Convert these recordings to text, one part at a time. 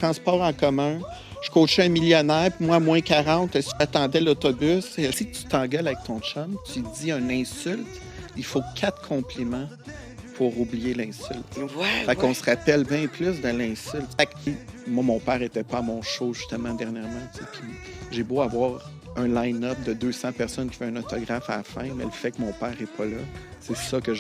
Transport en commun. Je coachais un millionnaire, puis moi, moins 40, si j'attendais l'autobus. Et si tu t'engueules avec ton chum, tu dis une insulte, il faut 4 compliments pour oublier l'insulte. Ouais, Fait qu'on ouais. se rappelle bien plus de l'insulte. Fait que, moi, mon père était pas à mon show, justement, dernièrement. Tu sais, puis j'ai beau avoir un line-up de 200 personnes qui fait un autographe à la fin, mais le fait que mon père est pas là, c'est ça qui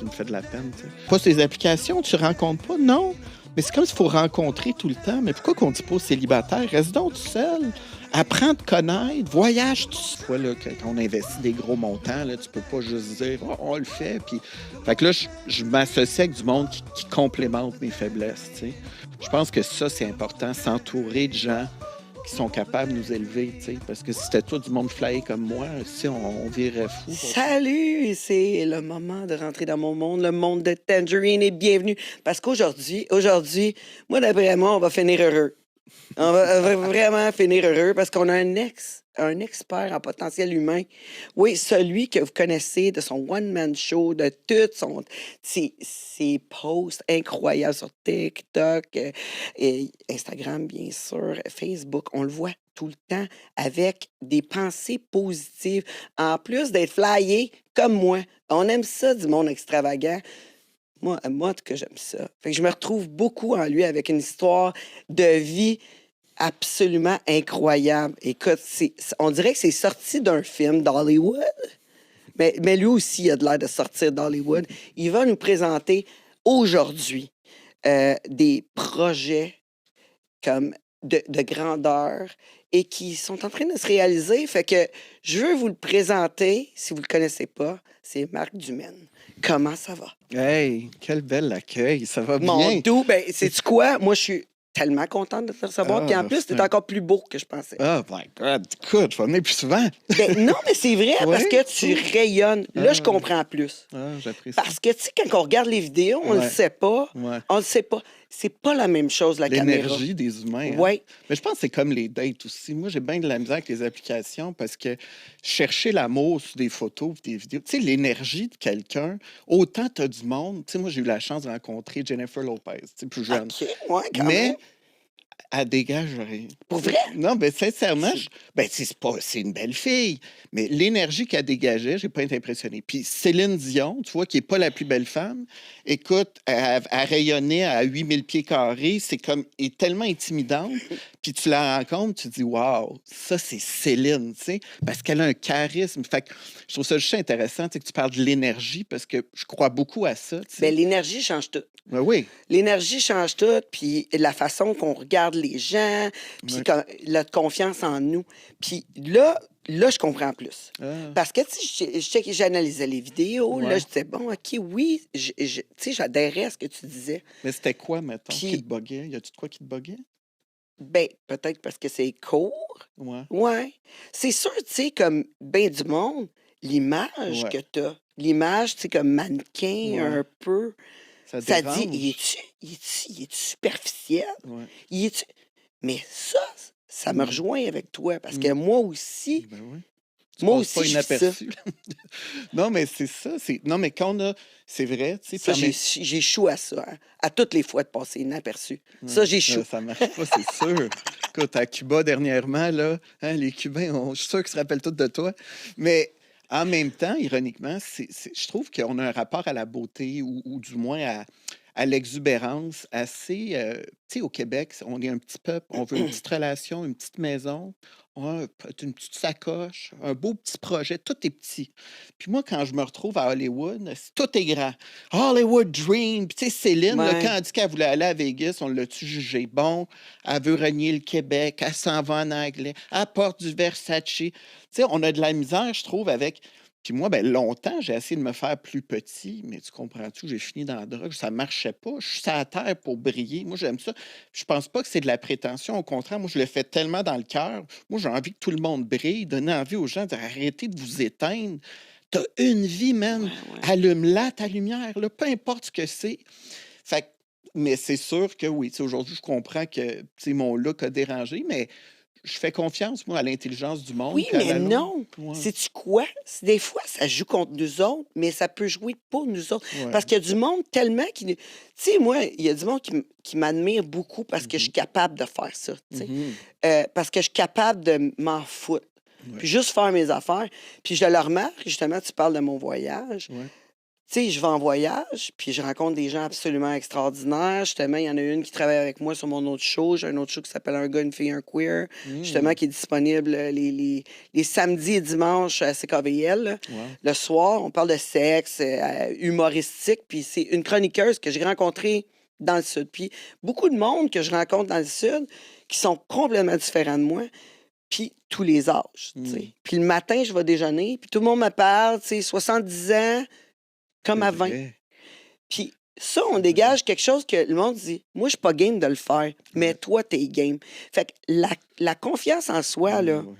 me fait de la peine. Tu sais. Pas ces applications, tu rencontres pas? Non. Mais c'est comme s'il faut rencontrer tout le temps. Mais pourquoi qu'on dit pas aux célibataires? Reste donc tout seul. Apprends à te connaître. Voyage tout seul. Fois, là, quand on investit des gros montants, là, tu peux pas juste dire oh, on le fait. Puis... Fait que là, je m'associe avec du monde qui complémente mes faiblesses. Tu sais. Je pense que ça, c'est important, s'entourer de gens qui sont capables de nous élever, tu sais, parce que si c'était tout du monde flyé comme moi, si on virait fou. Salut, c'est le moment de rentrer dans mon monde, le monde de Tangerine, et bienvenue. Parce qu'aujourd'hui, moi, d'après moi, on va finir heureux. On va vraiment finir heureux parce qu'on a un expert en potentiel humain. Oui, celui que vous connaissez de son one-man show, de ses posts incroyables sur TikTok, et Instagram, bien sûr, Facebook. On le voit tout le temps avec des pensées positives. En plus d'être flyé comme moi. On aime ça du monde extravagant. Moi, que j'aime ça. Fait que je me retrouve beaucoup en lui avec une histoire de vie absolument incroyable. Écoute, on dirait que c'est sorti d'un film d'Hollywood, mais lui aussi, il a de l'air de sortir d'Hollywood. Il va nous présenter aujourd'hui des projets comme de grandeur et qui sont en train de se réaliser. Fait que je veux vous le présenter, si vous ne le connaissez pas, c'est Marc Dumaine. Comment ça va? Hey, quel bel accueil, ça va Mon bien. doux, ben, sais-tu quoi? Moi, je suis tellement contente de te recevoir. Puis en plus, tu es encore plus beau que je pensais. Oh my God, écoute, je vais venir plus souvent. Ben, non, mais c'est vrai, Ouais, parce que tu rayonnes. Là, je Ah. comprends plus. J'apprécie. Parce que, tu sais, quand on regarde les vidéos, on Ouais. le sait pas. Ouais. On le sait pas. C'est pas la même chose, la caméra. L'énergie des humains. Hein. Oui. Mais je pense que c'est comme les dates aussi. Moi, j'ai bien de la misère avec les applications parce que chercher l'amour sur des photos, des vidéos, tu sais, l'énergie de quelqu'un, autant tu as du monde. Tu sais, moi, j'ai eu la chance de rencontrer Jennifer Lopez, tu sais, plus jeune. OK, ouais, quand Mais même. elle dégage rien. Pour vrai? Non, mais sincèrement, c'est une belle fille. Mais l'énergie qu'elle dégageait, j'ai pas été impressionné. Puis Céline Dion, tu vois, qui est pas la plus belle femme, écoute, elle rayonnait à 8000 pieds carrés, c'est comme, elle est tellement intimidante. Puis tu la rencontres, tu te dis, waouh, ça c'est Céline, tu sais, parce qu'elle a un charisme. Fait que je trouve ça juste intéressant, tu sais, que tu parles de l'énergie, parce que je crois beaucoup à ça, tu sais. Ben, l'énergie change tout. Ben oui. L'énergie change tout, puis la façon qu'on regarde les gens, puis Ouais. la confiance en nous. Puis là, je comprends plus. Ah. Parce que, tu sais, j'analysais les vidéos, là, Ouais. je disais, bon, OK, oui, tu sais, j'adhérais à ce que tu disais. Mais c'était quoi, mettons, Puis- qui te buguait? Y a-tu de quoi qui te buguait? Ben, peut-être parce que c'est court. Ouais. Ouais. C'est sûr, tu sais, comme ben du monde, l'image Ouais. que t'as, l'image, tu sais, comme mannequin, Ouais. un peu, Ça ça dérange. dit, il est-tu superficiel? Ouais. Il est-tu... Mais ça me Mm. rejoint avec toi, parce que moi aussi, Ben oui. Tu moi passes pas aussi, je vis ça. inaperçu. Non, mais c'est ça. Non, mais quand on a. C'est vrai, tu sais. Ça, puis j'échoue à ça, hein, à toutes les fois de passer inaperçu. Ça, j'échoue. ça marche pas, c'est sûr. Écoute, à Cuba, dernièrement, là, hein, les Cubains, je suis sûr qu'ils se rappellent tous de toi. Mais en même temps, ironiquement, je trouve qu'on a un rapport à la beauté ou du moins à l'exubérance assez. Tu sais, au Québec, on est un petit peuple, on veut une petite relation, une petite maison, une petite sacoche, un beau petit projet, tout est petit. Puis moi, quand je me retrouve à Hollywood, tout est grand. Hollywood Dream. Puis tu sais, Céline, là, Ouais. quand elle dit qu'elle voulait aller à Vegas, on l'a-tu jugé bon? Elle veut renier le Québec, elle s'en va en anglais, elle porte du Versace. Tu sais, on a de la misère, je trouve, avec. Puis moi, ben, longtemps, j'ai essayé de me faire plus petit, mais tu comprends-tu, j'ai fini dans la drogue, ça marchait pas. Je suis sur la terre pour briller. Moi, j'aime ça. Je pense pas que c'est de la prétention. Au contraire, moi, je le fais tellement dans le cœur. Moi, j'ai envie que tout le monde brille, donner envie aux gens d'arrêter de vous éteindre. T'as une vie, man. Ouais. Allume-la, ta lumière, là, peu importe ce que c'est. Fait que- mais c'est sûr que oui, tu sais, aujourd'hui, je comprends que tu sais, mon look a dérangé, mais je fais confiance, moi, à l'intelligence du monde, Oui, puis à mais la loi. non. Ouais. Sais-tu quoi? Des fois, ça joue contre nous autres, mais ça peut jouer pour nous autres. Ouais. Parce qu'il y a du monde tellement qui... Tu sais, moi, il y a du monde qui m'admire beaucoup parce que je suis capable de faire ça, tu sais. Mhm. Parce que je suis capable de m'en foutre. Ouais. Puis juste faire mes affaires. Puis je le remarque, justement, tu parles de mon voyage. Ouais. Tu sais, je vais en voyage, puis je rencontre des gens absolument extraordinaires. Justement, il y en a une qui travaille avec moi sur mon autre show. J'ai un autre show qui s'appelle Un gars, une fille, un queer. Justement, qui est disponible les samedis et dimanches à CKVL. Là. Wow. Le soir, on parle de sexe, humoristique. Puis c'est une chroniqueuse que j'ai rencontrée dans le Sud. Puis beaucoup de monde que je rencontre dans le Sud qui sont complètement différents de moi. Puis tous les âges, tu sais. Puis le matin, je vais déjeuner, puis tout le monde me parle, tu sais, 70 ans, comme à C'est 20. vrai. Puis ça, on dégage quelque chose que le monde dit, moi, je suis pas game de le faire, mais Ouais. toi, t'es game. Fait que la confiance en soi, là, Ouais.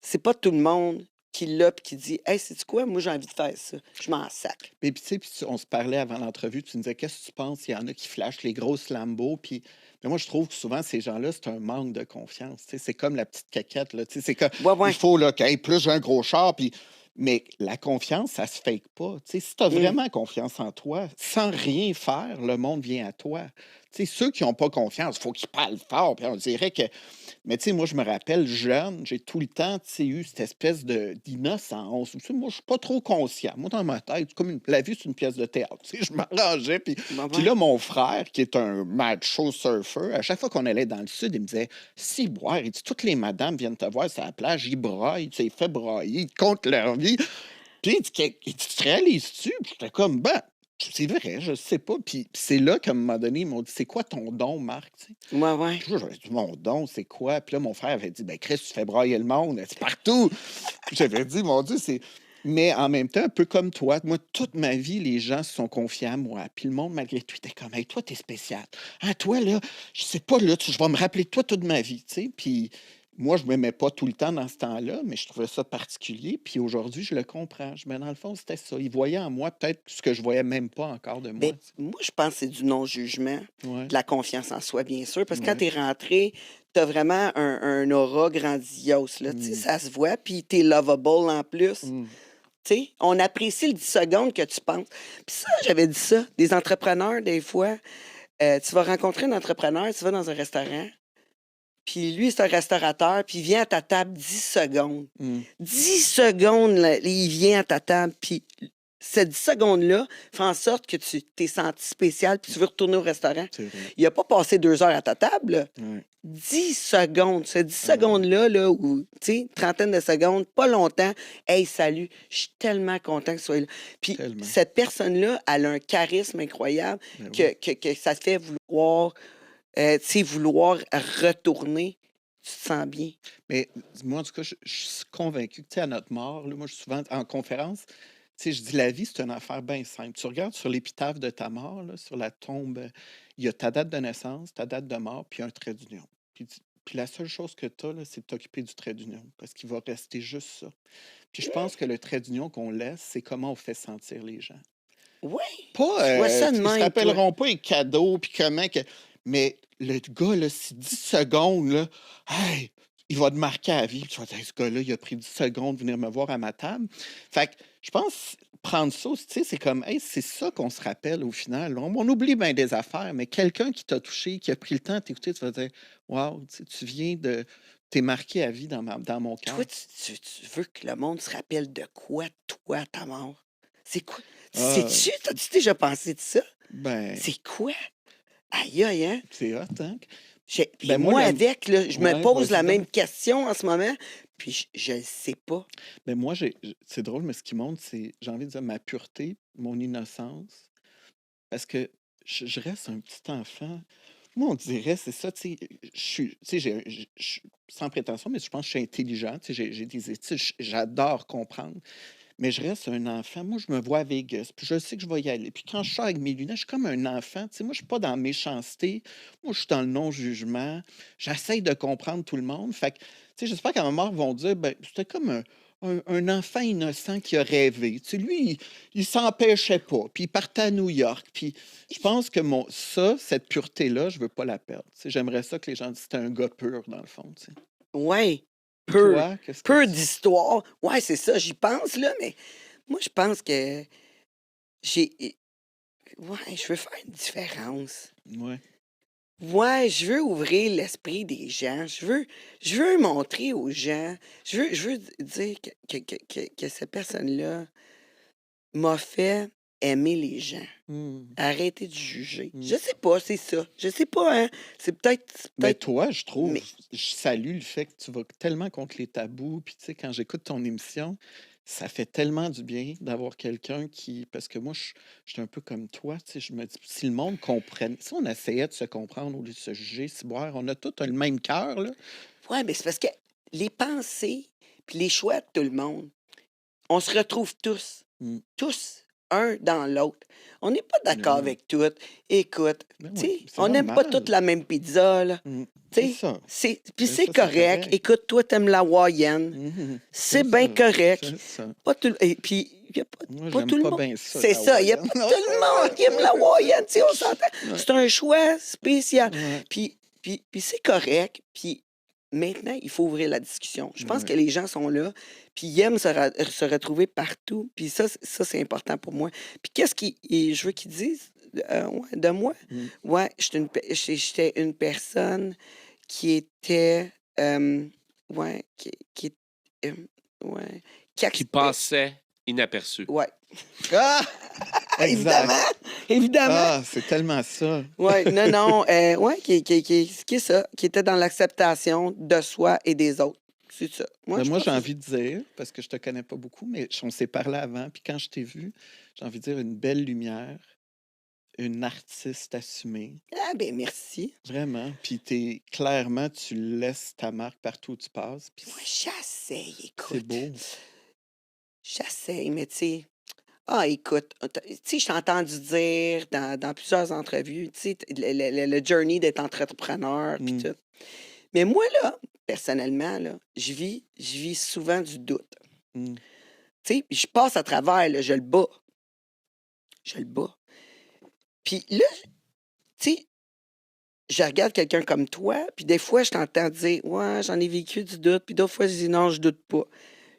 c'est pas tout le monde qui l'a puis qui dit, hey, sais-tu quoi, moi, j'ai envie de faire ça. Je m'en sac. Mais puis, tu sais, on se parlait avant l'entrevue, tu me disais, qu'est-ce que tu penses? Il y en a qui flashent les grosses Lambo, puis mais moi, je trouve que souvent, ces gens-là, c'est un manque de confiance. Tu sais, c'est comme la petite caquette, là. Tu sais, c'est comme, Ouais. il faut, là, qu'il y ait plus j'ai un gros char, puis... Mais la confiance, ça se fake pas. Tu sais, si tu as vraiment confiance en toi, sans rien faire, le monde vient à toi. Tu sais, ceux qui n'ont pas confiance, il faut qu'ils parlent fort, puis on dirait que... Mais tu sais, moi, je me rappelle, jeune, j'ai tout le temps, tu sais, eu cette espèce d'innocence. Tu sais, moi, je suis pas trop conscient. Moi, dans ma tête, c'est comme la vie, c'est une pièce de théâtre. Tu sais, je m'arrangeais. Puis là, mon frère, qui est un macho surfer, à chaque fois qu'on allait dans le sud, il me disait, si boire, il dit, toutes les madames viennent te voir sur la plage, ils braillent, tu sais, ils fait brailler, ils comptent leur vie. Puis il dit, tu te réalises-tu? Puis j'étais comme, ben, c'est vrai, je sais pas. Puis c'est là qu'à un moment donné, ils m'ont dit, c'est quoi ton don, Marc? Tu sais? Ouais. Puis là, j'avais dit, mon don, c'est quoi? Puis là, mon frère avait dit, ben Chris, tu fais brailler le monde, c'est partout. Puis j'avais dit, mon Dieu, c'est. Mais en même temps, un peu comme toi, moi, toute ma vie, les gens se sont confiés à moi. Puis le monde, malgré tout, était comme, hey, toi, t'es spécial. Ah, toi, là, je sais pas, là, je vais me rappeler de toi toute ma vie, tu sais. Puis moi, je ne m'aimais pas tout le temps dans ce temps-là, mais je trouvais ça particulier. Puis aujourd'hui, je le comprends. Mais dans le fond, c'était ça. Ils voyaient en moi peut-être ce que je voyais même pas encore de moi. Ben, moi, je pense que c'est du non-jugement, Ouais. de la confiance en soi, bien sûr. Parce que quand Ouais. tu es rentré, tu as vraiment un aura grandiose. Là. Tu sais, ça se voit, puis tu es lovable en plus. Tu sais, on apprécie le 10 secondes que tu penses. Puis ça, j'avais dit ça. Des entrepreneurs, des fois, tu vas rencontrer un entrepreneur, tu vas dans un restaurant, puis lui, c'est un restaurateur, puis il vient à ta table 10 secondes. 10 secondes, là, il vient à ta table, puis ces 10 secondes-là fait en sorte que tu t'es senti spécial, puis tu veux retourner au restaurant. C'est vrai. Il n'a pas passé 2 heures à ta table, là. Ouais. 10 secondes. Ces 10 secondes-là, là, ou, tu sais, trentaine de secondes, pas longtemps. Hey, salut, je suis tellement content que tu sois là. Puis Tellement. cette personne-là, elle a un charisme incroyable Ben que ça te fait vouloir, tu sais, vouloir retourner. Tu te sens bien. Mais moi, en tout cas, je suis convaincu que, tu sais, à notre mort, là, moi, je suis souvent en conférence, tu sais, je dis, la vie, c'est une affaire bien simple. Tu regardes sur l'épitaphe de ta mort, là, sur la tombe, il y a ta date de naissance, ta date de mort, puis un trait d'union. Puis la seule chose que tu as, c'est de t'occuper du trait d'union, parce qu'il va rester juste ça. Puis je pense que le trait d'union qu'on laisse, c'est comment on fait sentir les gens. Oui, Pas, je vois ça de ils se même, toi. rappelleront pas les cadeaux, puis comment que... Mais le gars, là, c'est 10 secondes, là, hey, il va te marquer à la vie. Puis tu vas dire, ce gars-là, il a pris 10 secondes de venir me voir à ma table. Fait que je pense, prendre ça, tu sais, c'est comme, hey, c'est ça qu'on se rappelle au final. On oublie bien des affaires, mais quelqu'un qui t'a touché, qui a pris le temps de t'écouter, tu vas dire, wow, tu viens de... T'es marqué à vie dans mon cœur. Toi, tu veux que le monde se rappelle de quoi, toi, ta mort? C'est quoi? Ah, Sais-tu? T'as-tu déjà pensé de ça? ben, C'est quoi? Aïe, aïe, hein? c'est hot, hein? Puis Ben, moi, moi, avec, là, je me ouais, pose la vas-y même donc. question en ce moment, puis je ne sais pas. Ben moi, c'est drôle, mais ce qui montre, c'est, j'ai envie de dire, ma pureté, mon innocence, parce que je reste un petit enfant. Moi, on dirait, c'est ça, tu sais, je suis, tu sais, sans prétention, mais je pense que je suis intelligent, tu sais, j'ai des études, j'adore comprendre, mais je reste un enfant. Moi, je me vois à Vegas, puis je sais que je vais y aller. Puis quand je sors avec mes lunettes, je suis comme un enfant, tu sais, moi, je suis pas dans la méchanceté, moi, je suis dans le non-jugement, j'essaye de comprendre tout le monde, fait que, tu sais, j'espère qu'à ma mort, ils vont dire, ben, c'était comme un enfant innocent qui a rêvé. Tu sais, lui, il s'empêchait pas, puis il partait à New York, puis je pense que cette pureté-là, je veux pas la perdre. Tu sais, j'aimerais ça que les gens disent que c'était un gars pur, dans le fond, tu sais. Ouais, Puis peu, toi, qu'est-ce que peu tu... d'histoire. Ouais, c'est ça, j'y pense, là, mais moi, je pense que j'ai. Ouais, je veux faire une différence. Ouais. Ouais, je veux ouvrir l'esprit des gens. Je veux montrer aux gens. Je veux dire que cette personne-là m'a fait aimer les gens. Hmm. Arrêter de juger. Hmm. Je sais pas, c'est ça. Je sais pas, hein. C'est Mais peut-être, toi, je trouve, mais je salue le fait que tu vas tellement contre les tabous. Puis, tu sais, quand j'écoute ton émission, ça fait tellement du bien d'avoir quelqu'un qui. Parce que moi, je suis un peu comme toi. Tu sais, je me dis, si le monde comprenne, si on essayait de se comprendre au lieu de se juger, si boire, on a tous le même cœur, là. ouais, mais c'est parce que les pensées puis les choix de tout le monde, on se retrouve Hmm. tous, un dans l'autre. On n'est pas Ben d'accord oui. avec tout. Écoute, Ben tu oui, sais, c'est on n'aime pas toute normal. la même pizza, là. Hmm. Tu C'est sais, ça. puis Ben c'est ça, c'est correct. correct. Écoute, toi, t'aimes la hawaïenne. Mhm. C'est C'est bien ça. correct. C'est ça. Pas tout, et puis, y a Moi, pas j'aime tout le pas monde. bien ça, C'est la ça, il n'y a hawaïenne. pas Non, tout le monde qui aime la hawaïenne, tu sais, on s'entend. Ouais. C'est un choix spécial. Ouais. Puis c'est correct. Puis maintenant, il faut ouvrir la discussion. Je pense que Ouais. les gens sont là, puis ils aiment se retrouver partout. Puis ça, c'est important pour moi. Puis qu'est-ce je veux qu'ils disent ouais, de moi? Mm. Ouais, j'étais une personne qui était, ouais, euh, ouais, Qui passait inaperçu. ouais, Ah! évidemment, Exact. évidemment. Ah, c'est tellement ça. Ouais, non, ouais, qui est ça, qui était dans l'acceptation de soi et des autres. C'est ça. Moi, Ben, je moi, pense j'ai que envie de dire, parce que je te connais pas beaucoup, mais on s'est parlé avant, puis quand je t'ai vu, j'ai envie de dire une belle lumière, une artiste assumée, ah ben merci. vraiment. Puis clairement, tu laisses ta marque partout où tu passes, puis Moi, j'essaye, c'est écoute. beau. J'essaye, mais tu sais. Ah, écoute, tu sais, je t'ai entendu dire dans plusieurs entrevues, tu sais, le journey d'être entrepreneur, puis Mm. tout. Mais moi, là, personnellement, là, je vis souvent du doute. Mm. Tu sais, je passe à travers, là, je le bats. Je le bats. Puis là, tu sais, je regarde quelqu'un comme toi, puis des fois, je t'entends dire, ouais, j'en ai vécu du doute, puis d'autres fois, je dis, non, je doute pas.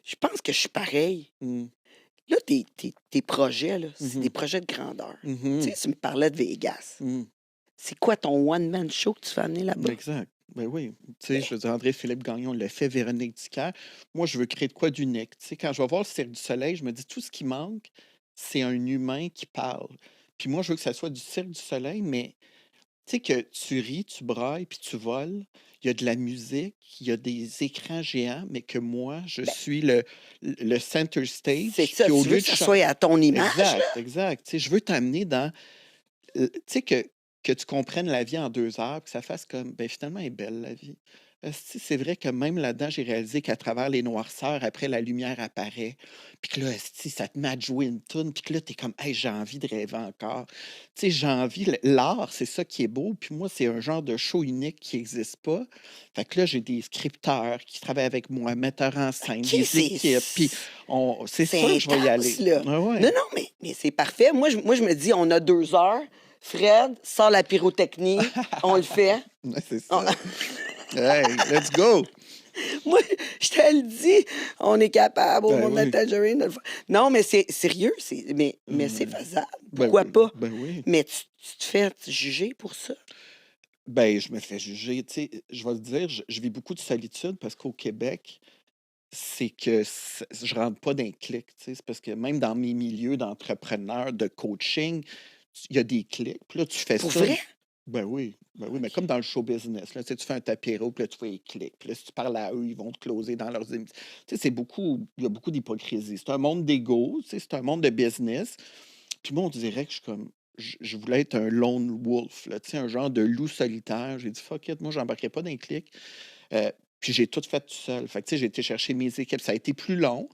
Je pense que je suis pareil. Mm. Là, tes projets, là, c'est des Mhm. projets de grandeur. Tu Mhm. sais, tu me parlais de Vegas. Mm. C'est quoi ton one-man show que tu fais amener là-bas? Exact. Ben oui. Tu sais, je veux dire, André-Philippe Gagnon l'a fait, Véronique Dicker. Moi, je veux créer de quoi d'unique. Tu sais, quand je vais voir le Cirque du Soleil, je me dis, tout ce qui manque, c'est un humain qui parle. Puis moi, je veux que ça soit du Cirque du Soleil, mais tu sais que tu ris, tu brailles, puis tu voles. Il y a de la musique, il y a des écrans géants, mais que moi, je Ben, suis le center c'est stage. ça, Puis au tu veux lieu que de ça chanter. soit à ton image, là? Exact, exact. Tu sais, je veux t'amener dans. Tu sais, que tu comprennes la vie en 2 heures, que ça fasse comme, ben finalement, elle est belle, la vie. Esti, c'est vrai que même là-dedans, j'ai réalisé qu'à travers les noirceurs, après, la lumière apparaît. Puis que là, esti, ça te met à jouer une toune. Puis que là, t'es comme, hey, j'ai envie de rêver encore. Tu sais, j'ai envie. L'art, c'est ça qui est beau. Puis moi, c'est un genre de show unique qui n'existe pas. Fait que là, j'ai des scripteurs qui travaillent avec moi, metteurs en scène, OK, des équipes. Puis c'est c'est sûr que je vais y aller. intense, là. Ah ouais. Non, mais c'est parfait. Moi, je me dis, on a 2 heures. Fred, sort la pyrotechnie. On le fait. Ouais, c'est On- ça. Hey, let's go! Moi, je te le dis, on est capable au Ben monde de la oui. tangerine de le faire. Non, mais c'est sérieux, mais c'est Ouais. faisable. Ben Pourquoi oui. pas? Ben oui. Mais tu te fais juger pour ça? Ben, je me fais juger. Tu sais, je vais te dire, je vis beaucoup de solitude parce qu'au Québec, c'est que je rentre pas d'un clic. Tu sais, c'est parce que même dans mes milieux d'entrepreneurs, de coaching, il y a des clics. Puis là, tu fais Pour ça. vrai? Ben oui, mais OK. comme dans le show business, là, tu sais, tu fais un tapis rouge, puis là, tu fais les clics. Puis là, si tu parles à eux, ils vont te closer dans leurs émissions. Tu sais, il y a beaucoup d'hypocrisie. C'est un monde d'ego, tu sais, c'est un monde de business. Puis moi, on dirait que je voulais être un lone wolf, là, tu sais, un genre de loup solitaire. J'ai dit, fuck it, moi, j'embarquerai pas dans les clics. Puis j'ai tout fait tout seul. Fait que, tu sais, j'ai été chercher mes équipes. Ça a été plus long,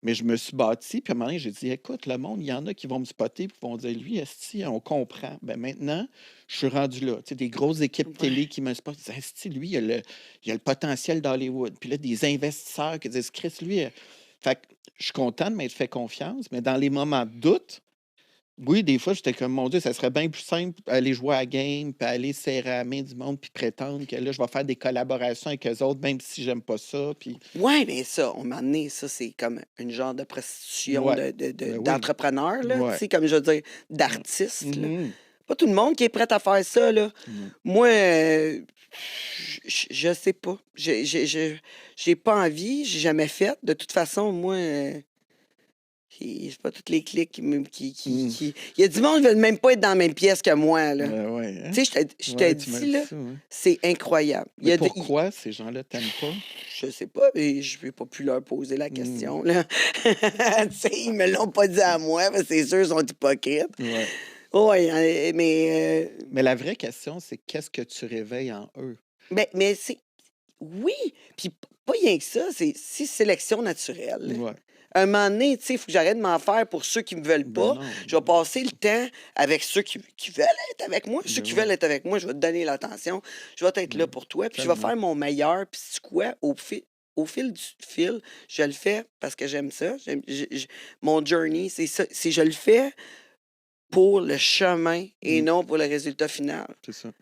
mais je me suis bâti. Puis à un moment donné, j'ai dit, écoute, le monde, il y en a qui vont me spotter puis vont dire, lui, esti, on comprend. Ben maintenant, je suis rendu là. Tu sais, des grosses équipes Ouais. télé qui me spotent. Ils disent, esti, lui, il a le potentiel d'Hollywood. Puis là, des investisseurs qui disent, Chris, lui. Fait que je suis content de m'être fait confiance, mais dans les moments de doute, Oui, des fois, j'étais comme, mon Dieu, ça serait bien plus simple d'aller jouer à la game, puis aller serrer la main du monde, puis prétendre que là, je vais faire des collaborations avec eux autres, même si j'aime pas ça. Puis, Ouais, mais ça, on m'a amené, ça, c'est comme une genre de prostitution ouais, ben oui, d'entrepreneur, là, tu ouais. sais, comme je veux dire, Ouais. d'artiste, là. Mhm. Pas tout le monde qui est prêt à faire ça, là. Non. Moi, je sais pas. J'ai pas envie, j'ai jamais fait. De toute façon, moi, c'est pas toutes les clics Mm. Il y a du monde qui veut même pas être dans la même pièce que moi, là. Ben ouais, hein? Tu sais, je te Ouais, tu m'as dis, dit là, ça, ouais. c'est incroyable. Il y Mais a de- il- pourquoi ces gens-là t'aiment pas? je sais pas, mais je vais pas plus leur poser la Mm. question, là. Tu sais, ils me l'ont pas dit à moi, parce que c'est sûr, ils sont hypocrites. Ouais. Oui, mais Mais la vraie question, c'est qu'est-ce que tu réveilles en eux? mais c'est. Oui, puis pas rien que ça, c'est sélection naturelle, là. Ouais. Un moment donné, tu sais, il faut que j'arrête de m'en faire pour ceux qui me veulent Ben pas. non, Je vais ben non. passer le temps avec ceux qui veulent être avec moi. Ceux Ben qui ouais, veulent être avec moi, je vais te donner l'attention. Je vais être là ben pour toi. Puis je vais tellement. faire mon meilleur. Puis c'est quoi, au fil du fil, je le fais parce que j'aime ça. Mon journey, c'est ça. C'est je le fais pour le chemin et Mm. non pour le résultat final. C'est ça.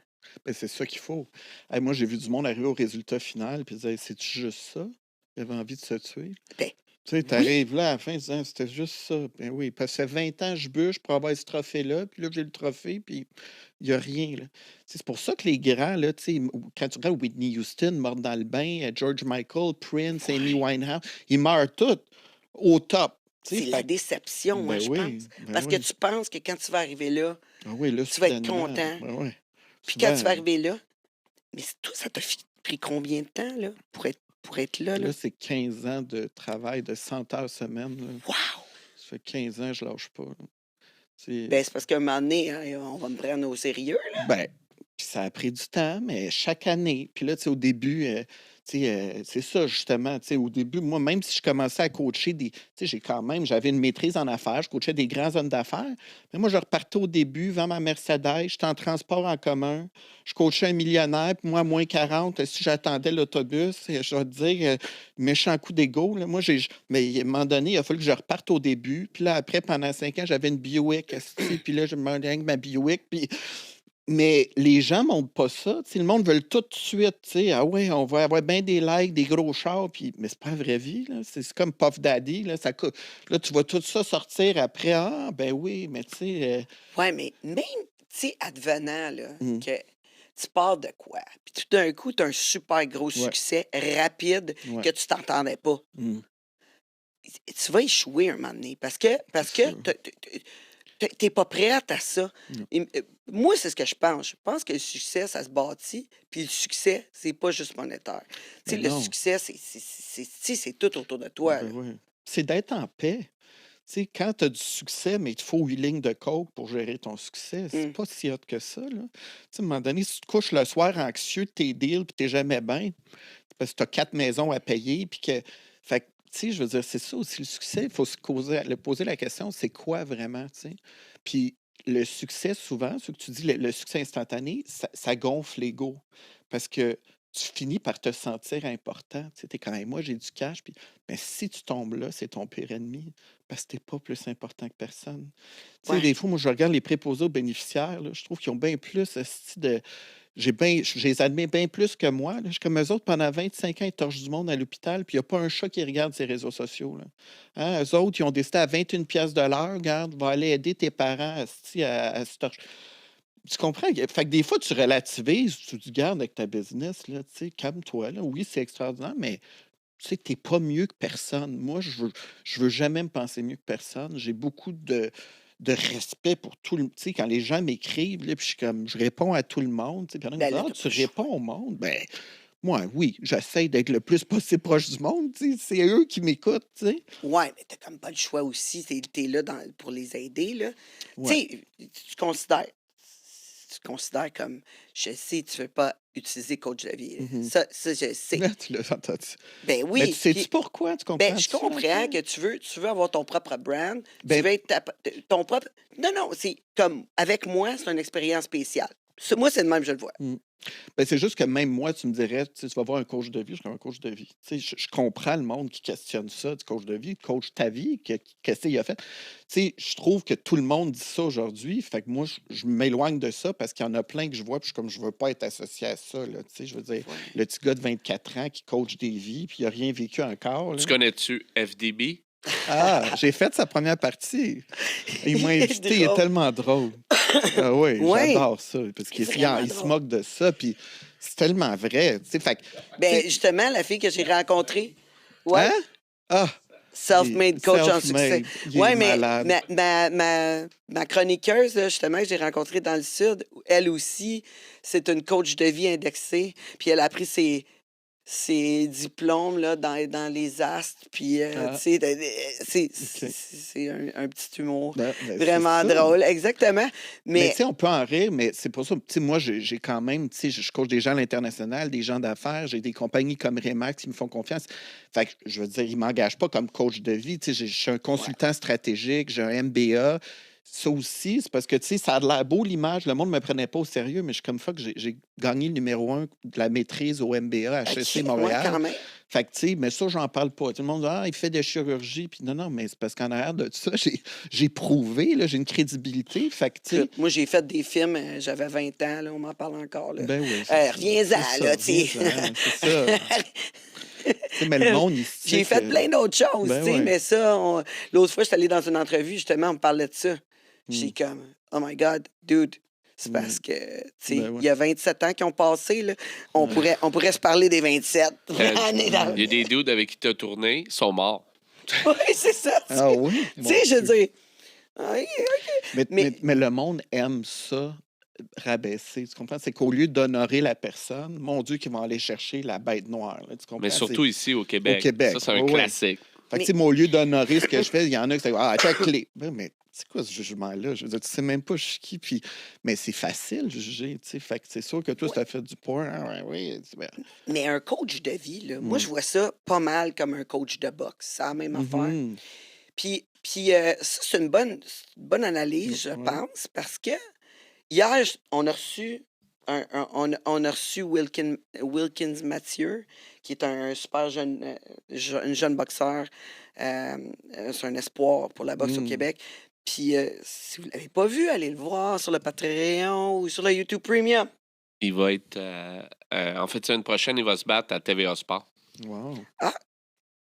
Ben, c'est ça qu'il faut. Hey, moi, j'ai vu du monde arriver au résultat final, puis ils disaient, c'est-tu juste ça? Il avait envie de se tuer. Ben, Tu sais, oui, t'arrives là à la fin, disant, c'était juste ça. Ben oui, parce que ça fait 20 ans que je bûche pour avoir ce trophée-là, puis là, j'ai le trophée, puis il n'y a rien, là. C'est pour ça que les grands, là, tu sais, quand tu regardes Whitney Houston, mort dans le bain, George Michael, Prince, Amy ouais. Winehouse, ils meurent tous au top. Tu sais, C'est la fait que, déception, moi, ben je oui, pense. ben Parce que oui. tu penses que quand tu vas arriver là, Ah oui, là, tu vas être soudainement, content. ben oui. Puis quand tu Souvent, vas arriver là, mais toi, ça t'a pris combien de temps, là, pour être là, là? là, c'est 15 ans de travail de 100 heures semaine, là. Wow! Ça fait 15 ans, je lâche pas, là. C'est, Ben, c'est parce qu'à un moment donné, hein, on va me prendre au sérieux, là. ben, puis ça a pris du temps, mais chaque année. Puis là, tu sais, au début, c'est ça, justement. Tu sais, au début, moi, même si je commençais à coacher des. Tu sais, j'avais une maîtrise en affaires, je coachais des grands hommes d'affaires. Mais moi, je repartais au début, vends ma Mercedes, j'étais en transport en commun, je coachais un millionnaire, puis moi, moins 40, si j'attendais l'autobus, je vais te dire, méchant coup d'ego. Là. Moi, mais à un moment donné, il a fallu que je reparte au début. Puis là, après, pendant 5 ans, j'avais une Buick, esti, puis là, je me demandais avec ma Buick, puis. Mais les gens ne montrent pas ça. Tu sais, le monde veut tout de suite. Tu sais, ah ouais, on va avoir bien des likes, des gros chars. Puis... Mais c'est pas la vraie vie. Là. C'est comme Puff Daddy. Là, là, tu vois tout ça sortir après. Ah, ben oui, mais tu sais. Ouais, mais même, tu sais, advenant, là, Hum, que tu pars de quoi? Puis tout d'un coup, tu as un super gros ouais, succès rapide ouais. que tu t'entendais pas. Hum, Tu vas échouer un moment donné parce que c'est sûr. t'es pas prête à ça. Non. Moi, c'est ce que je pense. Je pense que le succès, ça se bâtit, puis le succès, c'est pas juste monétaire. Tu sais, Ben le non. succès, c'est tout autour de toi, Ben là. oui. C'est d'être en paix. Tu sais, quand tu as du succès, mais il te faut 8 lignes de coke pour gérer ton succès, c'est Hum. pas si hot que ça. Là. Tu sais, à un moment donné, si tu te couches le soir anxieux de tes deals puis tu n'es jamais bien, parce que tu as 4 maisons à payer, puis que. Fait que, tu sais, je veux dire, c'est ça aussi le succès. Il faut poser la question, c'est quoi vraiment, tu sais? Puis le succès, souvent, ce que tu dis, le succès instantané, ça gonfle l'ego. Parce que tu finis par te sentir important. Tu sais, t'es quand même, moi, j'ai du cash, puis mais si tu tombes là, c'est ton pire ennemi, parce que t'es pas plus important que personne. Tu sais, Ouais. des fois, moi, je regarde les préposés aux bénéficiaires, là, je trouve qu'ils ont bien plus esti, de. Je les admets bien plus que moi. Là. Je suis comme eux autres, pendant 25 ans, ils torchent du monde à l'hôpital, puis il n'y a pas un chat qui regarde ces réseaux sociaux. Là. Hein, eux autres, ils ont décidé à 21 pièces de l'heure, regarde, va aller aider tes parents esti, à se torcher. Tu comprends? Fait que des fois, tu relativises, tu te dis, garde avec ta business, là, tu sais, calme-toi, là. Oui, c'est extraordinaire, mais tu sais, t'es pas mieux que personne. Moi, je veux jamais me penser mieux que personne. J'ai beaucoup de respect pour tout le. Tu sais, quand les gens m'écrivent, là, puis je suis comme, je réponds à tout le monde. Tu sais, puis il y en a qui Ben me là, disent, ah, t'as tu pas le choix. réponds au monde. Ben, moi, oui, j'essaie d'être le plus possible proche du monde. Tu sais, c'est eux qui m'écoutent, tu sais. Ouais, mais t'as comme pas le choix aussi. T'es là pour les aider, là. Tu Ouais. sais, tu considères comme, je sais, tu veux pas utiliser coach de la vie. Là. Mhm. Ça, je sais. Là, tu l'as entendu. Ben Mais tu oui. sais-tu Puis, pourquoi? Tu ben, je comprends-tu un comprends peu? que tu veux avoir ton propre brand, tu Ben, veux être ton propre. Non, non, c'est comme avec moi, c'est une expérience spéciale. Moi, c'est de même, je le vois. Ben, c'est juste que même moi, tu me dirais, tu vas voir un coach de vie, je suis un coach de vie. Je comprends le monde qui questionne ça, du coach de vie, coach ta vie, qu'est-ce qu'il a fait. Je trouve que tout le monde dit ça aujourd'hui, fait que moi, je m'éloigne de ça parce qu'il y en a plein que je vois, puis je veux pas être associé à ça. Là, je veux dire, le petit gars de 24 ans qui coach des vies, puis il n'a rien vécu encore. Tu connais-tu FDB? Ah, j'ai fait sa première partie. Il m'a invité, il est tellement drôle. Ah oui, j'adore ça. Parce qu'il se moque de ça, puis c'est tellement vrai. Fait, ben, justement, la fille que j'ai rencontrée. Hein? Ah! Self-made coach en succès. Oui, mais ma chroniqueuse, là, justement, que j'ai rencontrée dans le Sud, elle aussi, c'est une coach de vie indexée. Puis elle a pris ses diplômes là, dans les astres. Puis, tu sais, c'est un petit humour vraiment drôle. Exactement. Mais tu sais, on peut en rire, mais c'est pour ça. Tu sais, moi, j'ai quand même, tu sais, je coach des gens à l'international, des gens d'affaires, j'ai des compagnies comme Remax qui me font confiance. Fait que, je veux dire, ils ne m'engagent pas comme coach de vie. Tu sais, je suis un consultant stratégique, j'ai un MBA. Ça aussi, c'est parce que, tu sais, ça a l'air beau, l'image. Le monde ne me prenait pas au sérieux, mais je suis comme fuck, j'ai gagné le numéro 1 de la maîtrise au MBA à HEC Montréal. Quand même. Fait que, tu sais, mais ça, j'en parle pas. Tout le monde dit, il fait de chirurgie. Puis non, mais c'est parce qu'en arrière de ça, j'ai prouvé, là, j'ai une crédibilité. Fait que, tu sais. Moi, j'ai fait des films, j'avais 20 ans, là, on m'en parle encore. Là. Ben oui. Reviens-en, là, tu sais. C'est ça. Mais le monde, j'ai fait plein d'autres choses, tu sais, mais ça, l'autre fois, je suis allé dans une entrevue, justement, on me parlait de ça. J'ai comme, oh my God, dude, c'est parce que, tu sais, il y a 27 ans qui ont passé, là. On pourrait se parler des 27. Il y a des dudes avec qui tu as tourné, ils sont morts. Oui, c'est ça. Ah oui? Tu sais, je veux dire. Okay. Mais le monde aime ça, rabaisser, tu comprends? C'est qu'au lieu d'honorer la personne, mon Dieu, qu'ils vont aller chercher la bête noire, là, tu comprends? Mais surtout ici, au Québec. Ça, c'est un classique. Fait que, au lieu d'honorer ce que je fais, il y en a qui disent, check-les. Mais c'est quoi ce jugement-là? Je veux dire, tu sais même pas je suis qui. Puis... Mais c'est facile, juger. Tu sais. Fait que c'est sûr que toi, tu as fait du porn. Mais un coach de vie, là, moi, je vois ça pas mal comme un coach de boxe. C'est la même affaire. Puis ça, c'est une bonne analyse, je pense, parce que hier, on a reçu Wilkins Mathieu, qui est un super jeune boxeur. C'est un espoir pour la boxe au Québec. Puis, si vous ne l'avez pas vu, allez le voir sur le Patreon ou sur le YouTube Premium. Il va être... en fait, semaine prochaine, il va se battre à TVA Sport. Wow. Ah!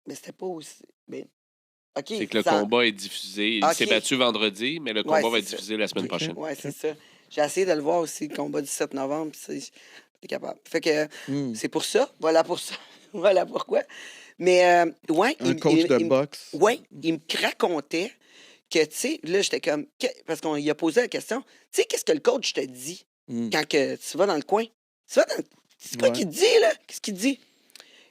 Mais c'était pas aussi... Mais... Okay, c'est que le combat est diffusé. Il s'est battu vendredi, mais le combat va être diffusé la semaine prochaine. Oui, c'est ça. J'ai essayé de le voir aussi, le combat du 7 novembre, puis j'étais capable. Fait que c'est pour ça. Voilà pour ça. Voilà pourquoi. Mais, ouais... Un coach de boxe. Oui, il me racontait que, tu sais, là, j'étais comme... Parce qu'on lui a posé la question, tu sais, qu'est-ce que le coach te dit quand que tu vas dans le coin? C'est quoi qu'il te dit, là? Qu'est-ce qu'il te dit?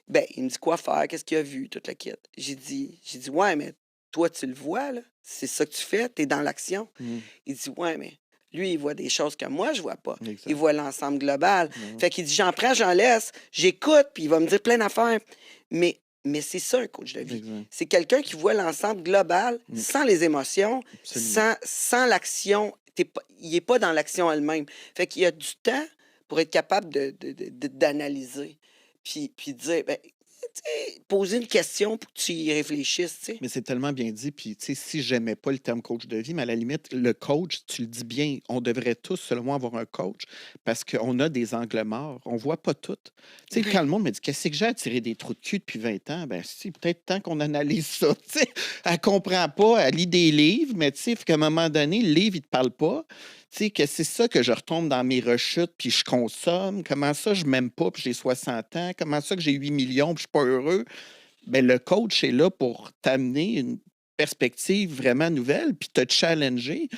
Ben, il me dit quoi faire, qu'est-ce qu'il a vu, toute la kit. J'ai dit, ouais, mais toi, tu le vois, là. C'est ça que tu fais, tu es dans l'action. Il dit, ouais, mais lui, il voit des choses que moi, je vois pas. Exact. Il voit l'ensemble global. Fait qu'il dit, j'en prends, j'en laisse, j'écoute, puis il va me dire plein d'affaires. Mais c'est ça, un coach de vie. Exact. C'est quelqu'un qui voit l'ensemble global, sans les émotions, sans l'action. Il n'est pas dans l'action elle-même. Fait qu'il y a du temps pour être capable d'analyser. Puis dire, ben, poser une question pour que tu y réfléchisses. T'sais. Mais c'est tellement bien dit. Puis, tu sais, si j'aimais pas le terme coach de vie, mais à la limite, le coach, tu le dis bien, on devrait tous, selon moi, avoir un coach parce qu'on a des angles morts. On voit pas tout. Tu sais, quand le monde me dit, qu'est-ce que j'ai à tirer des trous de cul depuis 20 ans? Ben, si, peut-être temps qu'on analyse ça. Tu sais, elle comprend pas, elle lit des livres, mais tu sais, qu'à un moment donné, le livre, il te parle pas. Tu sais, que c'est ça que je retombe dans mes rechutes puis je consomme. Comment ça, je m'aime pas puis j'ai 60 ans? Comment ça que j'ai 8 millions puis je suis pas heureux? Bien, le coach est là pour t'amener une perspective vraiment nouvelle puis te challenger.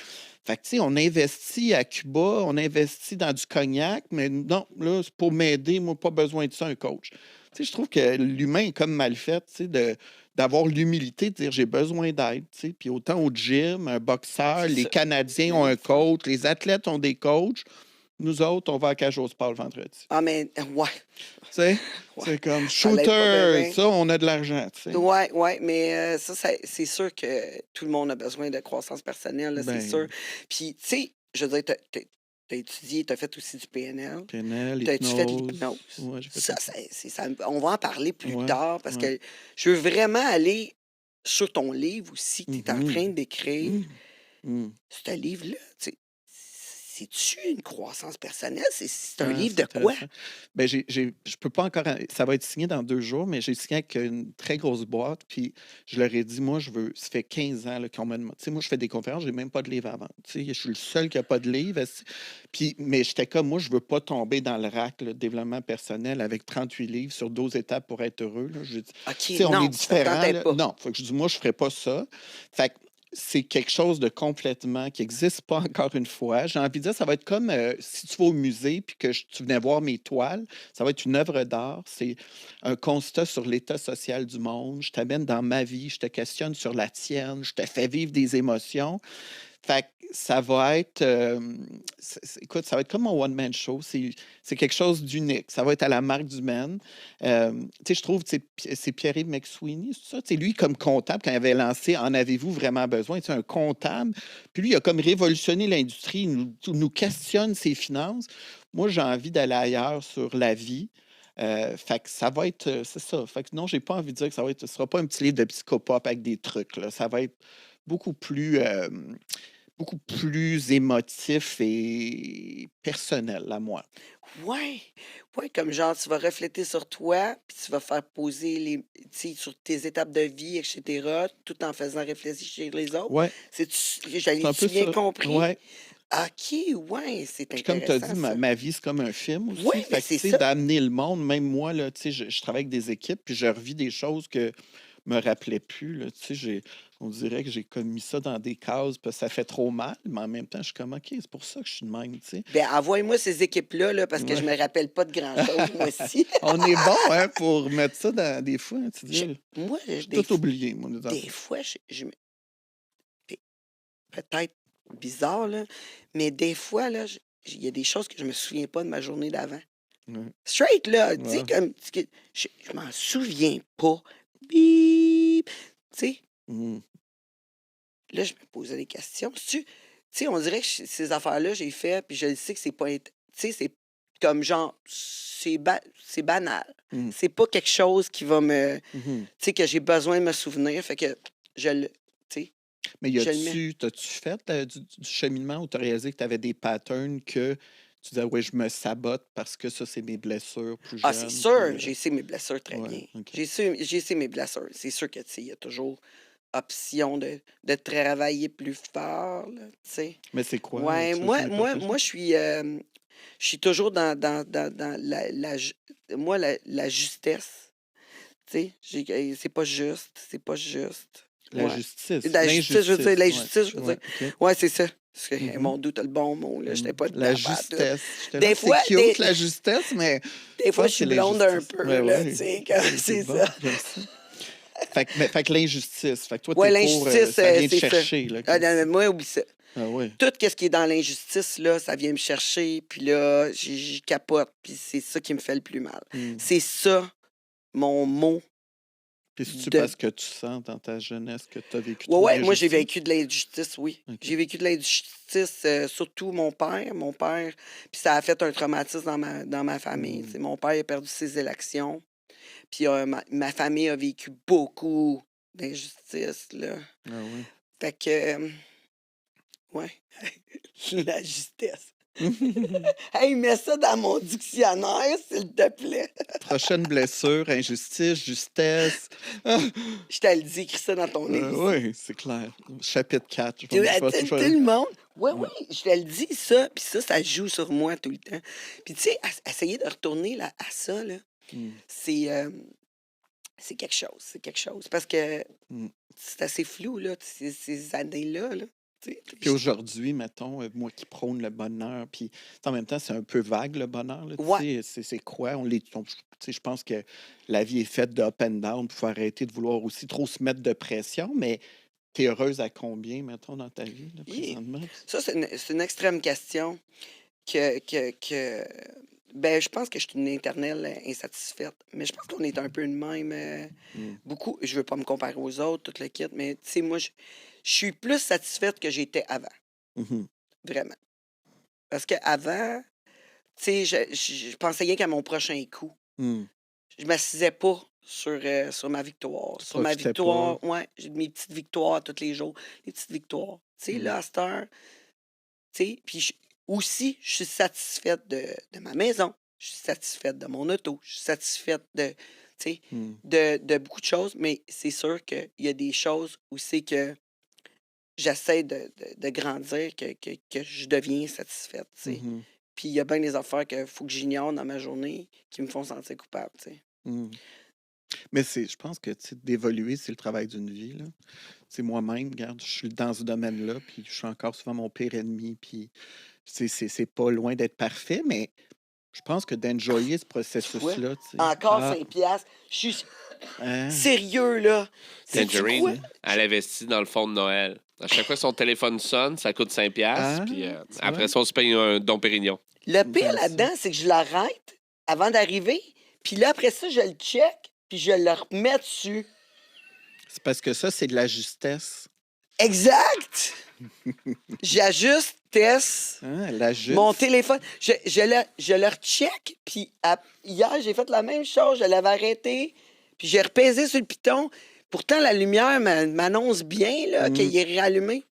Fait que, tu sais, on investit à Cuba, on investit dans du cognac, mais non, là, c'est pour m'aider. Moi, pas besoin de ça, un coach. Tu sais, je trouve que l'humain est comme mal fait, tu sais, d'avoir l'humilité de dire j'ai besoin d'aide. Puis autant au gym, un boxeur, les Canadiens ont un coach, les athlètes ont des coachs. Nous autres, on va à Cage au Sport le vendredi. Ah, mais, ouais. Tu sais, c'est comme shooter, ça, on a de l'argent. Oui, mais ça, c'est sûr que tout le monde a besoin de croissance personnelle, c'est sûr. Puis, tu sais, je veux dire, Tu as étudié, tu as fait aussi du PNL. PNL, T'as-tu fait de hypnose. l'hypnose? Ouais, j'ai fait Ça, ça. on va en parler plus Ouais, tard parce ouais. que je veux vraiment aller sur ton livre aussi que tu es en train Mhm. d'écrire. Mhm. Ce livre-là, c'est-tu une croissance personnelle? C'est un Ah, livre c'est de quoi? intéressant. Ben, je peux pas encore. Ça va être signé dans 2 jours, mais j'ai signé avec une très grosse boîte. Puis je leur ai dit, moi, je veux. Ça fait 15 ans là, qu'on m'a demandé. Tu sais, moi, je fais des conférences, j'ai même pas de livre à vendre. Tu sais, je suis le seul qui a pas de livre. Puis, mais j'étais comme, moi, je veux pas tomber dans le rack, le développement personnel avec 38 livres sur 12 étapes pour être heureux. Là. Tu OK, sais, on est non, ça différents. tentait Là. pas. Non, faut que je dis, moi, je ferais pas ça. Fait que c'est quelque chose de complètement qui n'existe pas encore une fois. J'ai envie de dire, ça va être comme si tu vas au musée puis que tu venais voir mes toiles, ça va être une œuvre d'art. C'est un constat sur l'état social du monde. Je t'amène dans ma vie, je te questionne sur la tienne, je te fais vivre des émotions. Fait que ça va être, écoute, ça va être comme mon one-man show. C'est quelque chose d'unique. Ça va être à la marque du Man. Tu sais, je trouve, c'est Pierre-Yves McSweeney, c'est ça? Tu sais, lui, comme comptable, quand il avait lancé En avez-vous vraiment besoin? C'est un comptable. Puis lui, il a comme révolutionné l'industrie. Il nous questionne ses finances. Moi, j'ai envie d'aller ailleurs sur la vie. Fait que ça va être, c'est ça. Fait que non, j'ai pas envie de dire que ce sera pas un petit livre de psychopop avec des trucs, là. Ça va être beaucoup plus, beaucoup plus émotif et personnel à moi. Ouais, ouais, comme genre, tu vas refléter sur toi, puis tu vas faire poser tu sais, sur tes étapes de vie, etc., tout en faisant réfléchir les autres. Ouais, c'est un J'allais-tu peu bien ça. compris? Ouais. OK, ouais, c'est Puis comme tu as intéressant dit, ma, ça. ma vie, c'est comme un film Oui, aussi. mais Fait que, c'est tu sais, ça. d'amener le monde, même moi, là, tu sais, je travaille avec des équipes, puis je revis des choses que me rappelais plus. Là, tu sais, on dirait que j'ai commis ça dans des cases, puis ça fait trop mal, mais en même temps, je suis comme, OK, c'est pour ça que je suis de même, tu sais. Ben, envoie-moi ces équipes-là, là, parce que je Ouais. me rappelle pas de grand-chose, moi aussi. On est bon, hein, pour mettre ça dans des fois. Hein, tu Je- dis, moi, j'ai tout oublié, moi, les des affaires. fois, c'est peut-être bizarre, là, mais des fois, là, il y a des choses que je me souviens pas de ma journée d'avant. Ouais. Straight, là, tu sais, Ouais. comme, je m'en souviens pas. Bip! Tu sais, Mhm. là, je me posais des questions. Tu sais, on dirait que ces affaires-là, j'ai fait, puis je le sais que c'est pas. Tu sais, c'est comme genre, c'est banal. Mhm. C'est pas quelque chose qui va me. Mhm. Tu sais, que j'ai besoin de me souvenir. Fait que je le. Tu sais, Mais je le mets. t'as-tu fait du cheminement où tu as réalisé que tu avais des patterns que tu disais, ouais, je me sabote parce que ça, c'est mes blessures plus Ah, c'est jeunes, puis sûr, j'ai essayé mes blessures très ouais, bien. OK. J'ai essayé mes blessures. C'est sûr que, tu sais, il y a toujours option de travailler plus fort, là, tu sais. Mais c'est quoi? Ouais, Tu veux les partager? moi, je suis toujours dans la justesse, tu sais. C'est pas juste, c'est pas juste. La Ouais. justice, La justice, je veux dire, l'injustice, ouais, l'injustice, je veux dire. ouais, OK. Ouais, c'est ça. Parce que, Mhm. mon Dieu, t'as le bon mot, là. J'étais pas La dedans, pas tout. justesse. J'étais là, Des c'est fois, cute, la justesse, mais des je fois, pense je que suis c'est blonde un l'injustice. peu, Ouais, là, tu ouais. sais, C'est c'est bon, ça. j'aime ça. Fait que l'injustice. Fait que toi, Ouais, t'es pour. l'injustice, Ça vient te c'est ça. chercher, là, Ah, comme tu non, dis. moi, oublie ça. Ah, ouais. Tout ce qui est dans l'injustice, là, ça vient me chercher, puis là, j'y capote, puis c'est ça qui me fait le plus mal. Hmm. C'est ça, mon mot Puis c'est-tu de... parce que tu sens dans ta jeunesse que tu as vécu Ouais, trop ouais, moi, j'ai d'injustice? vécu de l'injustice, oui. OK. J'ai vécu de l'injustice, surtout mon père, puis ça a fait un traumatisme dans ma famille. Tu sais, mon père a perdu ses élections, puis ma famille a vécu beaucoup d'injustice, là. Ah, ouais. Fait que, ouais, la justesse. Hey, mets ça dans mon dictionnaire, s'il te plaît. Prochaine blessure, injustice, justesse. Ah, Je te le dis, écris ça dans ton livre. oui, c'est clair. Chapitre 4. Tout le monde. Oui, Ouais. oui, je te le dis, ça. Puis ça joue sur moi tout le temps. Puis tu sais, essayer de retourner là, à ça, là, Mm, c'est quelque chose. C'est quelque chose. Parce que mm. c'est assez flou, là, ces années-là. Là, tu sais. Puis aujourd'hui, mettons, moi qui prône le bonheur, puis en même temps, c'est un peu vague le bonheur, là, tu Ouais. sais, c'est quoi? Tu sais, je pense que la vie est faite de up and down, il faut arrêter de vouloir aussi trop se mettre de pression, mais t'es heureuse à combien, mettons, dans ta vie, là, Hi. présentement? Ça, c'est une extrême question que ben, je pense que je suis une éternelle insatisfaite. Mais je pense qu'on est un peu de même. Mm. Beaucoup, je veux pas me comparer aux autres, tout le kit, mais tu sais, moi, je suis plus satisfaite que j'étais avant. Mhm. Vraiment. Parce qu'avant, tu sais, je pensais rien qu'à mon prochain coup. Mmh. Je m'assisais pas sur ma victoire. Tu Sur ma profitais pas. victoire, ouais, j'ai mes petites victoires tous les jours. Les petites victoires. Tu sais, Mmh. là, à cette heure, tu sais, puis aussi, je suis satisfaite de ma maison. Je suis satisfaite de mon auto. Je suis satisfaite tu sais, Mmh. de beaucoup de choses, mais c'est sûr qu'il y a des choses où c'est que j'essaie de grandir, que je deviens satisfaite, tu sais. Mmh. Puis il y a bien des affaires qu'il faut que j'ignore dans ma journée qui me font sentir coupable, tu sais. Mmh. Mais je pense que, tu sais, d'évoluer, c'est le travail d'une vie, là. C'est moi-même, regarde, je suis dans ce domaine-là, puis je suis encore souvent mon pire ennemi, puis c'est pas loin d'être parfait, mais je pense que d'enjoyer ce Tu vois? processus-là, tu sais. Encore Ah, 5 piastres. Je suis hein, sérieux, là. C'est-tu Tangerine, quoi? tu sais. elle investit dans le fonds de Noël. À chaque fois que son téléphone sonne, ça coûte 5$. Ah, Puis tu après vois? ça, on se paye un Dom Pérignon. Le pire J'aime ça. là-dedans, c'est que je l'arrête avant d'arriver, puis là, après ça, je le check, puis je le remets dessus. C'est parce que ça, c'est de la justesse. Exact! J'ajuste, teste Hein, la mon juste. téléphone. Je le recheck, puis hier, j'ai fait la même chose. Je l'avais arrêté, puis j'ai repaisé sur le piton. Pourtant, la lumière m'annonce bien là, qu'il est rallumé.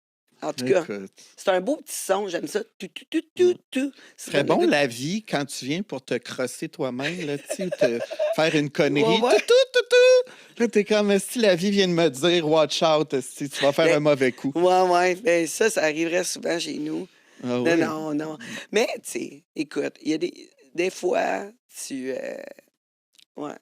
En tout cas, Écoute. c'est un beau petit son. J'aime ça. Tout, tout, tout, Mm. tout, tout. Ce serait bon, la vie, quand tu viens pour te crosser toi-même, là, tu sais, ou te faire une connerie. Ouais, ouais. Tout. Là, t'es comme si la vie vient de me dire, watch out, si tu vas faire Ben, un mauvais coup. ouais. Ben, ça arriverait souvent chez nous. Ah Non, oui. non. Mais, tu sais, écoute, il y a des fois, ouais,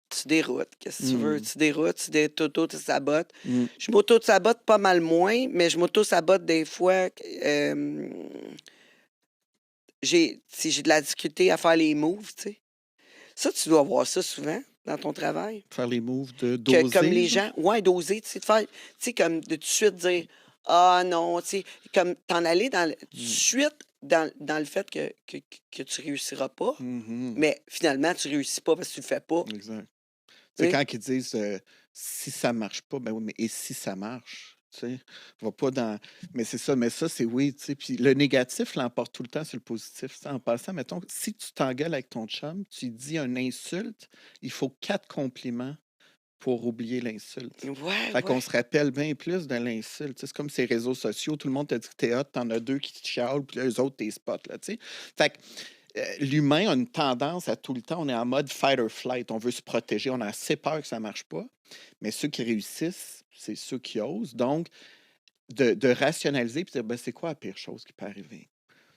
tu déroutes. Qu'est-ce que tu veux? Mm. Tu déroutes, t'auto-sabotes. Mm. Je m'auto-sabote pas mal moins, mais je m'auto-sabote des fois. J'ai de la difficulté à faire les moves, tu sais. Ça, tu dois voir ça souvent dans ton travail. Faire les moves de Que, comme doser, les genre. gens, ouais, d'oser, tu sais, de faire, tu sais, comme de tout de suite dire, ah non, tu sais, comme t'en aller tout de suite dans le fait que tu réussiras pas, Mhm. mais finalement, tu réussis pas parce que tu le fais pas. Exact. Tu Tu sais, sais. quand ils disent si ça marche pas, ben oui, mais et si ça marche? Tu sais, va pas dans. Mais c'est ça, c'est oui, tu sais. Puis le négatif l'emporte tout le temps sur le positif. Tu sais, en passant, mettons, si tu t'engueules avec ton chum, tu lui dis une insulte, il faut 4 compliments pour oublier l'insulte. Ouais, Fait qu'on ouais. se rappelle bien plus de l'insulte. Tu sais, c'est comme ces réseaux sociaux, tout le monde te dit que t'es hot, t'en as 2 qui te chialent, puis là, eux autres, t'es spot, là, tu sais. Fait que l'humain a une tendance à tout le temps, on est en mode fight or flight, on veut se protéger, on a assez peur que ça marche pas, mais ceux qui réussissent, c'est ceux qui osent. Donc, de rationaliser puis de dire, ben, c'est quoi la pire chose qui peut arriver?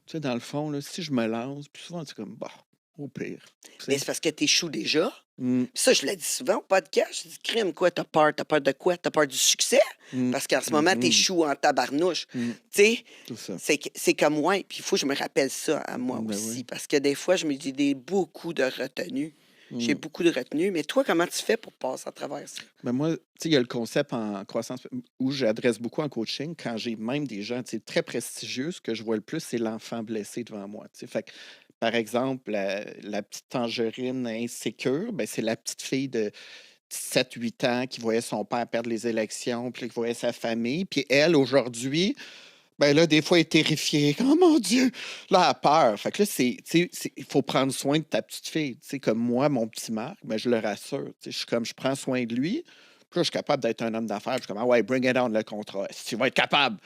Tu sais, dans le fond, là, si je me lance, puis souvent, c'est comme, bah, au pire. Tu Mais sais. c'est parce que t'échoues déjà. Mm, Puis ça, je l'ai dit souvent au podcast. Je dis, crime, quoi, t'as peur? T'as peur de quoi? T'as peur du succès? mm, Parce qu'en ce moment, mhm, t'échoues en tabarnouche. mm, Tu sais, tout ça. c'est comme moi. Puis il faut que je me rappelle ça à moi Ben aussi. oui. Parce que des fois, je me dis beaucoup de retenue. J'ai Mm. beaucoup de retenue. Mais toi, comment tu fais pour passer à travers ça? Ben moi, tu sais, il y a le concept en croissance où j'adresse beaucoup en coaching quand j'ai même des gens tu sais, très prestigieux. Ce que je vois le plus, c'est l'enfant blessé devant moi. Tu sais. Fait que, par exemple, la petite Tangerine insécure, ben, c'est la petite fille de 7-8 ans qui voyait son père perdre les élections, puis qui voyait sa famille. Puis elle, aujourd'hui, ben là, des fois, elle est terrifiée. Oh mon Dieu! Là, elle a peur. Fait que là, il faut prendre soin de ta petite fille. Tu sais, comme moi, mon petit Marc, ben, je le rassure. Tu sais, je prends soin de lui. Puis là, je suis capable d'être un homme d'affaires. Je suis comme, ah ouais, bring it on le contrat. Tu vas être capable.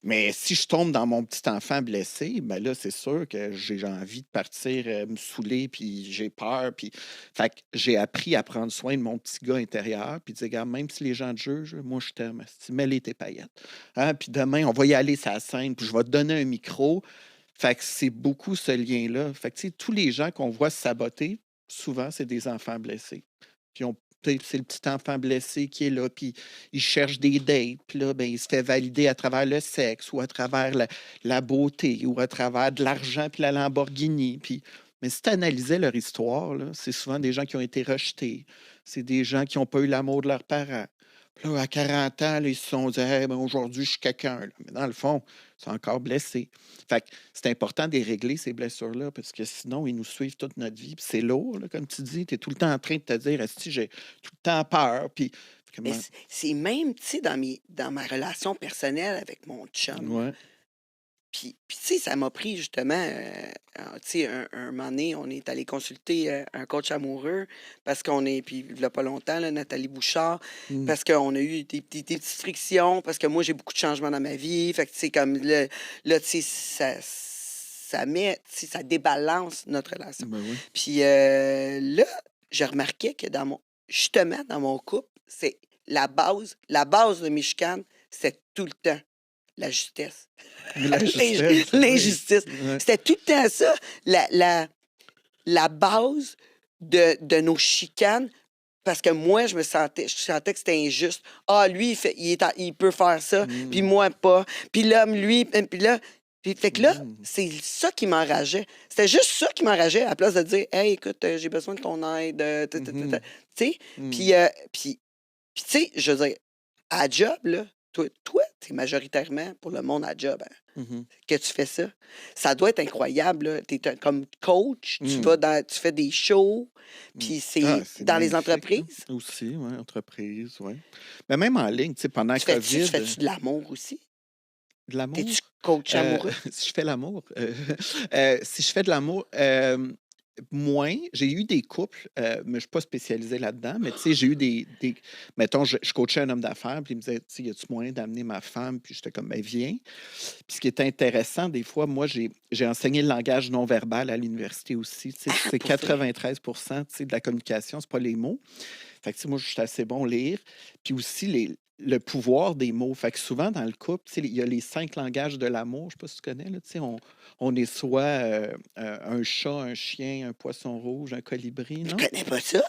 Mais si je tombe dans mon petit enfant blessé, ben là, c'est sûr que j'ai envie de partir me saouler, puis j'ai peur. Puis... Fait que j'ai appris à prendre soin de mon petit gars intérieur, puis de dire, regarde, même si les gens te jugent, moi, je t'aime. Mets-les tes paillettes. Hein? Puis demain, on va y aller sur la scène, puis je vais te donner un micro. Fait que c'est beaucoup ce lien-là. Fait que, tu sais, tous les gens qu'on voit se saboter, souvent, c'est des enfants blessés. Puis c'est le petit enfant blessé qui est là, puis il cherche des dates, puis là, ben, il se fait valider à travers le sexe ou à travers la beauté ou à travers de l'argent puis la Lamborghini. Puis... Mais si tu analysais leur histoire, là, c'est souvent des gens qui ont été rejetés. C'est des gens qui n'ont pas eu l'amour de leurs parents. Puis là, à 40 ans, là, ils se sont dit hey, ben, aujourd'hui, je suis quelqu'un. Là. Mais dans le fond, ils sont encore blessés. Fait que c'est important de les régler, ces blessures-là, parce que sinon, ils nous suivent toute notre vie. Puis c'est lourd, là, comme tu dis. Tu es tout le temps en train de te dire si j'ai tout le temps peur. Puis, Mais comment... c'est même, tu sais, dans ma relation personnelle avec mon chum. Ouais. Puis, tu sais, ça m'a pris justement, tu sais, un moment donné, on est allé consulter un coach amoureux parce qu'on est, puis il y a pas longtemps, là, Nathalie Bouchard, Mm. parce qu'on a eu des petites frictions, parce que moi, j'ai beaucoup de changements dans ma vie. Fait que, tu sais, comme là, tu sais, ça met, tu sais, ça débalance notre relation. Ben oui. Puis là, je remarquais que justement, dans mon couple, c'est la base de mes chicanes, c'est tout le temps la justesse. La justesse, oui. L'injustice. Ouais. C'était tout le temps ça, la base de nos chicanes, parce que moi, je sentais que c'était injuste. Ah, lui, il peut faire ça, puis moi, pas. Puis là, lui, puis là... Fait que là, c'est ça qui m'enrageait. C'était juste ça qui m'enrageait, à la place de dire « Hey, écoute, j'ai besoin de ton aide. » Tu sais? Puis, tu sais, je veux dire, à job, là, toi, t'es majoritairement pour le monde à job, hein, que tu fais ça. Ça doit être incroyable, là. T'es comme coach, tu fais des shows, puis c'est dans les magnifique, entreprises. hein. Aussi, oui, entreprise, oui. Mais même en ligne, tu sais, pendant Tu COVID... fais-tu de l'amour aussi? De l'amour? T'es-tu coach amoureux? Si je fais l'amour, si je fais de l'amour, moins. J'ai eu des couples, mais je ne suis pas spécialisé là-dedans, mais tu sais, j'ai eu mettons, je coachais un homme d'affaires, puis il me disait, tu sais, y a-tu moyen d'amener ma femme? Puis j'étais comme, ben viens. Puis ce qui est intéressant, des fois, moi, j'ai enseigné le langage non-verbal à l'université aussi. Tu sais, c'est 93 tu sais, de la communication, c'est pas les mots. Fait que, tu sais, moi, je suis assez bon à lire. Puis aussi, le pouvoir des mots. Fait que souvent, dans le couple, tu sais, il y a les 5 langages de l'amour. Je ne sais pas si tu connais, là, tu sais, on est soit un chat, un chien, un poisson rouge, un colibri, Je non? connais pas ça.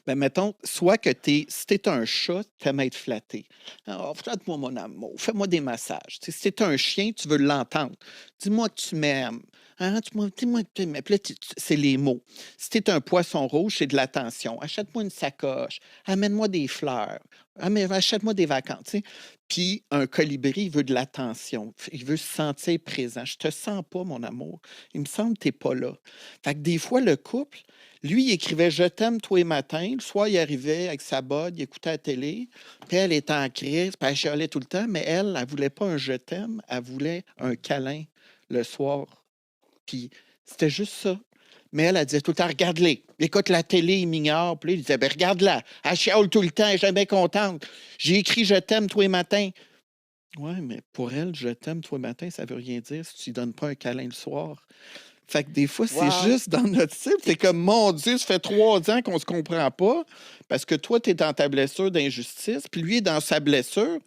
Ben, mettons, soit que si t'es un chat, t'aimes être flatté. Alors, flatte-moi mon amour, fais-moi des massages. Tu sais, si t'es un chien, tu veux l'entendre. Dis-moi que tu m'aimes. Hein, dis-moi que tu m'aimes. Puis là, c'est les mots. Si t'es un poisson rouge, c'est de l'attention. Achète-moi une sacoche. Amène-moi des fleurs. Achète-moi des vacances. Tu sais. Puis un colibri, il veut de l'attention. Il veut se sentir présent. Je te sens pas, mon amour. Il me semble que t'es pas là. Fait que des fois, le couple, lui, il écrivait « Je t'aime tous les matins ». Le soir, il arrivait avec sa botte, il écoutait la télé. Puis elle était en crise, puis elle chialait tout le temps. Mais elle ne voulait pas un « je t'aime », elle voulait un câlin le soir. Puis c'était juste ça. Mais elle disait tout le temps « Regarde-les, écoute la télé, il m'ignore. » Puis il disait ben, « Regarde-la, elle chiale tout le temps, elle est jamais contente. J'ai écrit « Je t'aime tous les matins ». Oui, mais pour elle, « Je t'aime tous les matins », ça ne veut rien dire si tu ne donnes pas un câlin le soir. Fait que des fois, c'est juste dans notre cible. C'est comme, mon Dieu, ça fait 3 ans qu'on se comprend pas parce que toi, tu es dans ta blessure d'injustice, puis lui est dans sa blessure.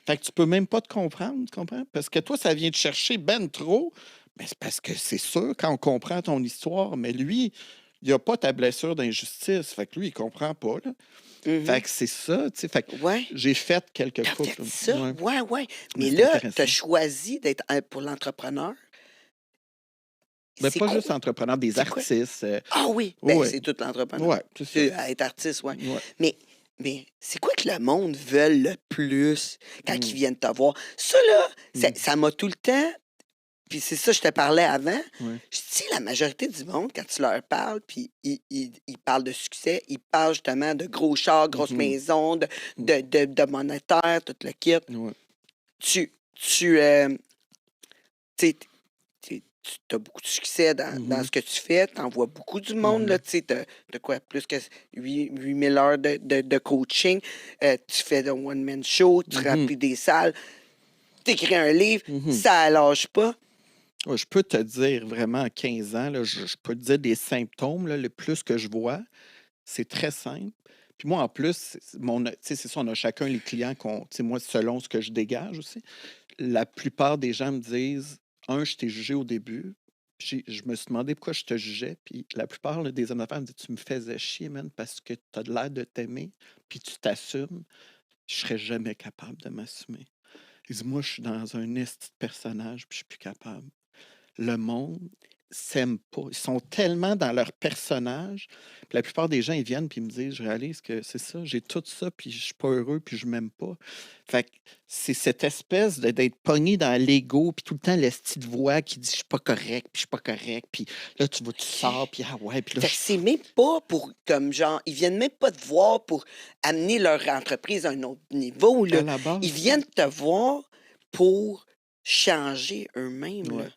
Fait que tu peux même pas te comprendre, tu comprends? Parce que toi, ça vient te chercher ben trop. Mais c'est parce que c'est sûr, quand on comprend ton histoire, mais lui, il n'a pas ta blessure d'injustice. Fait que lui, il comprend pas, là. Fait que c'est ça, tu sais. Fait que j'ai fait quelques couples. Fait ça, ouais. Mais là, tu as choisi d'être pour l'entrepreneur. Mais pas juste entrepreneur, des artistes. Ah oui, ben, c'est tout l'entrepreneur. Oui, c'est ça. Être artiste, oui. Ouais. Mais c'est quoi que le monde veut le plus quand ils viennent te voir? Ça, là, ça m'a tout le temps... Puis c'est ça, je te parlais avant. Je dis, la majorité du monde, quand tu leur parles, puis ils parlent de succès, ils parlent justement de gros chars, grosses maisons, de monétaire, tout le kit. Tu as beaucoup de succès dans ce que tu fais. Tu en vois beaucoup du monde. Tu as quoi, plus que 8000 heures de coaching. Tu fais de one-man show, tu remplis des salles. Tu écris un livre, ça ne lâche pas. Ouais, je peux te dire vraiment, à 15 ans, là, je peux te dire des symptômes, là, le plus que je vois. C'est très simple. Puis moi, en plus, c'est ça, on a chacun les clients moi, selon ce que je dégage aussi. La plupart des gens me disent, je t'ai jugé au début. Puis je me suis demandé pourquoi je te jugeais. Puis la plupart des hommes d'affaires me disent, tu me faisais chier, man, parce que tu as l'air de t'aimer, puis tu t'assumes. Je serais jamais capable de m'assumer. Ils disent, moi, je suis dans un esti de personnage, puis je suis plus capable. Le monde s'aime pas. Ils sont tellement dans leur personnage. Puis la plupart des gens, ils viennent puis ils me disent, je réalise que c'est ça, j'ai tout ça, puis je suis pas heureux, puis je m'aime pas. Fait que c'est cette espèce d'être pogné dans l'ego, puis tout le temps l'esti de voix qui dit, je suis pas correct, puis je suis pas correct, puis là, tu sors, puis ah ouais, puis là... Fait que c'est même pas pour, comme genre, ils viennent même pas te voir pour amener leur entreprise à un autre niveau, là. À la base, Ils viennent te voir pour changer eux-mêmes. Ouais. Là.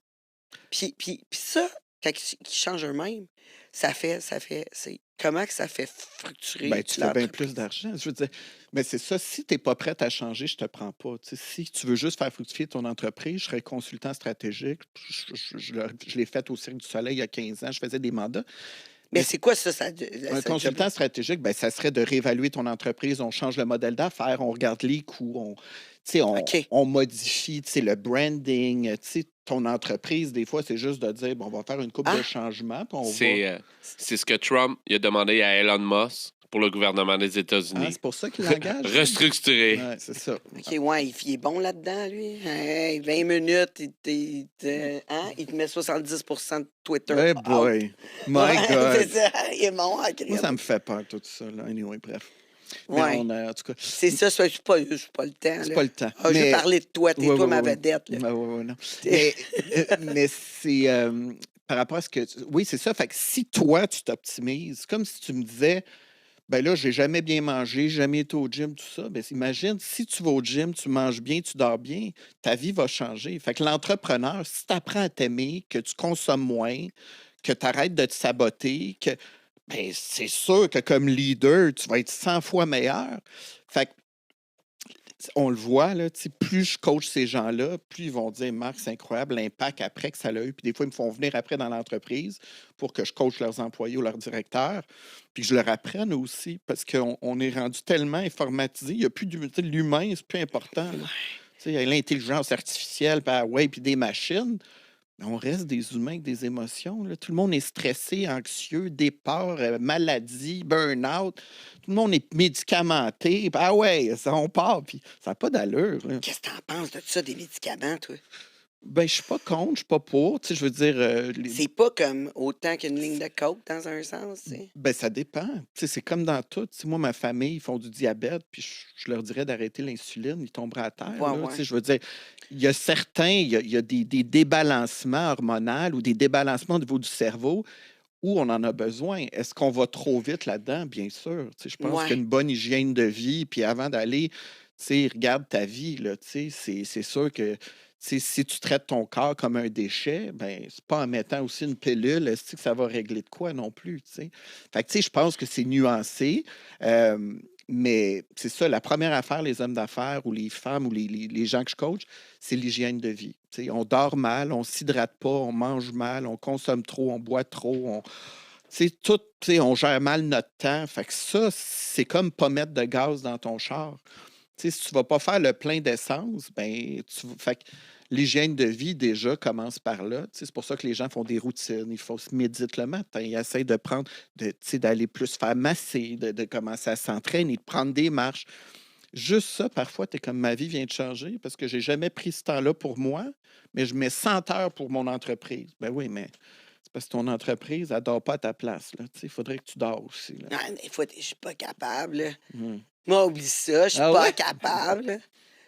Puis ça, quand ils changent eux-mêmes, c'est comment que ça fait fructurer Ben, tu fais bien plus l'entreprise? d'argent. Je veux dire, mais c'est ça. Si tu n'es pas prête à changer, je te prends pas. Tu sais, si tu veux juste faire fructifier ton entreprise, je serais consultant stratégique. Je l'ai fait au Cirque du Soleil il y a 15 ans. Je faisais des mandats. Mais Mais c'est quoi ça? un Cette consultant job-là? stratégique, ben, ça serait de réévaluer ton entreprise. On change le modèle d'affaires, on regarde les coûts, tu sais, OK. on modifie tu sais, le branding. Tu sais, ton entreprise, des fois, c'est juste de dire, bon, on va faire une coupe de Ah, changements, puis on va. C'est ce que Trump il a demandé à Elon Musk pour le gouvernement des Ah, États-Unis. c'est pour ça qu'il l'engage. Restructurer. Ouais, c'est ça. OK, ouais, il est bon là-dedans, lui. Hey, 20 minutes, il te met 70% de Twitter Hey out. boy, my Ouais, c'est God. ça. Il est bon en Moi, ça crime. me fait peur, tout ça. Là. Anyway, bref. Mais Ouais. en tout cas, C'est ça, c'est pas le temps. c'est Là. pas le temps. Ah, je veux parler de toi. T'es Ouais, toi ouais, ma ouais. vedette. Là. Ouais, non. Mais c'est par rapport à ce que. Oui, c'est ça. Fait que si toi, tu t'optimises, comme si tu me disais, ben là, j'ai jamais bien mangé, jamais été au gym, tout ça. Ben, imagine, si tu vas au gym, tu manges bien, tu dors bien, ta vie va changer. Fait que l'entrepreneur, si tu apprends à t'aimer, que tu consommes moins, que tu arrêtes de te saboter, que ben, c'est sûr que comme leader, tu vas être 100 fois meilleur. Fait que on le voit, là, plus je coach ces gens-là, plus ils vont dire, Marc, c'est incroyable l'impact après que ça a eu. Puis des fois, ils me font venir après dans l'entreprise pour que je coach leurs employés ou leurs directeurs. Puis que je leur apprenne aussi, parce qu'on est rendu tellement informatisé. Il n'y a plus l'humain, c'est plus important. Là. Il y a l'intelligence artificielle, puis des machines. Mais on reste des humains avec des émotions. Là. Tout le monde est stressé, anxieux, départ, maladie, burn-out. Tout le monde est médicamenté. Ah ouais, ça, on part, puis ça n'a pas d'allure. Là. Qu'est-ce que t'en penses de ça, des médicaments, toi? Ben, je suis pas contre, je suis pas pour. Je veux dire, C'est pas comme autant qu'une ligne de coke dans un sens, tu sais. ben, ça dépend. C'est comme dans tout. Moi, ma famille, ils font du diabète, puis je leur dirais d'arrêter l'insuline, ils tomberaient à terre. Ouais, Là. ouais. Je veux dire, il y a certains, il y a des débalancements hormonaux ou des débalancements au niveau du cerveau où on en a besoin. Est-ce qu'on va trop vite là-dedans? Bien sûr. Je pense Ouais. qu'une bonne hygiène de vie, puis avant d'aller, regarde ta vie, là, c'est sûr que si tu traites ton corps comme un déchet, ben c'est pas en mettant aussi une pilule, est-ce que ça va régler de quoi non plus? T'sais? Fait que je pense que c'est nuancé. Mais c'est ça, la première affaire, les hommes d'affaires ou les femmes ou les gens que je coach, c'est l'hygiène de vie. On dort mal, on ne s'hydrate pas, on mange mal, on consomme trop, on boit trop, on gère mal notre temps. Fait que ça, c'est comme pas mettre de gaz dans ton char. Si tu ne vas pas faire le plein d'essence, ben, fait que l'hygiène de vie, déjà, commence par là. C'est pour ça que les gens font des routines. Il faut se méditer le matin. Ils essayent de prendre, d'aller plus faire masser, de commencer à s'entraîner, de prendre des marches. Juste ça, parfois, tu es comme ma vie vient de changer parce que j'ai jamais pris ce temps-là pour moi, mais je mets 100 heures pour mon entreprise. Ben oui, mais c'est parce que ton entreprise, elle ne dort pas à ta place. Il faudrait que tu dors aussi. Là. Non, des fois, je suis pas capable. Là. Hum. Moi, oublie ça, je suis Ah pas ouais? capable. Là.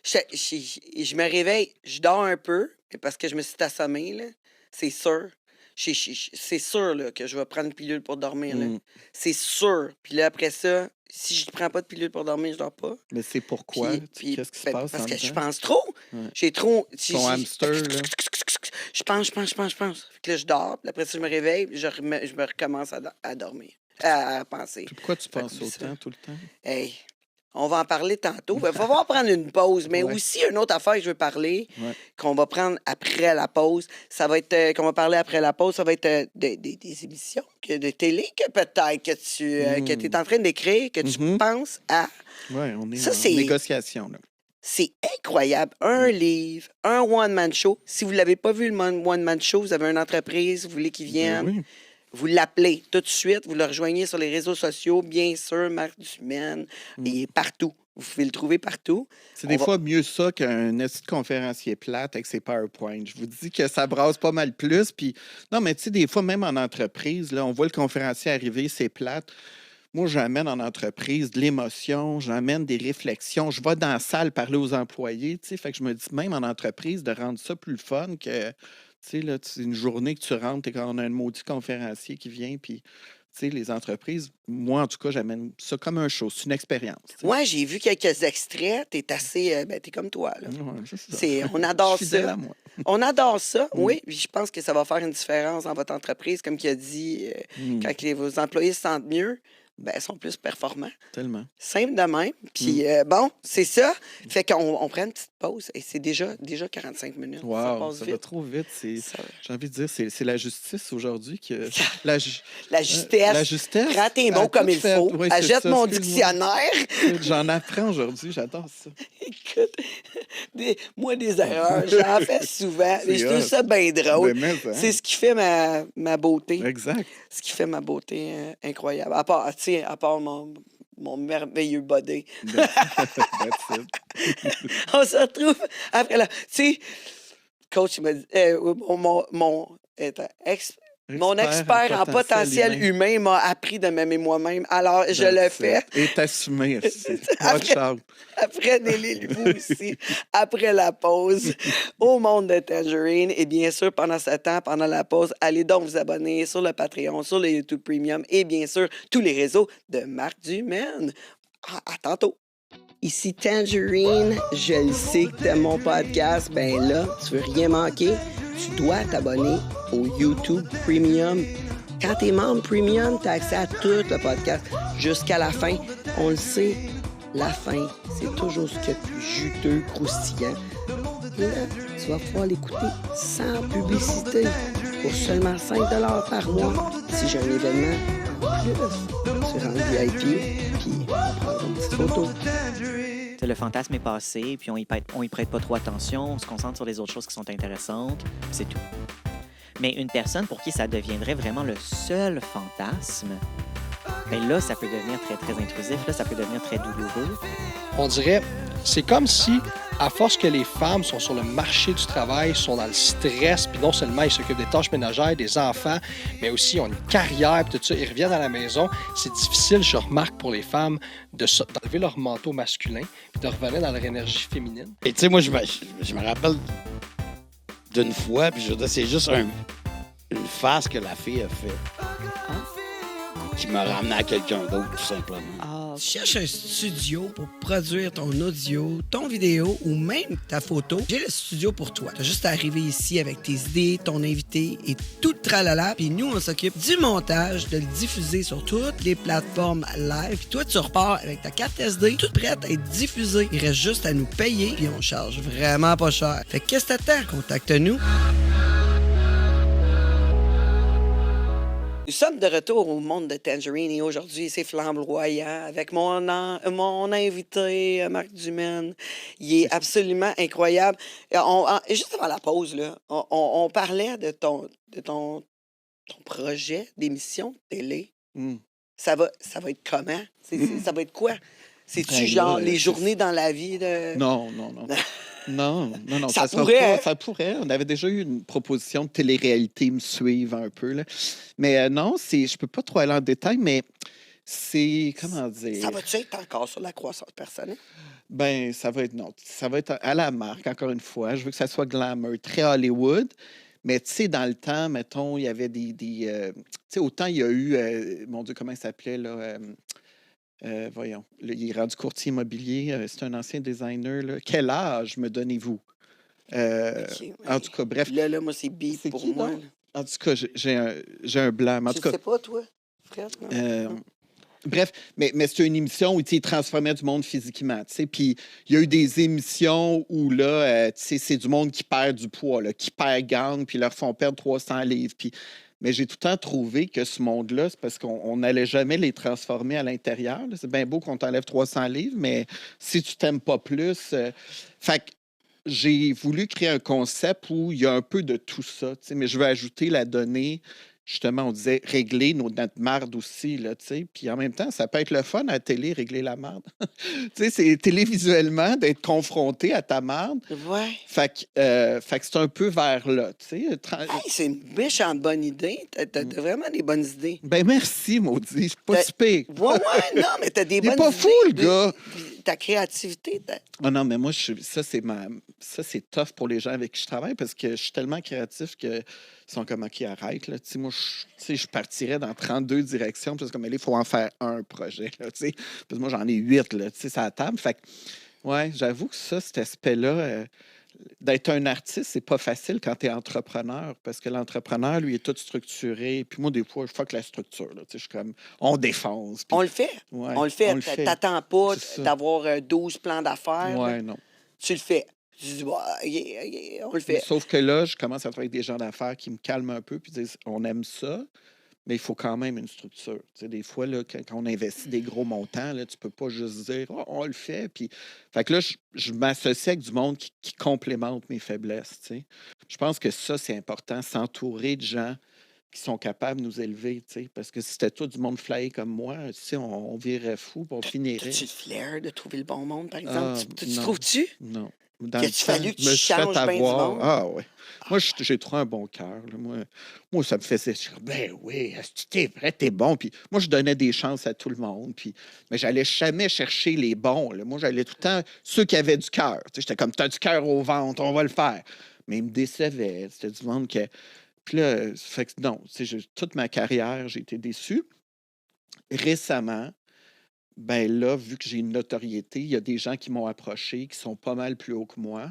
Je me réveille, je dors un peu, mais parce que je me suis assommée, là. C'est sûr. C'est sûr là, que je vais prendre une pilule pour dormir. Là. Hum. C'est sûr. Puis là, après ça, si je ne prends pas de pilule pour dormir, je dors pas. Mais c'est pourquoi? Qu'est-ce qui se passe parce en que je dedans? pense trop. Ouais. J'ai trop. Ton hamster, là. Je pense. Fait que là, je dors. Puis après ça, je me réveille. Puis je me recommence à dormir. À penser. Puis pourquoi tu Fait que penses oublie ça. autant tout le temps? Hey, on va en parler tantôt. Il va falloir prendre une pause. Mais Ouais. aussi, une autre affaire que je veux parler, Ouais. qu'on va prendre après la pause, ça va être, qu'on va parler après la pause, ça va être des émissions de télé que peut-être que tu es en train d'écrire, que tu Mhm. penses à. Oui, on est Ça, en c'est- négociation. Là. C'est incroyable. Un livre, un one-man show. Si vous ne l'avez pas vu, le one-man show, vous avez une entreprise, vous voulez qu'il Ben vienne, oui. vous l'appelez tout de suite, vous le rejoignez sur les réseaux sociaux, bien sûr, Marc Dumaine, il est partout. Vous pouvez le trouver partout. C'est des On va- fois mieux ça qu'un esti de conférencier plate avec ses PowerPoint. Je vous dis que ça brasse pas mal plus. Puis, non, mais tu sais, des fois, même en entreprise, là, on voit le conférencier arriver, c'est plate. Moi, j'amène en entreprise de l'émotion, j'amène des réflexions. Je vais dans la salle parler aux employés. Tu sais, fait que je me dis, même en entreprise, de rendre ça plus fun que, tu sais, là, une journée que tu rentres et qu'on a un maudit conférencier qui vient, puis, tu sais, les entreprises, moi, en tout cas, j'amène ça comme un show. C'est une expérience. Moi, j'ai vu quelques extraits. T'es assez... t'es comme toi, là. Ouais, on adore ça. À moi. On adore ça, oui. Je pense que ça va faire une différence dans votre entreprise. Comme il a dit, quand vos employés se sentent mieux, ils sont plus performants. Tellement. Simple de même. Puis bon, c'est ça. Fait qu'on prend une petite pause. Et c'est déjà 45 minutes. Wow, ça passe ça vite. va trop vite. J'ai envie de dire, c'est la justice aujourd'hui que... La justesse. La justesse. Prends tes mots comme il faut. Oui, Achète mon dictionnaire. J'en apprends aujourd'hui. J'adore ça. Écoute, moi, des erreurs, j'en fais souvent. Mais je trouve ça bien drôle. C'est ce qui fait ma beauté. Exact. Ce qui fait ma beauté incroyable. À part mon merveilleux body. On se retrouve après là. Tu sais, coach, il m'a dit, mon expert en potentiel humain m'a appris de m'aimer moi-même. Alors, je le fais. Et t'assumer. Après Nelly, vous aussi. Après la pause, au monde de Tangerine. Et bien sûr, pendant ce temps, pendant la pause, allez donc vous abonner sur le Patreon, sur le YouTube Premium et bien sûr, tous les réseaux de Marc Dumaine. À tantôt. Ici Tangerine, je le sais que t'aimes mon podcast. Ben là, tu veux rien manquer, tu dois t'abonner au YouTube Premium. Quand t'es membre Premium, t'as accès à tout le podcast jusqu'à la fin. On le sait, la fin, c'est toujours ce qu'il y a de plus juteux, croustillant. Et là, tu vas pouvoir l'écouter sans publicité pour seulement 5 $ par mois. Si j'ai un événement en plus, tu rentres VIP, puis on prend une petite photo. Le fantasme est passé, puis on y prête pas trop attention, on se concentre sur les autres choses qui sont intéressantes, c'est tout. Mais une personne pour qui ça deviendrait vraiment le seul fantasme, bien là, ça peut devenir très, très intrusif, là, ça peut devenir très douloureux. On dirait, c'est comme si, à force que les femmes sont sur le marché du travail, sont dans le stress, puis non seulement ils s'occupent des tâches ménagères, des enfants, mais aussi ils ont une carrière, puis tout ça, ils reviennent à la maison. C'est difficile, je remarque, pour les femmes, d'enlever leur manteau masculin, puis de revenir dans leur énergie féminine. Et tu sais, moi, je me rappelle d'une fois, puis je veux dire, c'est juste une face que la fille a fait. Qui m'a ramené à quelqu'un d'autre, tout simplement. Tu cherches un studio pour produire ton audio, ton vidéo ou même ta photo, j'ai le studio pour toi. Tu as juste à arriver ici avec tes idées, ton invité et tout le tralala. Puis nous, on s'occupe du montage, de le diffuser sur toutes les plateformes live. Puis toi, tu repars avec ta carte SD, toute prête à être diffusée. Il reste juste à nous payer, puis on charge vraiment pas cher. Fait que qu'est-ce que t'attends? Contacte-nous. Nous sommes de retour au monde de Tangerine et aujourd'hui, c'est flamboyant avec mon invité, Marc Dumaine. Il est absolument incroyable. Juste avant la pause, là, on parlait de ton projet d'émission de télé. Ça va être comment? Ça va être quoi? C'est-tu genre les journées dans la vie de... Non. Non, ça pourrait. Ça pourrait. On avait déjà eu une proposition de télé-réalité, me suivre un peu. Là. Mais non, je peux pas trop aller en détail, mais c'est, comment dire... Ça va-tu être encore sur la croissance personnelle? Ben, ça va être à la marque, encore une fois. Je veux que ça soit glamour, très Hollywood. Mais tu sais, dans le temps, mettons, il y avait des tu sais, autant il y a eu... mon Dieu, comment il s'appelait, là... voyons, il est rendu courtier immobilier. C'est un ancien designer. Là. Quel âge me donnez-vous? En tout cas, bref. Là, moi, c'est bip pour moi. En tout cas, j'ai un blanc. En tout cas, sais pas, toi, Fred. Bref, mais c'est une émission où il transformait du monde physiquement. Puis il y a eu des émissions où là, c'est du monde qui perd du poids, là, qui perd gang, puis leur font perdre 300 livres. Mais j'ai tout le temps trouvé que ce monde-là, c'est parce qu'on n'allait jamais les transformer à l'intérieur. Là. C'est bien beau qu'on t'enlève 300 livres, mais si tu t'aimes pas plus... Fait que j'ai voulu créer un concept où il y a un peu de tout ça. Mais je veux ajouter la donnée, justement, on disait régler notre marde aussi. Là, puis en même temps, ça peut être le fun à la télé, régler la marde. C'est télévisuellement d'être confronté à ta marde. Ouais. Fait que c'est un peu vers là. C'est une méchante bonne idée. T'as vraiment des bonnes idées. Ben merci, maudit. Je suis pas si pire. Ouais, non, mais t'as des bonnes idées. Il est pas fou, le gars. ta créativité. Ah non, mais moi, ça, c'est tough pour les gens avec qui je travaille parce que je suis tellement créatif qu'ils sont comme, OK, arrête. Là. Moi, je partirais dans 32 directions parce que, mais là, il faut en faire un projet. Là, parce que moi, j'en ai 8 là, sur la table. Fait que, ouais, j'avoue que ça, cet aspect-là, d'être un artiste, c'est pas facile quand tu es entrepreneur parce que l'entrepreneur, lui, est tout structuré. Puis moi, des fois, je fuck la structure. Là, je suis comme, on défonce. Puis, on le fait. ouais, On le fait. T'attends pas d'avoir 12 plans d'affaires. Ouais, non. Tu le fais. Tu dis, on le fait. Sauf que là, je commence à travailler avec des gens d'affaires qui me calment un peu puis disent, on aime ça, mais il faut quand même une structure. Tu sais, des fois, là, quand on investit des gros montants, là, tu peux pas juste dire oh, on le fait. Puis... Fait que là, je m'associe avec du monde qui complémente mes faiblesses. Tu sais. Je pense que ça, c'est important, s'entourer de gens qui sont capables de nous élever. Tu sais, parce que si c'était tout du monde flyé comme moi, tu sais, on virerait fou et on finirait. As-tu le flair de trouver le bon monde, par exemple? Tu trouves-tu? Non. Qu'il fallu que tu changes bien du monde? Ah oui. Moi, j'ai trop un bon cœur. Moi, ça me faisait... Ben oui, t'es vrai, t'es bon. Puis moi, je donnais des chances à tout le monde. Puis, mais j'allais jamais chercher les bons. Là. Moi, j'allais tout le temps... Ceux qui avaient du cœur. J'étais comme, t'as du cœur au ventre, on va le faire. Mais ils me décevaient. C'était du monde qui... Puis là, fait que non, toute ma carrière, j'ai été déçu. Récemment, ben là, vu que j'ai une notoriété, il y a des gens qui m'ont approché, qui sont pas mal plus hauts que moi.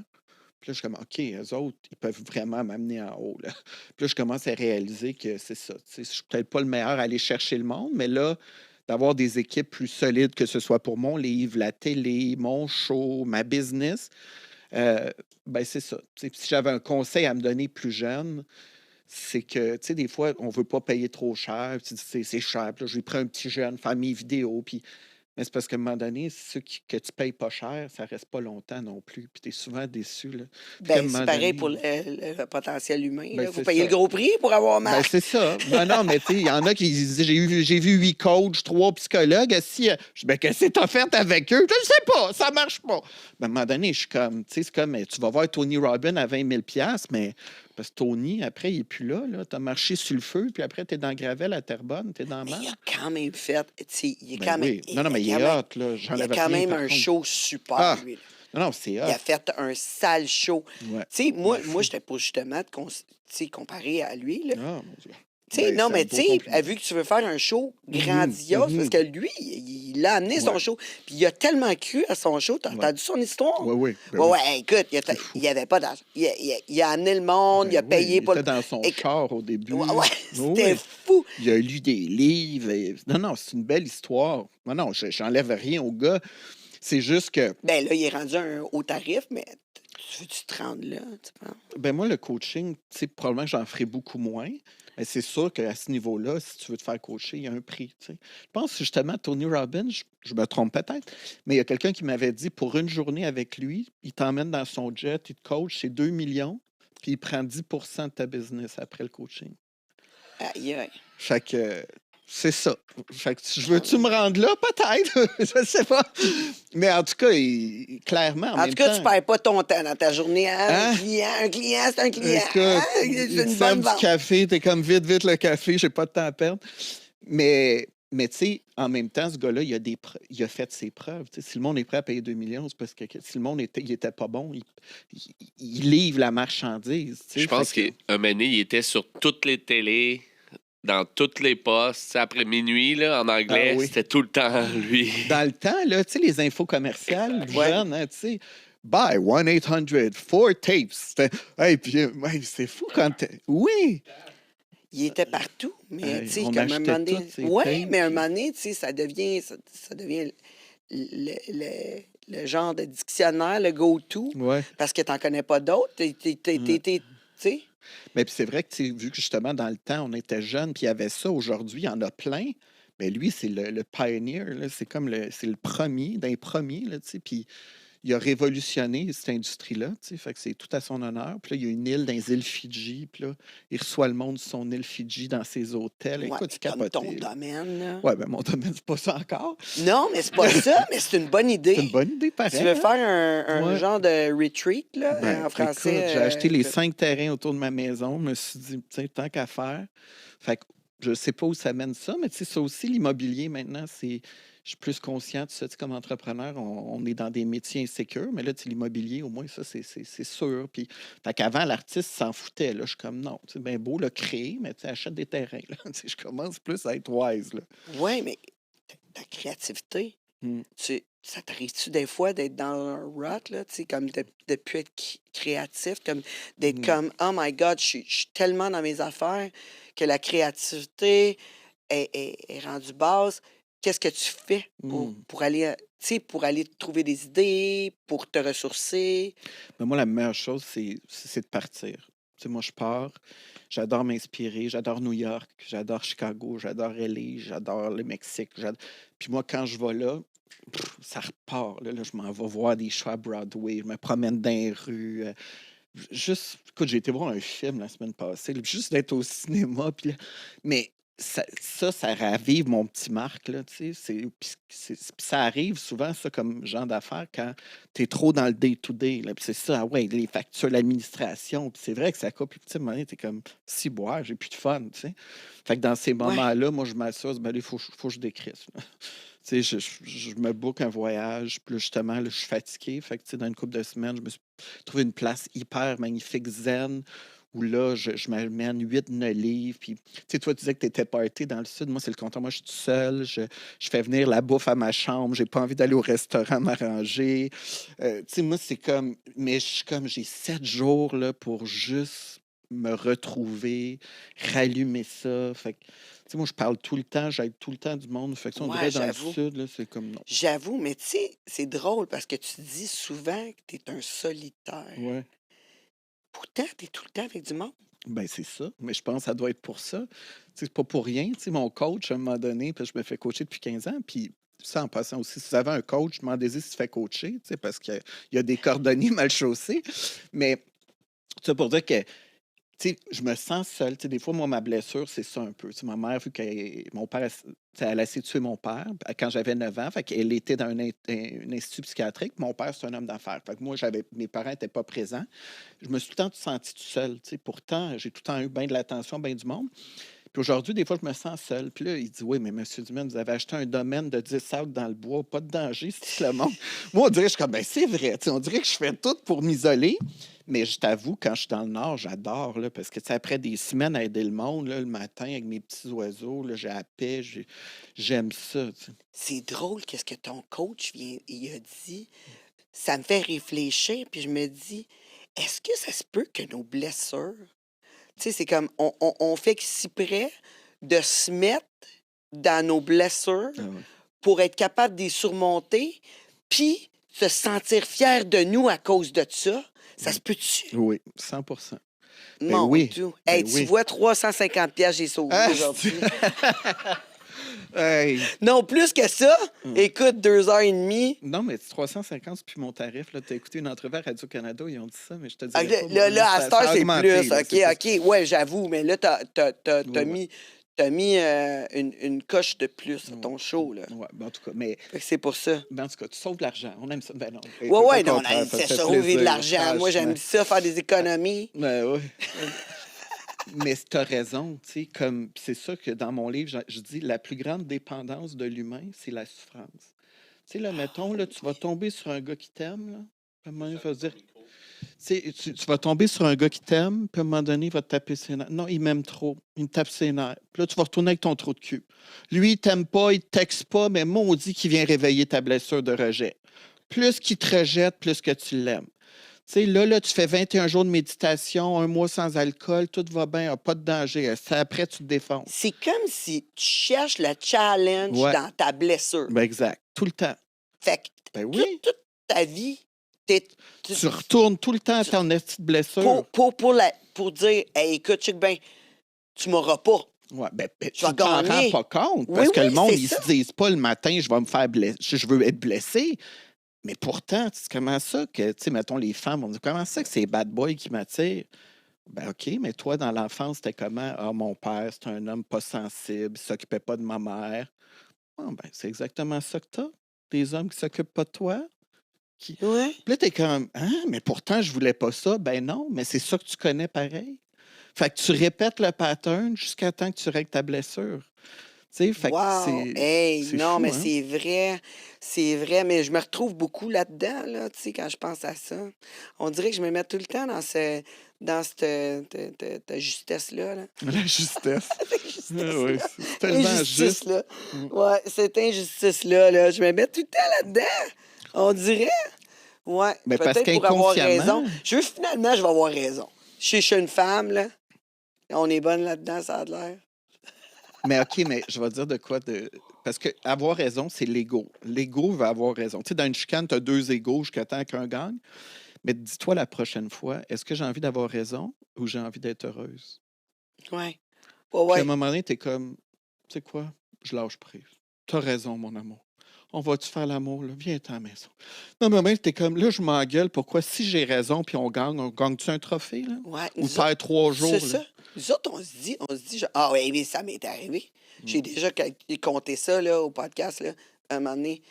Puis là, je suis comme, OK, eux autres, ils peuvent vraiment m'amener en haut. Là. Puis là, je commence à réaliser que c'est ça. Je suis peut-être pas le meilleur à aller chercher le monde, mais là, d'avoir des équipes plus solides, que ce soit pour mon livre, la télé, mon show, ma business, ben c'est ça. Si j'avais un conseil à me donner plus jeune, c'est que, tu sais, des fois, on veut pas payer trop cher. C'est cher. Puis là, je lui prends un petit jeune, faire mes vidéos, puis... Mais c'est parce qu'à un moment donné, ceux que tu payes pas cher, ça reste pas longtemps non plus. Puis tu es souvent déçu. Là. Ben, c'est pareil pour le potentiel humain. Ben, vous payez le gros prix pour avoir mal. Ben, c'est ça. Non, mais tu sais, il y en a qui disent j'ai vu 8 coachs, 3 psychologues. Si, je dis, ben, qu'est-ce que tu as fait avec eux? Je ne sais pas, ça marche pas. Ben, à un moment donné, je suis comme, tu sais, c'est comme, tu vas voir Tony Robbins à 20 000 $, mais parce que Tony, après, il n'est plus là. Tu as marché sur le feu, puis après, tu es dans Gravel à Terrebonne, tu es dans Marne. Il a quand même fait, tu sais, il est quand même... Oui. Non, mais il est hot, là. Il a quand même un show super, lui. Non, c'est hot. Il a fait un sale show. Ouais. Tu sais, moi, je n'étais pas justement comparé à lui, là. Ah, mon Dieu. T'sais, non, mais tu sais, vu que tu veux faire un show grandiose, parce que lui, il a amené son show, puis il a tellement cru à son show. T'as entendu son histoire? Oui. Ouais, écoute, il n'y avait pas d'argent. Il a amené le monde, il a payé pour... Il était dans son char au début. Ouais, c'était fou. Il a lu des livres. Non, c'est une belle histoire. Non, j'enlève rien au gars. C'est juste que... Ben là, il est rendu un haut tarif, mais tu veux-tu te rendre là, tu penses? Ben moi, le coaching, tu sais, probablement que j'en ferai beaucoup moins. Mais c'est sûr qu'à ce niveau-là, si tu veux te faire coacher, il y a un prix. Tu sais. Je pense justement, Tony Robbins, je me trompe peut-être, mais il y a quelqu'un qui m'avait dit, pour une journée avec lui, il t'emmène dans son jet, il te coach, c'est 2 millions, puis il prend 10 % de ta business après le coaching. Aïe, aïe. Fait que c'est ça. Fait que je veux-tu me rendre là, peut-être? Je ne sais pas. Mais en tout cas, clairement, en même temps... tu ne perds pas ton temps dans ta journée. Hein? Un client, c'est un client. Écoute, c'est une bonne bonne du café, t'es comme vite le café, j'ai pas de temps à perdre. Mais tu sais, en même temps, ce gars-là, il a fait ses preuves. T'sais, si le monde est prêt à payer 2 millions, c'est parce que si le monde était pas bon, il livre la marchandise. Je pense qu'un moment donné, il était sur toutes les télés, dans toutes les postes. Après minuit, là, en anglais, c'était tout le temps lui. Dans le temps, là, tu sais, les infos commerciales jeunes, hein, tu sais, buy 1-800-4 tapes. Hey, puis, c'est fou quand oui! Il était partout, mais tu sais, comme un moment donné... Oui, mais un moment donné, tu sais, ça devient le genre de dictionnaire, le go-to, parce que tu n'en connais pas d'autres. Tu sais... Mais c'est vrai que, vu que justement, dans le temps, on était jeunes, puis il y avait ça. Aujourd'hui, il y en a plein. Mais lui, c'est le pioneer. C'est comme c'est le premier, d'un premier. Puis il a révolutionné cette industrie-là. Fait que c'est tout à son honneur. Puis là, il y a une île dans les îles Fidji. Puis là, il reçoit le monde sur son île Fidji dans ses hôtels. Écoute, c'est capoté. Ton domaine. Oui, ben mon domaine, c'est pas ça encore. Non, mais c'est pas ça, mais c'est une bonne idée. C'est une bonne idée, pareil. Tu veux faire un genre de retreat, là, en français? Écoute, j'ai acheté les 5 terrains autour de ma maison. Je me suis dit, tiens, tant qu'à faire. Fait que je sais pas où ça mène ça, mais tu sais, ça aussi, l'immobilier, maintenant, c'est... je suis plus conscient de ça. Tu sais, comme entrepreneur, on est dans des métiers insécures, mais là, tu sais, l'immobilier, au moins, ça, c'est sûr. Puis, fait qu'avant, l'artiste s'en foutait. Là, je suis comme, non, c'est bien beau le créer, mais tu achètes des terrains. Là. Tu sais, je commence plus à être wise. Là. Oui, mais ta créativité, ça t'arrive-tu des fois d'être dans un rut, là, tu sais, comme de plus être créatif, comme d'être comme, oh my God, je suis tellement dans mes affaires que la créativité est rendue basse. Qu'est-ce que tu fais pour aller, tu sais, pour aller trouver des idées, pour te ressourcer? Mais moi, la meilleure chose, c'est de partir. Tu sais, moi, je pars, j'adore m'inspirer, j'adore New York, j'adore Chicago, j'adore LA, j'adore le Mexique. Puis moi, quand je vais là, ça repart. Là, je m'en vais voir des shows à Broadway, je me promène dans les rues. Juste, écoute, j'ai été voir un film la semaine passée, là, juste d'être au cinéma. Puis là, mais ça ravive mon petit Marc, là, tu sais. Puis ça arrive souvent, ça, comme genre d'affaires, quand tu es trop dans le day-to-day. Là, puis c'est ça, ouais, les factures, l'administration. Puis c'est vrai que ça coupe. Puis, tu sais, à un moment donné, t'es comme, si boire, j'ai plus de fun, tu sais. Fait que dans ces moments-là, moi, je m'associe, ben, il faut que je décrisse. Tu sais, je me book un voyage, puis là, justement, là, je suis fatigué. Fait que, tu sais, dans une couple de semaines, je me suis trouvé une place hyper magnifique, zen, où là, je m'amène 8-9 livres. Puis, tu sais, toi, tu disais que tu étais party dans le sud. Moi, c'est le contraire. Moi, je suis tout seul. Je fais venir la bouffe à ma chambre. J'ai pas envie d'aller au restaurant m'arranger. Tu sais, moi, c'est comme... Mais j'ai 7 jours, là, pour juste me retrouver, rallumer ça. Fait que, tu sais, moi, je parle tout le temps, j'aide tout le temps du monde. Fait que ça, on dirait dans le sud, là, c'est comme non. J'avoue, mais tu sais, c'est drôle parce que tu dis souvent que tu es un solitaire. Ouais. Pourtant, tu es tout le temps avec du monde. Ben c'est ça. Mais je pense que ça doit être pour ça. Tu sais, c'est pas pour rien. Tu sais, mon coach, à un moment donné, puis je me fais coacher depuis 15 ans, puis ça, en passant aussi, si vous avez un coach, demandez-y s'il se fait coacher, tu sais, parce qu'il y a des cordonniers mal chaussés. Mais ça pour dire que tu sais, je me sens seule. Tu sais, des fois, moi, ma blessure, c'est ça un peu. Tu sais, ma mère, vu que mon père, elle a essayé de tuer mon père quand j'avais 9 ans. Fait qu'elle était dans un institut psychiatrique. Mon père, c'est un homme d'affaires. Fait que moi, mes parents n'étaient pas présents. Je me suis tout le temps senti tout seul. Tu sais, pourtant, j'ai tout le temps eu bien de l'attention, bien du monde. Puis aujourd'hui, des fois, je me sens seul. Puis là, il dit, oui, mais M. Dumaine, vous avez acheté un domaine de 10 acres dans le bois, pas de danger, c'est le monde. Moi, on dirait, je suis comme, ben c'est vrai. Tu sais, on dirait que je fais tout pour m'isoler. Mais je t'avoue, quand je suis dans le Nord, j'adore, là, parce que, tu sais, après des semaines à aider le monde, là, le matin, avec mes petits oiseaux, là, j'ai la paix, j'aime ça. Tu sais. C'est drôle qu'est-ce que ton coach il a dit. Ça me fait réfléchir, puis je me dis, est-ce que ça se peut que nos blessures, tu sais, c'est comme, on fait exprès de se mettre dans nos blessures pour être capable de les surmonter, puis se sentir fier de nous à cause de ça. Ça se peut-tu? Oui, 100%. Mon oui. Dieu. Hey, tu vois, 350 piastres, j'ai sauvé aujourd'hui. Hey. Non, plus que ça, écoute, 2h30. Non, mais 350, c'est plus mon tarif. Tu as écouté une entrevue à Radio-Canada, ils ont dit ça, mais je te dis. Là, à cette heure, c'est plus. OK, ouais, j'avoue, mais là, t'as mis une coche de plus à ton show, là. Oui, ben, en tout cas, mais... C'est pour ça. Ben, en tout cas, tu sauves de l'argent. On aime ça. Ben non. Oui, non, on aime ça sauver de l'argent. Moi, j'aime ça, faire des économies. Ben oui. Mais tu as raison, tu sais, comme c'est ça que dans mon livre, je dis la plus grande dépendance de l'humain, c'est la souffrance. Tu sais, là, mettons, là, tu vas tomber sur un gars qui t'aime, là, à un moment donné, il va se dire, tu vas tomber sur un gars qui t'aime, puis à un moment donné, il va te taper ses nerfs. Non, il m'aime trop, il me tape ses nerfs. Puis là, tu vas retourner avec ton trou de cul. Lui, il t'aime pas, il te texte pas, mais maudit qu'il vient réveiller ta blessure de rejet. Plus qu'il te rejette, plus que tu l'aimes. Tu sais, là, tu fais 21 jours de méditation, 1 mois sans alcool, tout va bien, pas de danger. Après, tu te défonces. C'est comme si tu cherches le challenge dans ta blessure. Ben exact. Tout le temps. Fait que toute ta vie, tu retournes tout le temps à ton petite blessure. Pour dire, hey, écoute, check bien, tu m'auras pas. Ouais, tu vas t'en gagner. rends pas compte. Parce que le monde, ils se disent pas le matin, je vais me faire blesser, je veux être blessé. Mais pourtant, c'est comment ça que, tu sais, mettons, les femmes vont dire, comment ça que c'est bad boy qui m'attire? Ben OK, mais toi, dans l'enfance, c'était comment? Ah, mon père, c'est un homme pas sensible, il s'occupait pas de ma mère. Bon, ben, c'est exactement ça que t'as. Des hommes qui s'occupent pas de toi. Ouais. Puis là, t'es comme, hein, mais pourtant, je voulais pas ça. Ben non, mais c'est ça que tu connais pareil. Fait que tu répètes le pattern jusqu'à temps que tu règles ta blessure. Tu sais, fait que Wow! Hey, c'est non, fou, mais hein? c'est vrai, mais je me retrouve beaucoup là-dedans, là, tu sais, quand je pense à ça. On dirait que je me mets tout le temps dans cette justesse-là, là. La justesse. Cette Ah ouais, justesse-là. c'est tellement juste. Injustice-là. Mm. Ouais, cette injustice-là, là, je me mets tout le temps là-dedans. On dirait. Ouais, Mais parce peut-être pour avoir raison. qu'inconsciemment, Finalement, je vais avoir raison. Je suis une femme, là. On est bonne là-dedans, ça a l'air. mais OK, mais je vais dire de quoi de. Parce que avoir raison, c'est l'ego. L'ego va avoir raison. Tu sais, dans une chicane, tu as 2 égos jusqu'à temps qu'un gagne. Mais dis-toi la prochaine fois, est-ce que j'ai envie d'avoir raison ou j'ai envie d'être heureuse? Ouais. Ouais, Puis à un ouais. moment donné, tu es comme, tu sais quoi, je lâche prise. Tu as raison, mon amour. On va-tu faire l'amour, là? Viens à la maison. Non, mais même, t'es comme, là, je m'engueule. Pourquoi? Si j'ai raison, puis on gagne-tu un trophée, là? Ouais. Ou perd 3 jours, C'est là? ça. Nous autres, on se dit, genre, ah oui, mais ça m'est arrivé. J'ai déjà compté ça, là, au podcast, là, un moment donné.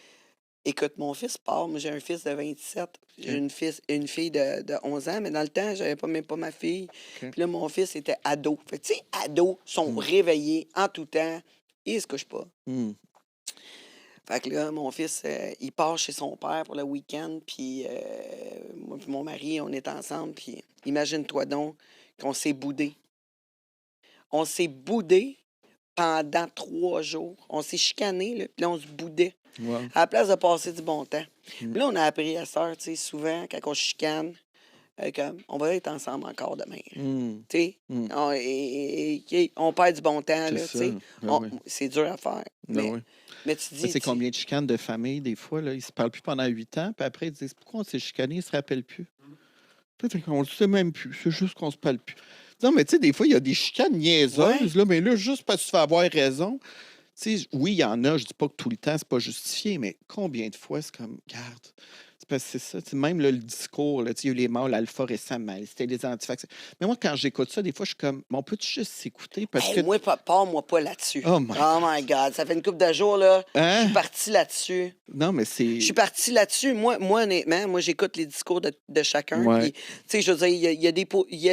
Écoute, mon fils part. Moi, j'ai un fils de 27. J'ai une fille de 11 ans, mais dans le temps, j'avais même pas ma fille. OK. Puis là, mon fils était ado. Fait que, tu sais, ados sont réveillés en tout temps. Ils se couchent pas. Hmm. Fait que là, mon fils, il part chez son père pour le week-end, puis moi puis mon mari, on est ensemble, puis imagine-toi donc qu'on s'est boudé. On s'est boudé pendant 3 jours. On s'est chicané, là, puis là, on se boudait. Wow. À la place de passer du bon temps. Mm. Puis là, on a appris à ça, tu sais, souvent, quand on se chicane, comme, on va être ensemble encore demain. Hmm. Tu sais, Mm. on perd du bon temps, C'est là, tu ça. sais. Ben oui. C'est dur à faire. Ben oui. Mais tu Mais dis... c'est combien de chicanes de famille, des fois, là? Ils se parlent plus pendant 8 ans, puis après, ils disent, pourquoi on s'est chicané? Ils se rappellent plus. Puis, on le sait même plus. C'est juste qu'on se parle plus. Non, mais tu sais, des fois, il y a des chicanes niaiseuses, là, mais là, juste parce que tu fais avoir raison. Tu sais, oui, il y en a, je dis pas que tout le temps, c'est pas justifié, mais combien de fois c'est comme, garde, c'est parce que c'est ça. Tu sais, même là, le discours, là, tu sais, il y a eu les mâles alpha récemment, c'était les antivaccins. Mais moi, quand j'écoute ça, des fois, je suis comme, on peut juste s'écouter parce que. Moi, pars-moi pas là-dessus. Oh my God. Ça fait une couple de jours, là. Je Hein? suis partie là-dessus. Non, mais c'est. Je suis partie là-dessus. Moi, honnêtement, moi, j'écoute les discours de chacun. Ouais. Puis, tu sais, je veux dire, il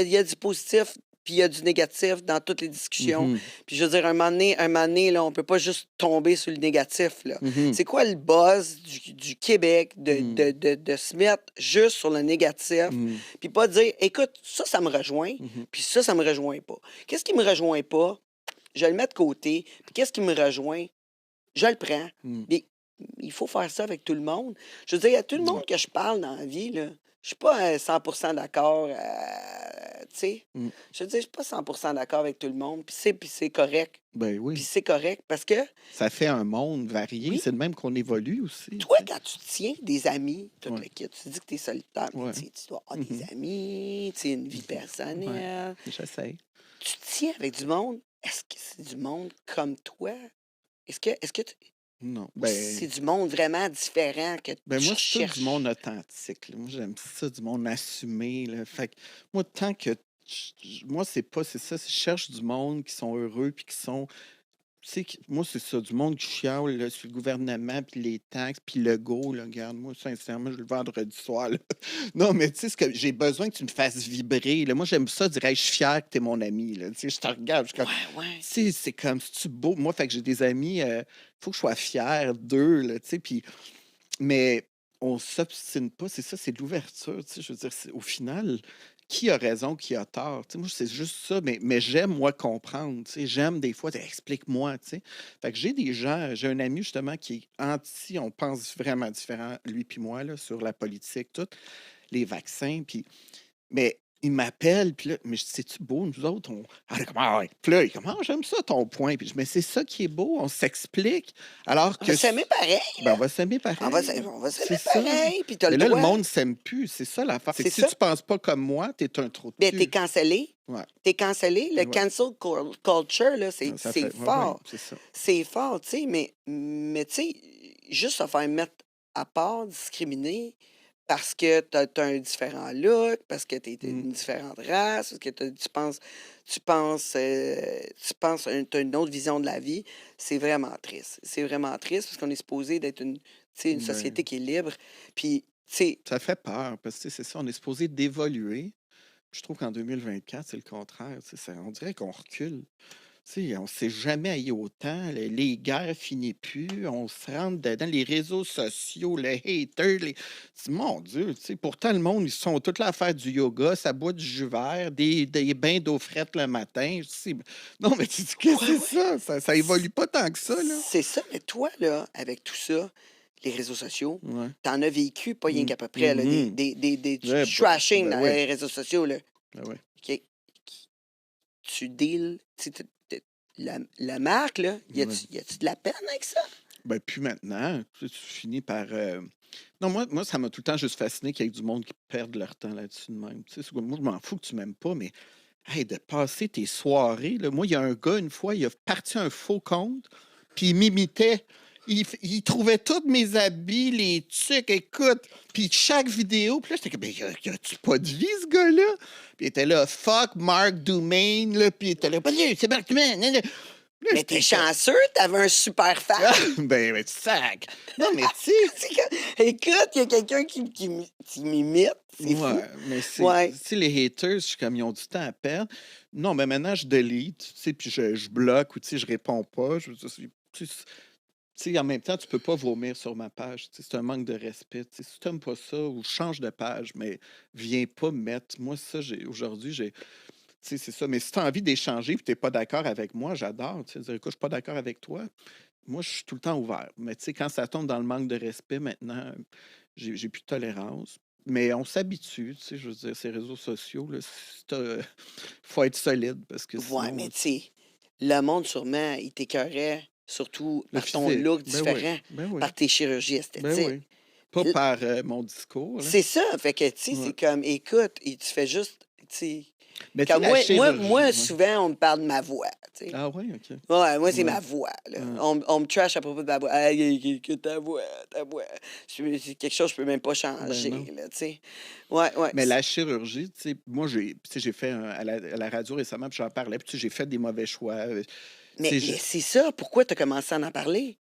y a du positif, puis il y a du négatif dans toutes les discussions. Mhm. Puis, je veux dire, un moment donné, là, on peut pas juste tomber sur le négatif, là. Mhm. C'est quoi le buzz du Québec de se mettre juste sur le négatif, Mhm. puis pas dire, écoute, ça me rejoint, Mhm. puis ça me rejoint pas. Qu'est-ce qui me rejoint pas? Je le mets de côté. Puis qu'est-ce qui me rejoint? Je le prends. Mhm. Mais il faut faire ça avec tout le monde. Je veux dire, il y a tout le monde que je parle dans la vie, là. Je suis pas 100% d'accord, tu sais. Mm. Je veux dire, je suis pas 100% d'accord avec tout le monde. Puis c'est correct. Ben Puis oui. c'est correct parce que Ça fait un monde varié. Oui. C'est de même qu'on évolue aussi. toi, quand tu tiens des amis, tout Ouais. le kit, tu dis que tu es solitaire, mais Ouais. tu sais, tu dois avoir des amis, tu sais, une vie personnelle. J'essaie. Tu tiens avec du monde. Est-ce que c'est du monde comme toi? Est-ce que Non. c'est du monde vraiment différent que Ben tu moi, c'est cherches? du monde authentique, là. Moi, j'aime ça, du monde assumé, là. Fait que moi, tant que... Moi, c'est ça. Je cherche du monde qui sont heureux puis qui sont... Tu sais, moi, c'est ça, du monde qui chiale là, sur le gouvernement, puis les taxes, puis le go, là, regarde, moi, sincèrement, je le vendredi soir, là. Non, mais tu sais, j'ai besoin que tu me fasses vibrer, là. Moi, j'aime ça, dire, hey, je suis fier que t'es mon ami, là. Tu sais, je te regarde, je suis comme... Ouais. Tu sais, c'est comme, c'est-tu beau? Moi, fait que j'ai des amis, faut que je sois fier d'eux, là, tu sais, puis... Mais on s'obstine pas, c'est ça, c'est de l'ouverture, tu sais, je veux dire, au final, qui a raison, qui a tort, tu sais, moi, c'est juste ça, mais j'aime, moi, comprendre, tu sais, j'aime des fois, explique-moi, tu sais. Fait que j'ai des gens, j'ai un ami, justement, qui est anti, on pense vraiment différent, lui puis moi, là, sur la politique, tout, les vaccins, puis... Mais il m'appelle, puis là, mais je dis, c'est-tu beau, nous autres? Ah, ouais. Puis là, il commence, j'aime ça, ton point. Puis je dis, mais c'est ça qui est beau, on s'explique. Alors On que. va s'aimer pareil. Ben, on va s'aimer pareil. On va s'aimer C'est ça. pareil. Puis t'as Mais le là, droit. le monde s'aime plus. C'est ça l'affaire. C'est que C'est si ça. tu penses pas comme moi, t'es un trou de Ben, cul. t'es cancellé. Ouais. T'es cancellé. Le Ouais. cancel culture, là, c'est Ça fait- ouais, fort. ouais, c'est ça. C'est fort, tu sais, mais tu sais, juste se faire mettre à part, discriminer, parce que t'as un différent look, parce que t'es une différente race, parce que tu penses t'as une autre vision de la vie, c'est vraiment triste. C'est vraiment triste parce qu'on est supposé d'être une Ben. société qui est libre. Puis, tu sais, Ça fait peur, parce que c'est ça, on est supposé d'évoluer. Je trouve qu'en 2024, c'est le contraire. On dirait qu'on recule. sais, on ne s'est jamais haï autant. Les guerres finissent plus. On se rentre dedans. Les réseaux sociaux, les haters. Mon Dieu, tu sais, pourtant, le monde, ils sont tous là à faire du yoga, ça boit du jus vert, des bains d'eau frette le matin. Non, mais tu dis, qu'est-ce que c'est ça? Ça évolue pas tant que ça, là. C'est ça, mais toi, là, avec tout ça, les réseaux sociaux, Ouais. t'en as vécu, pas rien qu'à peu près, là, Mhm. des Ouais, trashing ben dans ouais. les réseaux sociaux, là. Ben ouais. OK. Tu deals, tu sais, la marque, là, y a-tu de la peine avec ça? Ben, plus maintenant. Tu finis par. Non, moi, ça m'a tout le temps juste fasciné qu'il y ait du monde qui perde leur temps là-dessus de même. Tu sais, moi, je m'en fous que tu m'aimes pas, mais hey, de passer tes soirées. Là, moi, il y a un gars, une fois, il a parti un faux compte, puis il m'imitait. Il trouvait tous mes habits, les trucs, écoute. Puis chaque vidéo, puis là, j'étais comme, mais y a-tu pas de vie, ce gars-là? Puis il était là, fuck Mark Dumaine, là, puis il était là, pas lui, c'est Mark Dumaine. Là, Mais j'étais t'es chanceux, t'avais un super fan. ben, tu sac. Non, mais tu sais. Écoute, il y a quelqu'un qui m'imite. C'est fou. Ouais, mais c'est, Ouais. tu sais, les haters, je suis comme, ils ont du temps à perdre. Non, mais maintenant, je delete, tu sais, puis je bloque ou, tu sais, je réponds pas. Tu sais, en même temps, tu peux pas vomir sur ma page. Tu sais, c'est un manque de respect. Tu sais, si tu n'aimes pas ça, ou change de page, mais viens pas mettre. Moi, ça, aujourd'hui, tu sais, c'est ça. Mais si tu as envie d'échanger et tu n'es pas d'accord avec moi, j'adore. Tu sais, dire, écoute, je suis pas d'accord avec toi. Moi, je suis tout le temps ouvert. Mais tu sais, quand ça tombe dans le manque de respect, maintenant, j'ai plus de tolérance. Mais on s'habitue, tu sais, je veux dire, ces réseaux sociaux, là, faut être solide parce que Ouais, sinon, mais tu sais, le monde, sûrement, il t'écœurait, surtout le par ton physique. look Ben différent, oui, ben oui, par tes chirurgies ben esthétiques. oui. Pas L- par mon discours, là. C'est ça. Fait que, tu sais, Ouais. c'est comme, écoute, et tu fais juste, tu sais. Mais tu sais, Comme la moi, chirurgie, ouais. souvent, on me parle de ma voix, tu sais. Ah oui, OK. Ouais, moi, c'est Ouais. ma voix, là. Ouais. On me trash à propos de ma voix. Hey, que ta voix. C'est quelque chose que je peux même pas changer, Ben non. là, tu sais. Ouais, ouais. Mais la chirurgie, tu sais, moi, tu sais, j'ai fait à la radio récemment, puis j'en parlais, puis tu sais, j'ai fait des mauvais choix. Tu Mais sais, je- c'est ça. Pourquoi tu as commencé à en parler?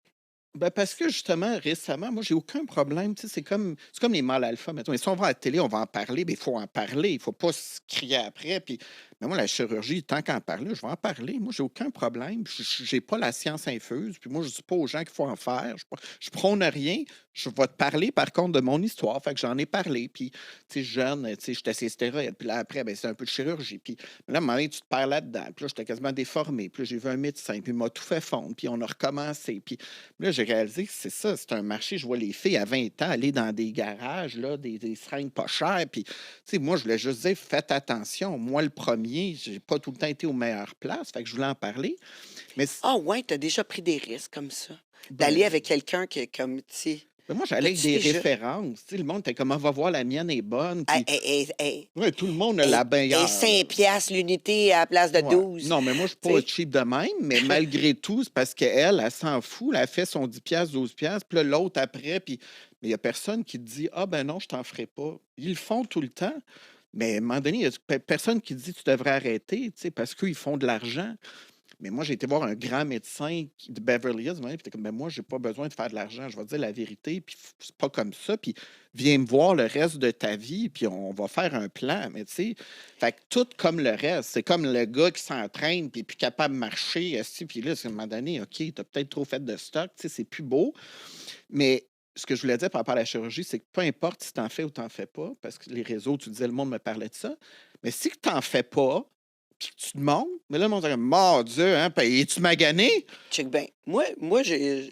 Ben parce que justement, récemment, moi, j'ai aucun problème. Tu sais, c'est comme les mâles alpha, mettons. Mais si on va à la télé, on va en parler, mais il faut en parler. Il ne faut pas se crier après. Puis, mais moi, la chirurgie, tant qu'en parler, je vais en parler. Moi, j'ai aucun problème. Je n'ai pas la science infuse. Puis moi, je ne dis pas aux gens qu'il faut en faire. Je prône rien. Je vais te parler, par contre, de mon histoire. Fait que j'en ai parlé. Puis, tu sais, jeune, tu sais, j'étais ces stéroïdes. Puis là, après, ben, c'est un peu de chirurgie. Puis là, à un moment donné, tu te perds là-dedans. Puis là, j'étais quasiment déformé. Puis là, j'ai vu un médecin. Puis il m'a tout fait fondre. Puis on a recommencé. Puis là, j'ai réalisé que c'est ça, c'est un marché. Je vois les filles à 20 ans aller dans des garages, là, des seringues pas chères. Puis, tu sais, moi, je voulais juste dire, faites attention. Moi, le premier, j'ai pas tout le temps été aux meilleures places. Fait que je voulais en parler. Mais Ah ouais, tu as déjà pris des risques comme ça. ben, D'aller avec quelqu'un qui est comme, tu sais. ben, moi, j'allais avec des T'as-tu déjà- références. Tu sais, le monde était comme, on va voir, la mienne est bonne. Puis, Hey, ouais, tout le monde a la meilleure. 5 piastres l'unité à la place de Ouais. 12. Non, mais moi, je suis pas T'sais. cheap de même, mais malgré tout, c'est parce qu'elle, elle s'en fout. Elle fait son 10 piastres, 12 piastres, puis là, l'autre après, puis mais il n'y a personne qui te dit « Ah, ben non, je t'en ferai pas. » Ils le font tout le temps, mais à un moment donné, il y a personne qui dit « Tu devrais arrêter, tu sais, parce qu'ils font de l'argent. » Mais moi, j'ai été voir un grand médecin de Beverly Hills, puis t'es comme, ben moi, j'ai pas besoin de faire de l'argent, je vais te dire la vérité, puis c'est pas comme ça, puis viens me voir le reste de ta vie, puis on va faire un plan, mais tu sais, fait que tout comme le reste, c'est comme le gars qui s'entraîne, puis plus capable de marcher, puis là, à un moment donné, OK, t'as peut-être trop fait de stock, tu sais, c'est plus beau, mais ce que je voulais dire par rapport à la chirurgie, c'est que peu importe si t'en fais ou t'en fais pas, parce que les réseaux, tu disais, le monde me parlait de ça, mais si t'en fais pas, puis que tu te montes, mais là, le monde dit, mon Dieu, hein, es-tu magané? Check bien. Moi j'ai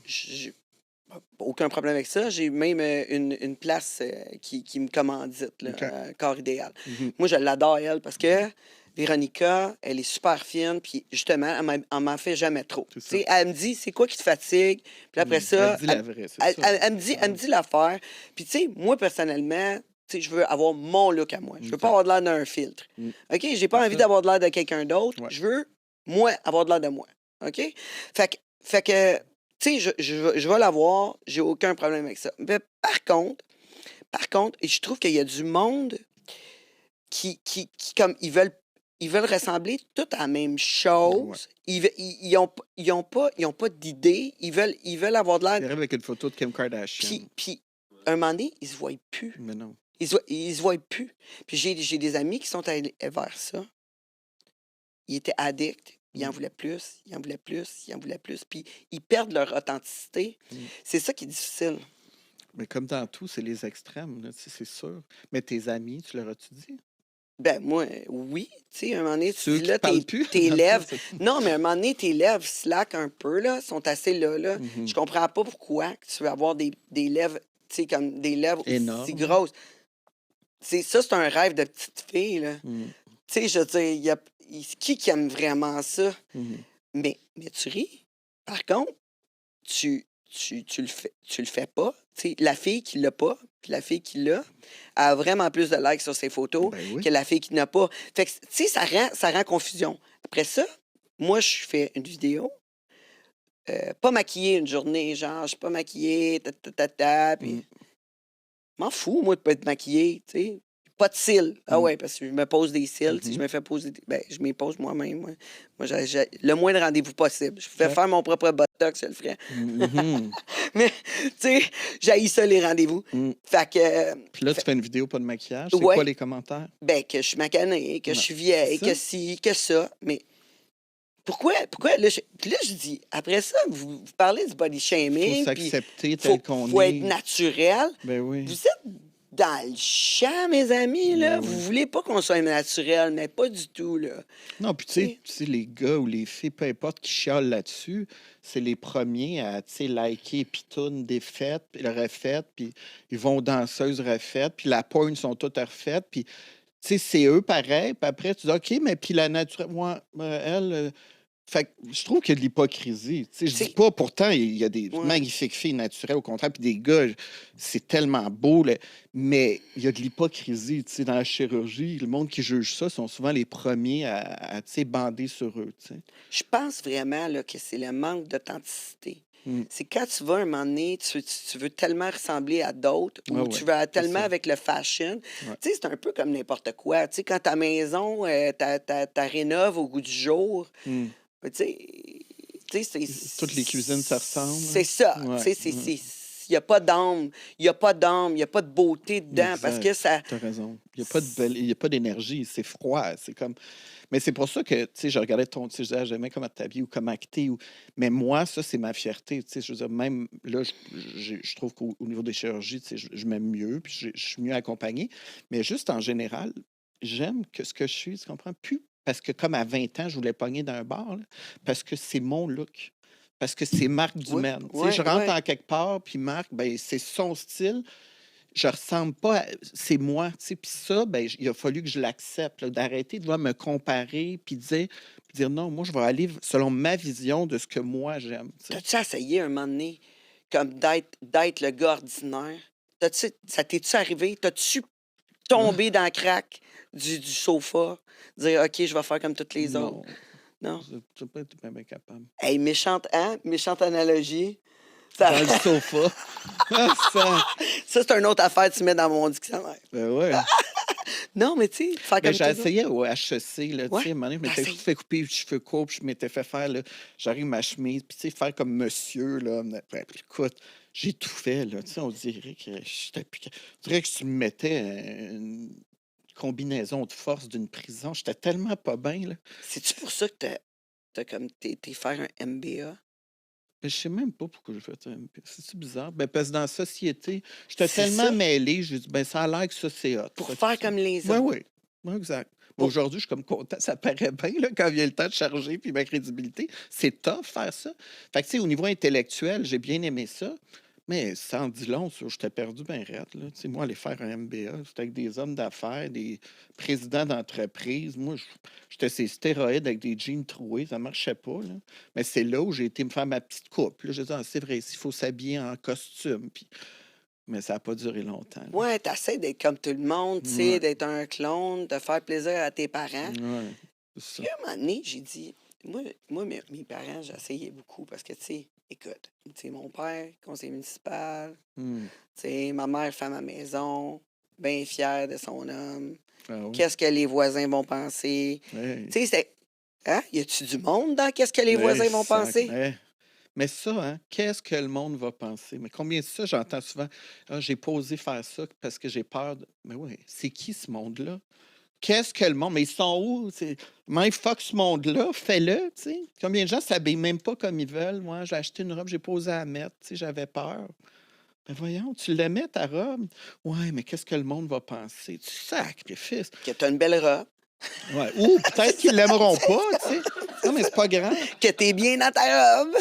aucun problème avec ça. J'ai même une place qui me commandite, là, OK. corps idéal. Mhm. Moi, je l'adore, elle, parce que Véronica, elle est super fine, puis justement, elle m'en fait jamais trop. C'est ça. Tu sais, elle me dit, c'est quoi qui te fatigue? Puis après ça, Elle dit la vraie, c'est elle, ça. elle me dit l'affaire. Puis tu sais, moi, personnellement, tu sais, je veux avoir mon look à moi. Je veux pas avoir de l'air d'un filtre. Mm. OK? J'ai pas C'est envie ça. d'avoir de l'air de quelqu'un d'autre. Ouais. Je veux, moi, avoir de l'air de moi. OK? Fait que tu sais, je vais l'avoir. J'ai aucun problème avec ça. Mais par contre, et je trouve qu'il y a du monde qui comme, ils veulent ressembler tous à la même chose. Ils ont pas d'idée. Ils veulent avoir de Il l'air. arrive avec une photo de Kim Kardashian. Puis, un moment donné, ils se voient plus. Mais non. Ils se voient plus. Puis j'ai des amis qui sont allés vers ça. Ils étaient addicts. Ils en voulaient plus, ils en voulaient plus, ils en voulaient plus. Puis ils perdent leur authenticité. C'est ça qui est difficile. Mais comme dans tout, c'est les extrêmes, là, tu sais, c'est sûr. Mais tes amis, tu leur as-tu dit? Ben moi, oui. Tu sais, à un moment donné, tu Ceux dis qui là, parlent plus? tes lèvres... C'est- Non, mais à un moment donné, tes lèvres slack un peu, là, sont assez là. Mhm. Je comprends pas pourquoi que tu veux avoir des lèvres, tu sais, comme des lèvres aussi Énormes. grosses. Ça, c'est un rêve de petite fille, là. Mhm. Tu sais, je veux dire, qui aime vraiment ça? Mhm. Mais tu ris. Par contre, tu le fais pas. Tu sais, la fille qui l'a pas, puis la fille qui l'a, a vraiment plus de likes sur ses photos Ben oui. que la fille qui n'a pas. Fait que, tu sais, ça rend confusion. Après ça, moi, je fais une vidéo, pas maquillée une journée, genre, je suis pas maquillée, puis Mm. m'en fous, moi, de pas être maquillée, tu sais. Pas de cils. Ah Mm. ouais, parce que je me pose des cils, tu sais, je me fais poser ben, je m'y pose moi-même. Moi, j'ai le moins de rendez-vous possible. Je pouvais Ouais. faire mon propre botox, je le ferais. Mhm. Mais, tu sais, j'haïs ça, les rendez-vous. Mm. Fait que, Puis là, tu fais une vidéo, pas de maquillage. C'est Ouais. quoi les commentaires? ben, que je suis macanée, que je Ouais. suis vieille, C'est que ça. ci, que ça. Mais pourquoi? Là, puis là, je dis, après ça, vous parlez du body Il faut shaming, puis s'accepter faut, tel qu'on faut est. être naturel. Ben oui. Vous êtes dans le champ, mes amis, là. Ben oui. Vous voulez pas qu'on soit naturel, mais pas du tout, là. Non, puis Oui. tu sais, les gars ou les filles, peu importe, qui chialent là-dessus, c'est les premiers à, tu sais, liker pitoune défaite, puis le refait, puis ils vont danseuse refaite, puis la porn sont toutes refaites, puis, tu sais, c'est eux pareil, puis après, tu dis, OK, mais puis la nature, moi, elle... Fait que je trouve qu'il y a de l'hypocrisie. Tu sais, je dis C'est- pas, pourtant, il y a des Ouais. magnifiques filles naturelles, au contraire, puis des gars, c'est tellement beau, là, mais il y a de l'hypocrisie. Tu sais, dans la chirurgie, le monde qui juge ça sont souvent les premiers à, tu sais, bander sur eux. Tu sais. Je pense vraiment là, que c'est le manque d'authenticité. Mm. C'est quand tu vas un moment donné, tu veux tellement ressembler à d'autres ou Ah ouais, tu veux tellement ça. avec le fashion. Ouais. Tu sais, c'est un peu comme n'importe quoi. Tu sais, quand ta maison, t'as rénoves au goût du jour, Mm. tu sais, Toutes les cuisines se ressemblent. C'est ça. Ouais. Tu sais, il n'y a pas d'âme, il n'y a pas d'âme, il n'y a pas de beauté dedans parce Exact. que ça... T'as raison. Il n'y a pas d'énergie, c'est froid. C'est comme. Mais c'est pour ça que, tu sais, je regardais ton. Tu sais, je disais, j'aimais comment t'habilles ou comment acter. Mais moi, ça, c'est ma fierté. Tu sais, je veux dire, même là, je trouve qu'au niveau des chirurgies, tu sais, je m'aime mieux, puis je suis mieux accompagné. Mais juste en général, j'aime que ce que je suis, tu comprends? Plus parce que comme à 20 ans, je voulais pogner dans un bar, là, parce que c'est mon look. Parce que c'est Marc Dumaine. Tu sais, ouais, je rentre ouais. en quelque part, puis Marc, ben, c'est son style. Je ressemble pas à... C'est moi, tu sais. Puis ça, ben, il a fallu que je l'accepte, là, d'arrêter de vouloir me comparer, puis dire non, moi, je vais aller selon ma vision de ce que moi, j'aime. Tu sais. T'as-tu essayé un moment donné comme d'être le gars ordinaire? Ça t'es-tu arrivé? T'as-tu tombé dans le crack du sofa? Dire, OK, je vais faire comme toutes les autres. Non. Je pas été bien capable. Hey, méchante, hein? Méchante analogie. Ça, Dans le sofa. Ah, ça... ça c'est une autre affaire que tu mets dans mon dictionnaire. Ben ouais. Non, mais tu sais, faire Ben, comme j'ai les autres. essayé au HEC, là, tu Ouais, sais, à un moment donné, je t'as m'étais essayé. fait couper les cheveux courts, puis je m'étais fait faire, là, j'arrive ma chemise, puis tu sais, faire comme monsieur, là, ben, puis écoute, j'ai tout fait, là, tu sais, on dirait que on dirait que tu me mettais une combinaison de force d'une prison, j'étais tellement pas bien, là. C'est-tu pour ça que t'as comme t'es faire un MBA? Mais je sais même pas pourquoi j'ai fait ça. C'est bizarre. Ben, parce que dans la société, j'étais C'est tellement ça. mêlé, j'ai dit, ben, ça a l'air que ça, c'est hot. Pour Fait que faire ça- comme les Oui, autres. oui. Oui, exact. Pour- Aujourd'hui, je suis comme content. Ça paraît bien là, quand vient le temps de charger puis ma crédibilité. C'est tough faire ça. Fait que, tu sais, au niveau intellectuel, j'ai bien aimé ça. Mais ça en dit long, ça. J'étais perdu bien raide. Là. Tu sais, moi, aller faire un MBA, c'était avec des hommes d'affaires, des présidents d'entreprise. Moi, j'étais ces stéroïdes avec des jeans troués. Ça marchait pas. Là. Mais c'est là où j'ai été me faire ma petite coupe. Là, je disais, ah, c'est vrai, il faut s'habiller en costume. Puis... Mais ça n'a pas duré longtemps. Là. Ouais, t'essaies d'être comme tout le monde, tu sais, Ouais. d'être un clone, de faire plaisir à tes parents. Ouais, c'est Puis ça. à un moment donné, j'ai dit, moi mes parents, j'ai essayé beaucoup parce que, tu sais, écoute, tu sais, mon père, conseiller municipal, Hmm. tu sais, ma mère, femme à maison, bien fière de son homme. Ah oui. Qu'est-ce que les voisins vont penser? Hey. Tu sais, c'est. Hein? Y a-tu du monde dans qu'est-ce que les voisins vont penser? Ouais. Mais ça, hein, qu'est-ce que le monde va penser? Mais combien de ça, j'entends souvent, ah, j'ai pas osé faire ça parce que j'ai peur. Mais oui, c'est qui ce monde-là? qu'est-ce que le monde... Mais ils sont où? Mais fuck ce monde-là, fais-le, tu sais. Combien de gens s'habillent même pas comme ils veulent? Moi, j'ai acheté une robe, j'ai pas osé à la mettre, tu sais, j'avais peur. Ben voyons, tu l'aimais, ta robe? Ouais, mais qu'est-ce que le monde va penser? Tu sacrifices. Que t'as une belle robe. Ouais. Ou peut-être qu'ils l'aimeront pas, tu sais. Non, mais c'est pas grave. Que t'es bien dans ta robe.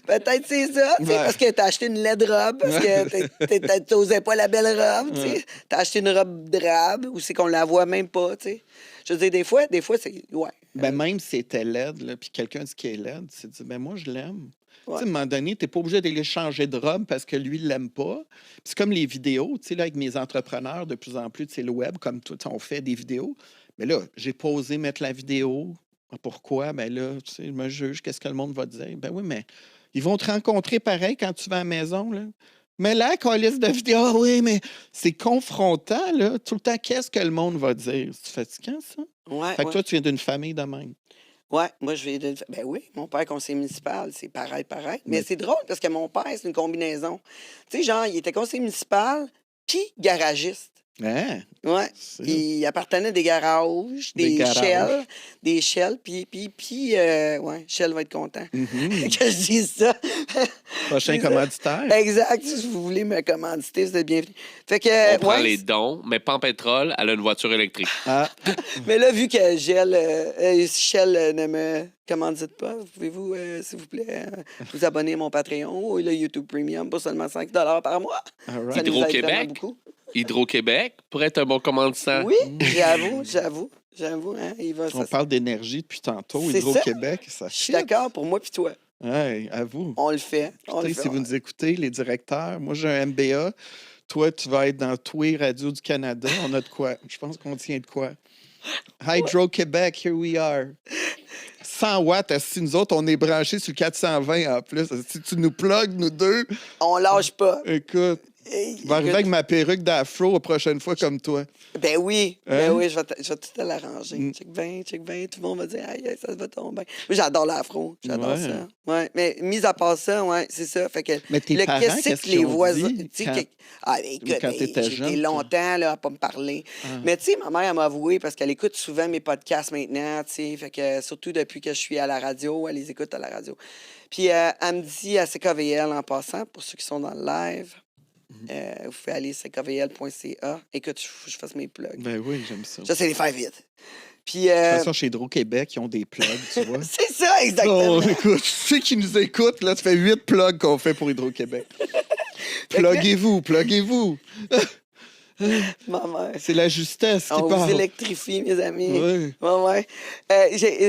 Peut-être c'est ça, tu sais, parce que t'as acheté une laide robe, parce que t'osais pas la belle robe, tu sais. T'as acheté une robe drabe, ou c'est qu'on la voit même pas, tu sais. Je veux dire, des fois, c'est... Ouais. Ben même si c'était laide, là, puis quelqu'un dit qu'il est laide, c'est dit, ben moi, je l'aime. Ouais. Tu sais, à un moment donné, t'es pas obligé d'aller changer de robe parce que lui, il l'aime pas. Puis c'est comme les vidéos, tu sais, là, avec mes entrepreneurs, de plus en plus, tu sais, le web, comme tout, on fait des vidéos. Mais là, j'ai pas osé mettre la vidéo. Pourquoi? Ben là, tu sais, je me juge, qu'est-ce que le monde va dire? Ben oui, mais ils vont te rencontrer pareil quand tu vas à la maison, là. Mais là, quand liste de vidéos, ah oui, mais c'est confrontant, là. Tout le temps, qu'est-ce que le monde va dire? C'est fatigant, ça? Ouais, Fait que toi, tu viens d'une famille de même. Ouais, moi, je vais... Ben oui, mon père, conseiller municipal, c'est pareil. Mais c'est drôle, parce que mon père, c'est une combinaison. Tu sais, genre, il était conseiller municipal, puis garagiste. Hein? Ouais. Il appartenait à des garages, des Shell, puis ouais, Shell va être content que je dise ça. Prochain commanditaire. Exact. Si vous voulez me commanditer, vous êtes bienvenenu. Fait que, on prend les dons, mais pas en pétrole, elle a une voiture électrique. Ah. Mais là, vu que Shell ne me commandite pas, pouvez-vous, s'il vous plaît, vous abonner à mon Patreon ou le YouTube Premium pour seulement 5 $ par mois? Right. Ça nous aide Hydro-Québec? vraiment beaucoup. Hydro-Québec pourrait être un bon commanditaire. Oui, j'avoue. Hein, On parle d'énergie depuis tantôt. C'est Hydro-Québec, ça Je suis d'accord pour moi puis toi. Hey, à vous. On le fait. Si vous nous écoutez, les directeurs, moi j'ai un MBA. Toi, tu vas être dans tous les radios du Canada. On a de quoi? Je pense qu'on tient de quoi? Hydro-Québec, here we are. 100 watts, si nous autres, on est branchés sur le 420 en plus. Si tu nous plugues, nous deux. On lâche pas. Écoute. Je vais arriver avec ma perruque d'afro la prochaine fois comme toi. Ben oui, Hein? je vais tout te l'arranger. Check bien, tout le monde va dire, aïe, ça va tomber. Moi, j'adore l'afro, j'adore ça. Ouais, mais mis à part ça, ouais, c'est ça. Fait que mais tes parents, qu'est-ce qu'ils ont dit écoute, t'étais jeune, j'étais longtemps là, à pas me parler. Mais tu sais, ma mère, elle m'a avoué parce qu'elle écoute souvent mes podcasts maintenant, tu sais, fait que surtout depuis que je suis à la radio, elle les écoute à la radio. Puis elle me dit à CKVL en passant, pour ceux qui sont dans le live. Vous pouvez aller sur kvl.ca. Écoute, je fasse mes plugs. Ben oui, j'aime ça. J'essaie de les faire vite. Puis, de toute façon, chez Hydro-Québec, ils ont des plugs, tu vois. c'est ça, exactement. Oh, écoute, ceux qui nous écoutent, là, ça fait 8 plugs qu'on fait pour Hydro-Québec. Pluguez-vous. Ma mère. C'est la justesse qui On parle. vous électrifie, mes amis. Oui. Ouais.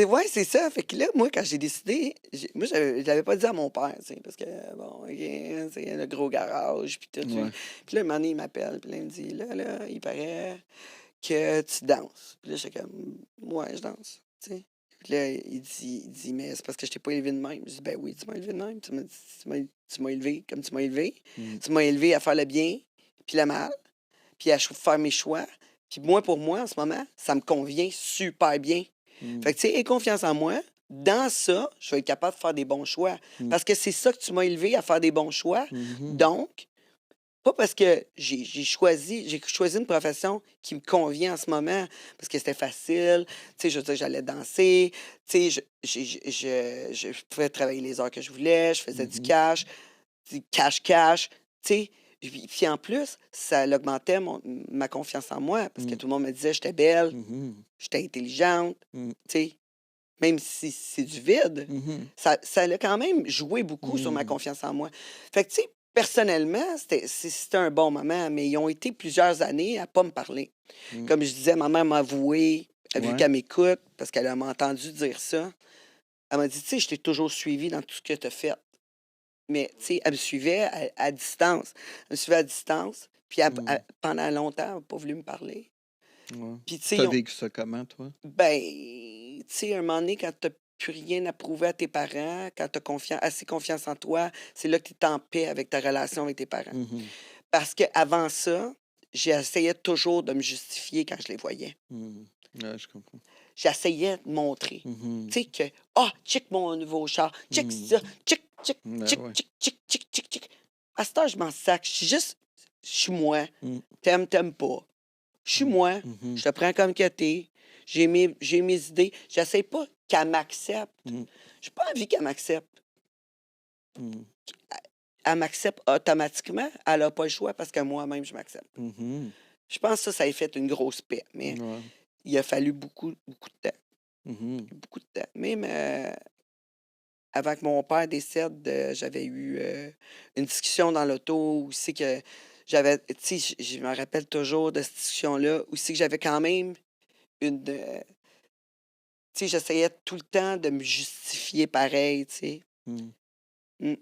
Ouais, c'est ça. Fait que là, moi, quand j'ai décidé, moi, je l'avais pas dit à mon père, tu sais, parce que, bon, OK, c'est le gros garage, puis tout. Ouais. Puis là, un moment donné, il m'appelle, puis là, il me dit, là, il paraît que tu danses. Puis là, j'étais comme, ouais, je danse, tu sais. Puis là, il dit, mais c'est parce que je t'ai pas élevé de même. Je dis, ben oui, tu m'as élevé de même. Tu m'as élevé comme tu m'as élevé. Tu m'as élevé à faire le bien, puis le mal, puis à faire mes choix. Puis moi, pour moi, en ce moment, ça me convient super bien. Fait que, tu sais, aie confiance en moi. Dans ça, je vais être capable de faire des bons choix. Parce que c'est ça que tu m'as élevé, à faire des bons choix. Donc, pas parce que j'ai choisi une profession qui me convient en ce moment, parce que c'était facile. Tu sais, je veux dire, j'allais danser. Tu sais, je pouvais travailler les heures que je voulais. Je faisais du cash. Cash. Tu sais, puis en plus, ça augmentait ma confiance en moi, parce que tout le monde me disait que j'étais belle, j'étais intelligente, tu sais. Même si c'est du vide, ça a quand même joué beaucoup sur ma confiance en moi. Fait que, tu sais, personnellement, c'était un bon moment, mais ils ont été plusieurs années à ne pas me parler. Comme je disais, ma mère m'a avoué, vu qu'elle m'écoute, parce qu'elle m'a entendu dire ça, elle m'a dit, tu sais, je t'ai toujours suivi dans tout ce que tu as fait. Mais, tu sais, elle me suivait à distance. Puis pendant longtemps, elle n'a pas voulu me parler. Ouais. Puis, tu sais, t'as vécu ça comment, toi? Ben, tu sais, un moment donné, quand tu n'as plus rien à prouver à tes parents, quand tu as assez confiance en toi, c'est là que tu es en paix avec ta relation avec tes parents. Parce qu'avant ça, j'essayais toujours de me justifier quand je les voyais. Ouais, je comprends. J'essayais de montrer. Tu sais, que, check mon nouveau char, check ça, check. À ce temps, je m'en sac. Je suis moi. T'aimes pas. Je suis moi. Mhm. Je te prends comme que t'es. J'ai mes idées. J'essaie pas qu'elle m'accepte. Mhm. J'ai pas envie qu'elle m'accepte. Mhm. Elle m'accepte automatiquement. Elle n'a pas le choix parce que moi-même, je m'accepte. Mhm. Je pense que ça a fait une grosse paix. Mais Ouais. il a fallu beaucoup de temps. Mhm. Beaucoup de temps. Même avant que mon père décède, j'avais eu une discussion dans l'auto où c'est que j'avais, tu sais, je me rappelle toujours de cette discussion-là, où c'est que j'avais quand même une, tu sais, j'essayais tout le temps de me justifier pareil, tu sais. Mhm. Mm.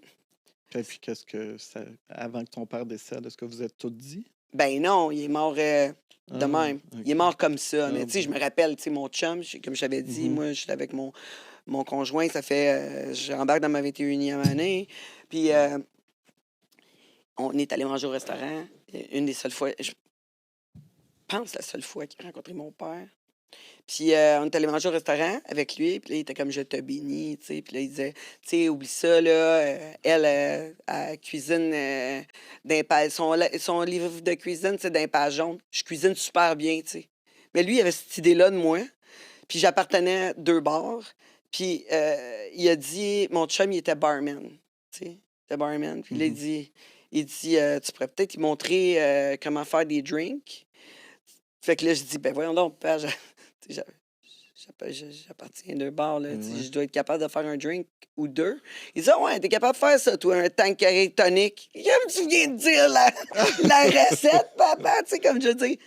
Et puis, qu'est-ce que ça... Avant que ton père décède, est-ce que vous êtes tous dit? Ben non, il est mort de Ah, même. Il est ok. mort comme ça. Mais Ah, tu sais, je bon. me rappelle, tu sais, mon chum, comme j'avais dit, Mhm. moi, j'étais avec mon conjoint, ça fait, j'embarque dans ma 21e année. Puis on est allé manger au restaurant. Une des seules fois, je pense la seule fois qu'il a rencontré mon père. Puis on est allé manger au restaurant avec lui. Puis là, il était comme « je te bénis », tu sais. Puis là, il disait « tu sais, oublie ça, là. Elle cuisine son livre de cuisine, c'est d'un page jaune. Je cuisine super bien, tu sais. » Mais lui, il avait cette idée-là de moi. Puis j'appartenais à 2 bars. Puis il a dit, mon chum, il était barman, tu sais. Il était barman. Puis là, Mhm. il dit tu pourrais peut-être lui montrer comment faire des drinks. Fait que là, je dis, ben voyons donc, père, tu sais, j'appartiens à 2 bars, là. Tu sais, Ouais. je dois être capable de faire un drink ou 2. Il dit, ah ouais, t'es capable de faire ça, toi, un Tanqueray tonic. Comme tu viens de dire la recette, papa, tu sais, comme je dis.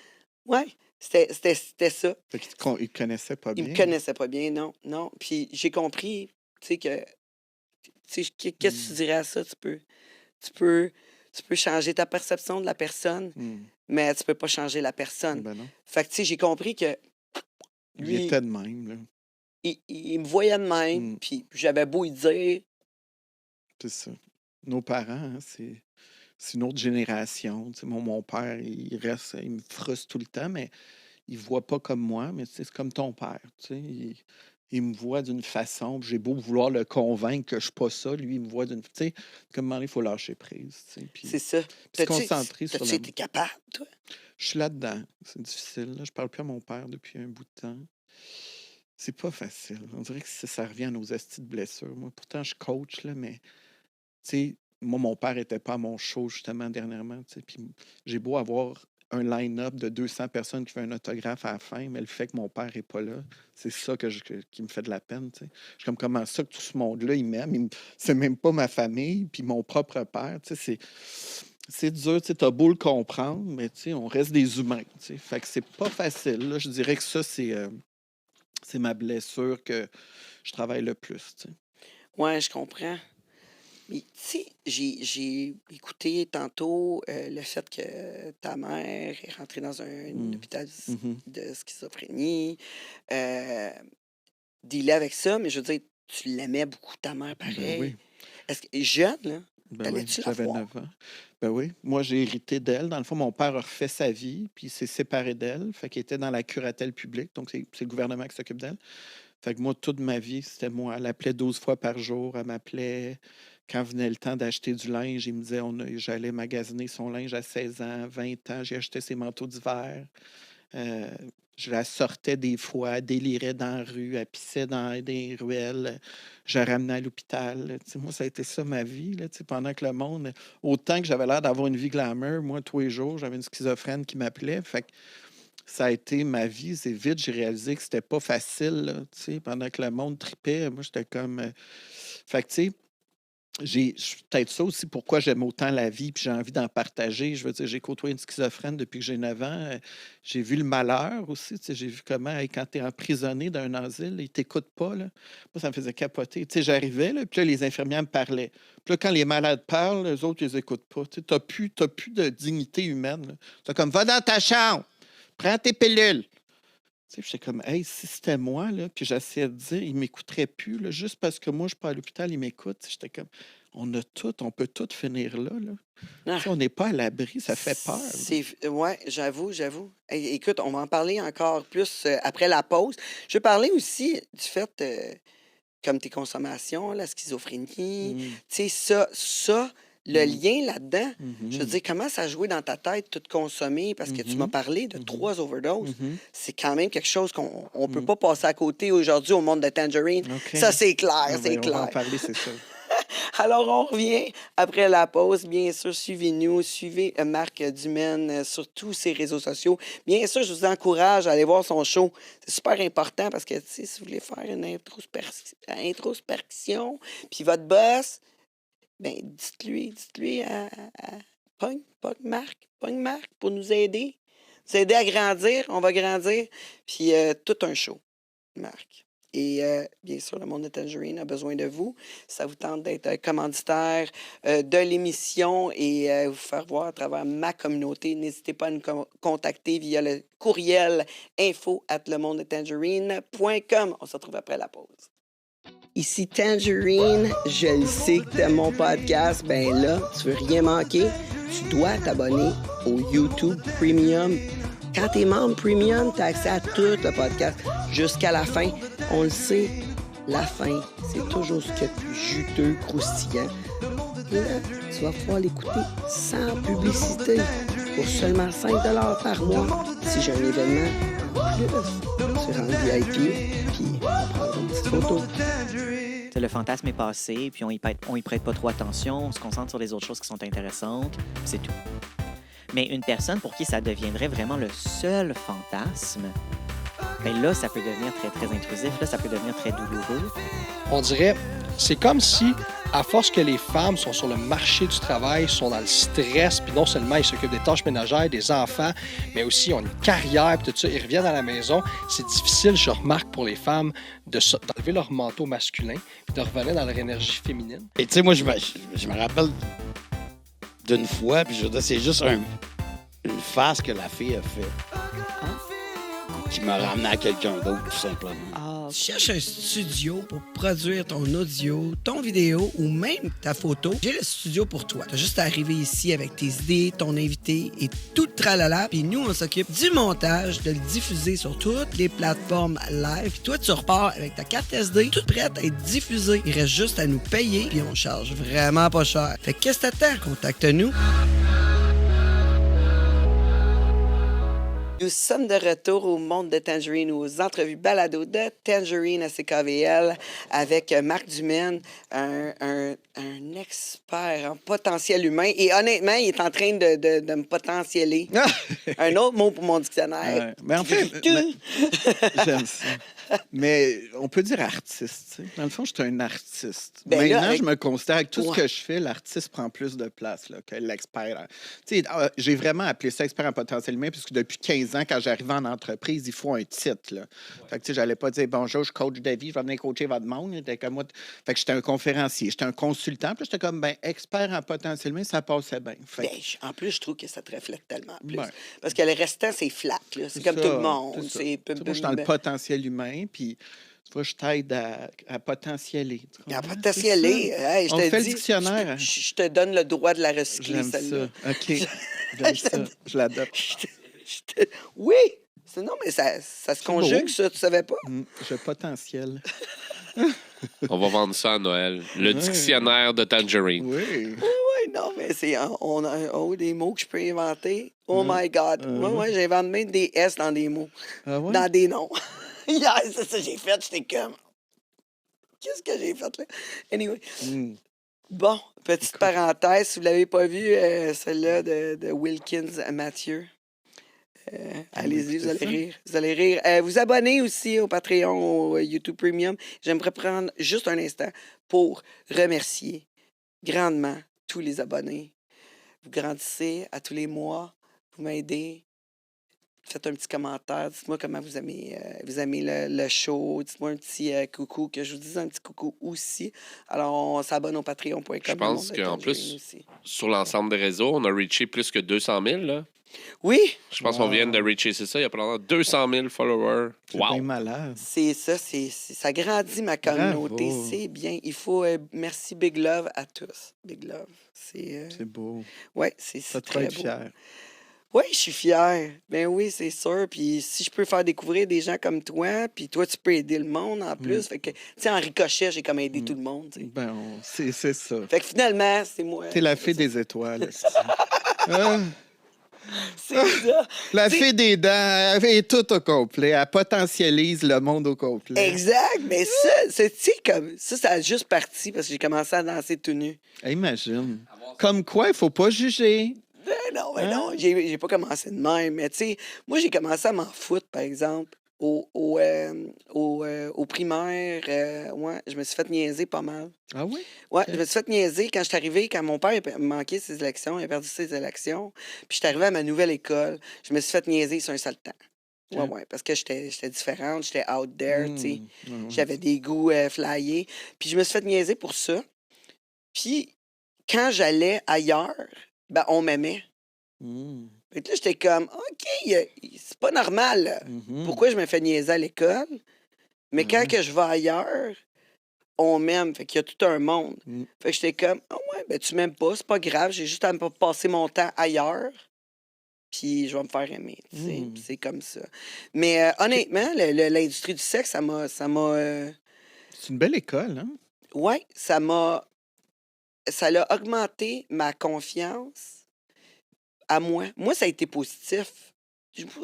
Ouais, c'était ça. Fait qu'il il te connaissait pas Il me bien. connaissait pas bien, non, non. Puis j'ai compris, tu sais, que, tu sais, qu'est-ce que tu Mm. dirais à ça? Tu peux, tu peux changer ta perception de la personne, Mm. mais tu peux pas changer la personne. Ben non. Fait que, tu sais, j'ai compris que Il lui, était de même, là. il me voyait de même, Mm. puis j'avais beau lui dire, C'est ça. Nos parents, hein, c'est une autre génération. Tu sais, mon père, il me frustre tout le temps, mais il voit pas comme moi, mais tu sais, c'est comme ton père. Tu sais, il me voit d'une façon, puis j'ai beau vouloir le convaincre que je suis pas ça, lui, il me voit d'une... Tu sais, comme il faut lâcher prise, tu sais, puis c'est ça. se concentrer sur T'as-tu la... été capable, toi? Je suis là-dedans. C'est difficile, là. Je parle plus à mon père depuis un bout de temps. C'est pas facile. On dirait que ça revient à nos estis de blessures. Moi, pourtant, je coach, là, mais tu sais, moi, mon père était pas à mon show, justement, dernièrement, tu sais, puis j'ai beau avoir un line-up de 200 personnes qui font un autographe à la fin, mais le fait que mon père est pas là, c'est ça qui me fait de la peine, tu sais. Je suis comme, comment ça que tout ce monde-là, il m'aime? C'est même pas ma famille, puis mon propre père, tu sais, c'est dur, tu sais, t'as beau le comprendre, mais tu sais, on reste des humains, tu sais. Fait que c'est pas facile, là. Je dirais que ça, c'est ma blessure que je travaille le plus, tu sais. Ouais, je comprends. Mais tu sais, j'ai écouté tantôt le fait que ta mère est rentrée dans un Mm. hôpital Mhm. de schizophrénie. Dealer avec ça, mais je veux dire, tu l'aimais beaucoup, ta mère, Ben pareil. oui. Est-ce que jeune, là, Ben oui, allais-tu la j'avais voir? 9 ans. Ben oui, moi j'ai hérité d'elle. Dans le fond, mon père a refait sa vie, puis il s'est séparé d'elle. Fait qu'il était dans la curatelle publique, donc c'est le gouvernement qui s'occupe d'elle. Fait que moi, toute ma vie, c'était moi. Elle l'appelait 12 fois par jour. Elle m'appelait quand venait le temps d'acheter du linge. Il me disait, j'allais magasiner son linge à 16 ans, 20 ans. J'ai acheté ses manteaux d'hiver. Euh, je la sortais des fois, elle délirait dans la rue, elle pissait dans des ruelles, je la ramenais à l'hôpital. Tu sais, moi, ça a été ça ma vie, là, tu sais, pendant que le monde, autant que j'avais l'air d'avoir une vie glamour, moi, tous les jours, j'avais une schizophrène qui m'appelait. Fait que ça a été ma vie. C'est vite, j'ai réalisé que c'était pas facile, là, tu sais, pendant que le monde tripait. Moi, j'étais comme. Fait que, tu sais, peut-être ça aussi pourquoi j'aime autant la vie puis j'ai envie d'en partager. Je veux dire, j'ai côtoyé une schizophrène depuis que j'ai 9 ans. J'ai vu le malheur aussi. Tu sais, j'ai vu comment, quand tu es emprisonné dans un asile, ils ne t'écoutent pas. Là. Moi, ça me faisait capoter. Tu sais, j'arrivais, là, puis là, les infirmières me parlaient. Puis là, quand les malades parlent, les autres, ils les écoutent pas. Tu n'as plus de dignité humaine. C'est comme, va dans ta chambre, prends tes pilules. Tu sais, j'étais comme, hey, si c'était moi, là, puis j'essayais de dire, il ne m'écouterait plus, là, juste parce que moi, je suis pas à l'hôpital, il m'écoute. J'étais comme, on peut tout finir là. Tu Ah, sais, on n'est pas à l'abri, ça fait peur. Là. Ouais, j'avoue. Écoute, on va en parler encore plus après la pause. Je veux parler aussi du fait, comme tes consommations, la schizophrénie, Mm. tu sais, ça, Le lien là-dedans, Mhm. je veux dire, comment ça a joué dans ta tête, tout consommer, parce que tu m'as parlé de 3 overdoses. Mhm. C'est quand même quelque chose qu'on ne peut pas passer à côté aujourd'hui au monde de Tangerine. OK. Ça, c'est clair, Ah, c'est ben, on va en clair. parler, c'est ça. Alors, on revient après la pause. Bien sûr, suivez-nous, suivez Marc Dumaine sur tous ses réseaux sociaux. Bien sûr, je vous encourage à aller voir son show. C'est super important parce que, tu sais, si vous voulez faire une introspection, puis votre boss, ben dites-lui à Pogne Marc pour nous aider à grandir. On va grandir. Puis tout un show, Marc. Et bien sûr, le monde de Tangerine a besoin de vous. Ça vous tente d'être commanditaire de l'émission et vous faire voir à travers ma communauté. N'hésitez pas à nous contacter via le courriel info@lemondetangerine.com. On se retrouve après la pause. Ici Tangerine, je le sais que t'aimes mon podcast. Ben là, tu veux rien manquer, tu dois t'abonner au YouTube Premium. Quand t'es membre Premium, t'as accès à tout le podcast jusqu'à la fin. On le sait, la fin, c'est toujours ce qu'il y a de plus juteux, croustillant. Et là, tu vas pouvoir l'écouter sans publicité pour seulement 5 $ par mois. Si j'ai un événement en plus, tu rentres VIP, puis on prend une petite photo. Le fantasme est passé, puis on y prête pas trop attention, on se concentre sur les autres choses qui sont intéressantes, puis c'est tout. Mais une personne pour qui ça deviendrait vraiment le seul fantasme, ben là, ça peut devenir très, très intrusif, là, ça peut devenir très douloureux. On dirait, c'est comme si, à force que les femmes sont sur le marché du travail, sont dans le stress, puis non seulement ils s'occupent des tâches ménagères, des enfants, mais aussi ont une carrière, puis tout ça, ils reviennent à la maison. C'est difficile, je remarque, pour les femmes d'enlever leur manteau masculin, puis de revenir dans leur énergie féminine. Et tu sais, moi, je me rappelle d'une fois, puis je veux dire, c'est juste une face que la fille a fait qui m'a ramené à quelqu'un d'autre, tout simplement. Tu cherches un studio pour produire ton audio, ton vidéo ou même ta photo, j'ai le studio pour toi. T'as juste à arriver ici avec tes idées, ton invité et tout le tralala. Puis nous, on s'occupe du montage, de le diffuser sur toutes les plateformes live. Puis toi, tu repars avec ta carte SD, toute prête à être diffusée. Il reste juste à nous payer, puis on charge vraiment pas cher. Fait que qu'est-ce que t'attends? Contacte-nous. Nous sommes de retour au monde de Tangerine, aux entrevues balado de Tangerine à CKVL avec Marc Dumaine, un expert en potentiel humain. Et honnêtement, il est en train de me potentieller. Un autre mot pour mon dictionnaire. Ouais. Mais en fait, j'aime ça. Mais on peut dire artiste. Tu sais. Dans le fond, je suis un artiste. Ben Maintenant, là, avec... je me considère que tout Ouais. ce que je fais, l'artiste prend plus de place là, que l'expert. Tu sais, j'ai vraiment appelé ça expert en potentiel humain, puisque depuis 15 ans, quand j'arrivais en entreprise, il faut un titre. Là. Fait que, tu sais, j'allais pas dire bonjour, je coach de vie, je vais venir coacher votre monde. J'étais comme moi. Fait que j'étais un conférencier, j'étais un consultant. Puis j'étais comme, ben, expert en potentiel humain, ça passait bien. Fait que- Ben, en plus, je trouve que ça te reflète tellement plus. Ouais. Parce que le restant, c'est flat. Là. C'est comme ça, tout le monde. c'est ça. C'est Tu sais, moi, je suis dans le potentiel humain, puis tu vois, je t'aide à potentieller. Tu Il y a comprends? potentiel. C'est ça. Hey, je On te fait dis, le dictionnaire. Je te donne le droit de la recycler, J'aime celle-là. ça. OK. J'aime ça. Je l'adopte. Oui! Non, mais ça se conjugue, beau. ça, tu savais pas? J'ai potentiel. On va vendre ça à Noël. Le Ouais. dictionnaire de Tangerine. Oui. Oui, non, mais on a des mots que je peux inventer. Oh my God. Oui, j'invente même des S dans des mots. Ah ouais? Dans des noms. Hier, c'est ça que j'ai fait. J'étais comme... Qu'est-ce que j'ai fait, là? Anyway. Bon, petite parenthèse. Si vous ne l'avez pas vu, celle-là de Wilkins Mathieu. Allez-y, vous allez rire. Vous allez rire. Vous abonnez aussi au Patreon, au YouTube Premium. J'aimerais prendre juste un instant pour remercier grandement tous les abonnés. Vous grandissez à tous les mois. Vous m'aidez. Faites un petit commentaire. Dites-moi comment vous aimez le show. Dites-moi un petit coucou. Que je vous dise un petit coucou aussi. Alors, on s'abonne au patreon.com. Je pense qu'en plus, sur l'ensemble des réseaux, on a reaché plus que 200 000. Là. Oui, Je pense qu'on vient de reacher, c'est ça, il y a pas longtemps, 200 000 followers. C'est bien Wow! malade. c'est ça. Ça grandit ma communauté. Bravo. C'est bien. Il faut... merci Big Love à tous. Big Love. C'est beau. Ouais, c'est Ça te très être beau. fier. Oui, je suis fière. Ben oui, c'est sûr. Puis si je peux faire découvrir des gens comme toi, puis toi, tu peux aider le monde en plus. Fait que, tu sais, en ricochet, j'ai comme aidé tout le monde. Tu sais. Ben, c'est ça. Fait que finalement, c'est moi. T'es la fée des étoiles. Ah, C'est ça. la Tu sais- fée des dents, elle est tout au complet. Elle potentialise le monde au complet. Exact. Mais ça, tu sais, comme ça a juste parti parce que j'ai commencé à danser tout nu. Imagine. Comme quoi, il faut pas juger. Ben non, j'ai pas commencé de même. Mais tu sais, moi, j'ai commencé à m'en foutre, par exemple, au primaire. Ouais, je me suis fait niaiser pas mal. Ah oui? Ouais, Ok. je me suis fait niaiser quand je suis arrivé, quand mon père a manqué ses élections, il a perdu ses élections. Puis je suis arrivé à ma nouvelle école, je me suis fait niaiser sur un seul temps. Ouais, Ok. ouais, parce que j'étais différente, j'étais out there, tu sais. Ouais, ouais. J'avais des goûts flyés. Puis je me suis fait niaiser pour ça. Puis quand j'allais ailleurs, ben on m'aimait. Mm. Fait que là, j'étais comme, OK, c'est pas normal. Là. Mhm. Pourquoi je me fais niaiser à l'école? Mais quand Ouais. que je vais ailleurs, on m'aime. Fait qu'il y a tout un monde. Mm. Fait que j'étais comme, ah ouais, ben tu m'aimes pas, c'est pas grave, j'ai juste à me passer mon temps ailleurs. Puis je vais me faire aimer. Tu sais. Mm. Puis c'est comme ça. Mais honnêtement, l'industrie du sexe, ça m'a. C'est une belle école, hein? Ouais, ça l'a augmenté ma confiance à moi. Moi, ça a été positif.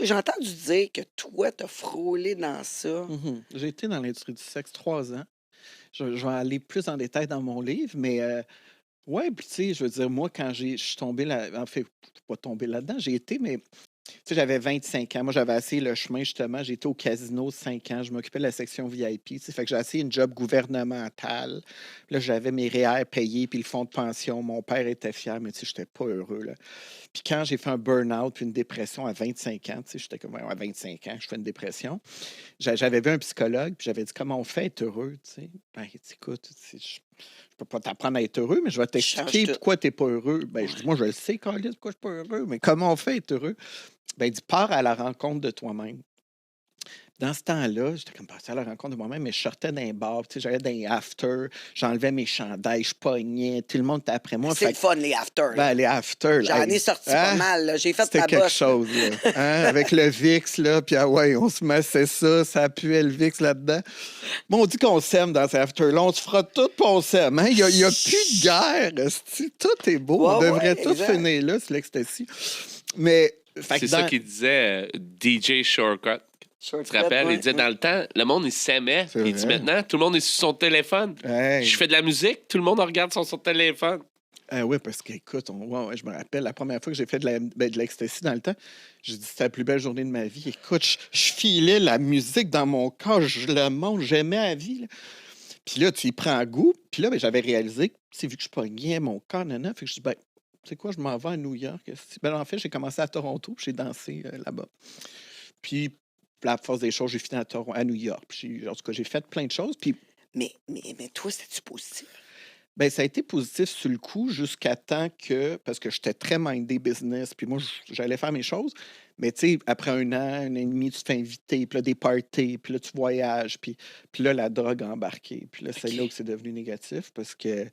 J'ai entendu dire que toi, t'as frôlé dans ça. Mhm. J'ai été dans l'industrie du sexe 3 ans. Je vais aller plus en détail dans mon livre, mais ouais, puis tu sais, je veux dire, moi, quand je suis tombé là, en fait, je suis pas tombé là-dedans, j'ai été, mais tu sais, j'avais 25 ans. Moi, j'avais essayé le chemin, justement. J'étais au casino 5 ans. Je m'occupais de la section VIP. Tu sais, fait que j'ai essayé une job gouvernementale. Là, j'avais mes REER payés, puis le fonds de pension. Mon père était fier, mais tu sais, j'étais pas heureux, là. Puis quand j'ai fait un burn-out puis une dépression à 25 ans, tu sais, j'étais comme, ouais, à 25 ans, je fais une dépression. J'avais vu un psychologue, puis j'avais dit, comment on fait être heureux, tu sais? Ben, il dit, écoute, tu sais, je peux pas t'apprendre à être heureux, mais je vais t'expliquer Change tout. pourquoi tu n'es pas heureux. Ben, je dis, moi, je le sais, Carlis, pourquoi je suis pas heureux, mais comment on fait être heureux? Ben, il dit, pars à la rencontre de toi-même. Dans ce temps-là, j'étais comme parti à la rencontre de moi-même, mais je sortais d'un bar, tu sais, j'allais dans les after, j'enlevais mes chandails, je pognais, tout le monde était après moi. C'est le fun, les afters. Ben, les after, J'en ai sorti pas mal. Là. J'ai fait c'était ta quelque bosse. chose, là. Hein? Avec le VIX, là, puis ah ouais, on se massait ça puait le VIX là-dedans. Bon, on dit qu'on s'aime dans ces after-là, on se frotte tout puis on s'aime. Hein? Il n'y a plus de guerre, esti. Tout est beau. Ouais, On devrait ouais, tout exact. finir là, c'est l'ecstasy. Mais, fait que C'est ça dans- qu'il disait DJ Shortcut. Tu te rappelles? Il disait dans le temps, le monde, il s'aimait. C'est Il dit vrai. maintenant, tout le monde est sur son téléphone. Hey. Je fais de la musique, tout le monde regarde sur son téléphone. Ah oui, parce qu'écoute, ouais, je me rappelle, la première fois que j'ai fait de l'ecstasy dans le temps, j'ai dit c'était la plus belle journée de ma vie. Écoute, je filais la musique dans mon corps, je le montre, j'aimais la vie. Là. Puis là, tu y prends goût. Puis là, ben, j'avais réalisé que, tu sais, vu que je pognais mon corps, fait que je dis, ben, tu sais quoi, je m'en vais à New York. Ben, en fait, j'ai commencé à Toronto, puis j'ai dansé là-bas. Puis, à force des choses, j'ai fini à New York. Puis, en tout cas, j'ai fait plein de choses. Puis, Mais toi, c'était-tu positif? ben, ça a été positif sur le coup jusqu'à temps que, parce que j'étais très mindé business, puis moi, j'allais faire mes choses. Mais tu sais, après un an et demi, tu te fais inviter, puis là, des parties, puis là, tu voyages, puis là, la drogue a embarqué. Puis là, c'est là que c'est devenu négatif, parce que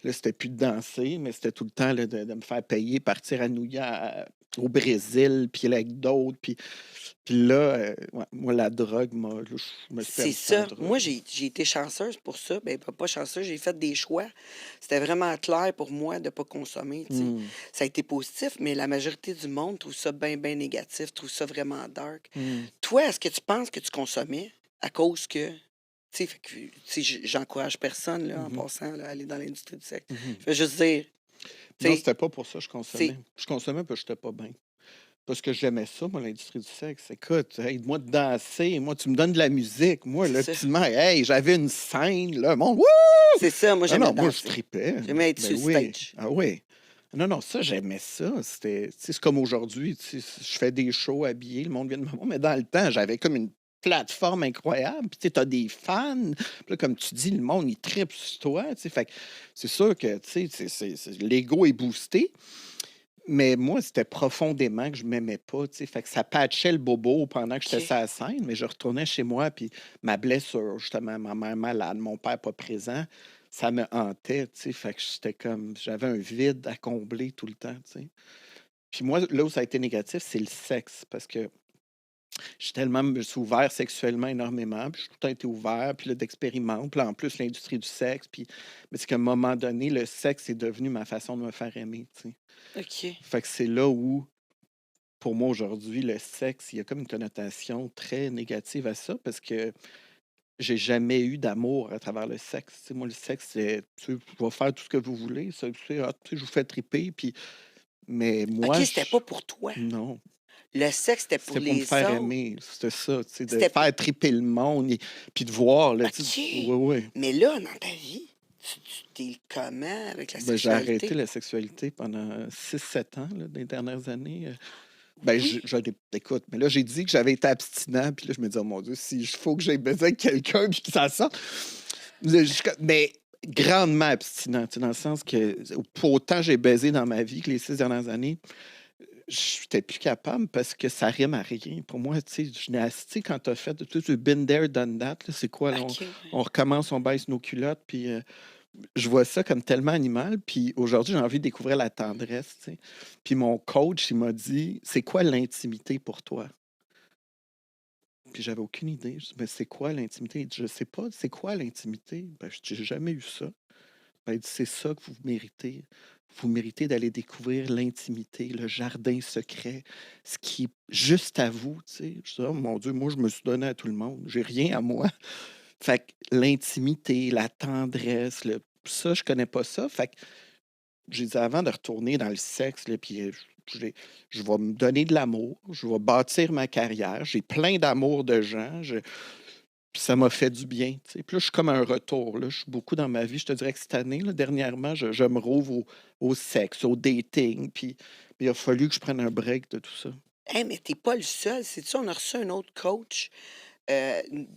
là, c'était plus de danser, mais c'était tout le temps là, de me faire payer, partir à New York, au Brésil, puis là, avec d'autres, puis là, ouais, moi, la drogue, je me suis C'est perdu ça. dans la drogue. Moi, j'ai été chanceuse pour ça. Ben, pas chanceuse, j'ai fait des choix. C'était vraiment clair pour moi de ne pas consommer. Tu sais. Mm. Ça a été positif, mais la majorité du monde trouve ça bien, bien négatif, trouve ça vraiment dark. Mm. Toi, est-ce que tu penses que tu consommais à cause que. Tu sais, fait que, tu sais, j'encourage personne là, en passant là, à aller dans l'industrie du sexe. Mhm. Je veux juste dire. tu Non, sais, c'était pas pour ça que je consommais. Je consommais parce que j'étais pas bien. Parce que j'aimais ça, moi, l'industrie du sexe. Écoute, aide-moi de danser. Moi, tu me donnes de la musique. Moi, C'est le ça. petit man, hey, j'avais une scène, là. Mon wouh! c'est ça, moi, Ah j'aimais non, moi, je danser. tripais. J'aimais être sur le oui. stage. Ah oui. Non, ça, j'aimais ça. C'était, tu sais, c'est comme aujourd'hui. Tu sais, je fais des shows habillés, le monde vient de me voir. Mais dans le temps, j'avais comme une plateforme incroyable. Puis, tu as des fans. Puis là, comme tu dis, le monde, il tripe sur toi. Tu sais, fait que c'est sûr que, tu sais, l'ego est boosté. Mais moi, c'était profondément que je m'aimais pas, tu sais. Fait que ça patchait le bobo pendant que j'étais OK. sur la scène, mais je retournais chez moi, puis ma blessure, justement, ma mère malade, mon père pas présent, ça me hantait, tu sais. Fait que j'étais comme, j'avais un vide à combler tout le temps, tu sais. Puis moi, là où ça a été négatif, c'est le sexe, parce que je me suis ouvert sexuellement énormément, puis j'ai tout le temps été ouvert, puis là, d'expérimente, puis là, en plus, l'industrie du sexe, puis... Mais c'est qu'à un moment donné, le sexe est devenu ma façon de me faire aimer, tu sais. OK. Fait que c'est là où, pour moi, aujourd'hui, le sexe, il y a comme une connotation très négative à ça, parce que j'ai jamais eu d'amour à travers le sexe. Tu sais, moi, le sexe, c'est, tu vas faire tout ce que vous voulez, ça, tu sais, je vous fais triper, puis... Mais moi, OK, c'était pas pour toi. non. Le sexe, c'était pour C'était pour me les faire autres. aimer. C'était ça, tu sais, de C'était pour- faire triper le monde, puis de voir, là, tu OK. sais. Oui. Mais là, dans ta vie, tu t'es comment avec la Ben, j'ai sexualité? arrêté la sexualité pendant 6-7 ans, là, des dernières années. Ben, Oui. écoute, mais là, j'ai dit que j'avais été abstinent, puis là, je me dis, oh mon Dieu, il faut que j'aie besoin de quelqu'un, puis que ça sorte. Mais grandement abstinent, tu sais, dans le sens que, pour autant j'ai baisé dans ma vie que les 6 dernières années, je n'étais plus capable parce que ça rime à rien. Pour moi, tu sais, je n'ai assisté quand tu as fait tu been there, done that. Là, c'est quoi? Là, OK, ouais. on recommence, on baisse nos culottes, puis je vois ça comme tellement animal. Puis aujourd'hui, j'ai envie de découvrir la tendresse. Tu sais. Puis mon coach, il m'a dit, c'est quoi l'intimité pour toi? Puis j'avais aucune idée. Je dis, mais c'est quoi l'intimité? Il dit, je sais pas, c'est quoi l'intimité? Ben, je dis, j'ai jamais eu ça. Ben, il dit, c'est ça que vous méritez. Vous méritez d'aller découvrir l'intimité, le jardin secret, ce qui est juste à vous. Tu sais. Je dis, oh mon Dieu, moi, je me suis donné à tout le monde. J'ai rien à moi. Fait que l'intimité, la tendresse, ça, je connais pas ça. Fait que j'ai dit, avant de retourner dans le sexe, là, puis je vais me donner de l'amour, je vais bâtir ma carrière. J'ai plein d'amour de gens. Puis ça m'a fait du bien. Tu sais. Puis là, je suis comme un retour. Là. Je suis beaucoup dans ma vie. Je te dirais que cette année, là, dernièrement, je me rouvre au sexe, au dating. Puis il a fallu que je prenne un break de tout ça. Hey, mais t'es pas le seul. C'est-tu, on a reçu un autre coach de,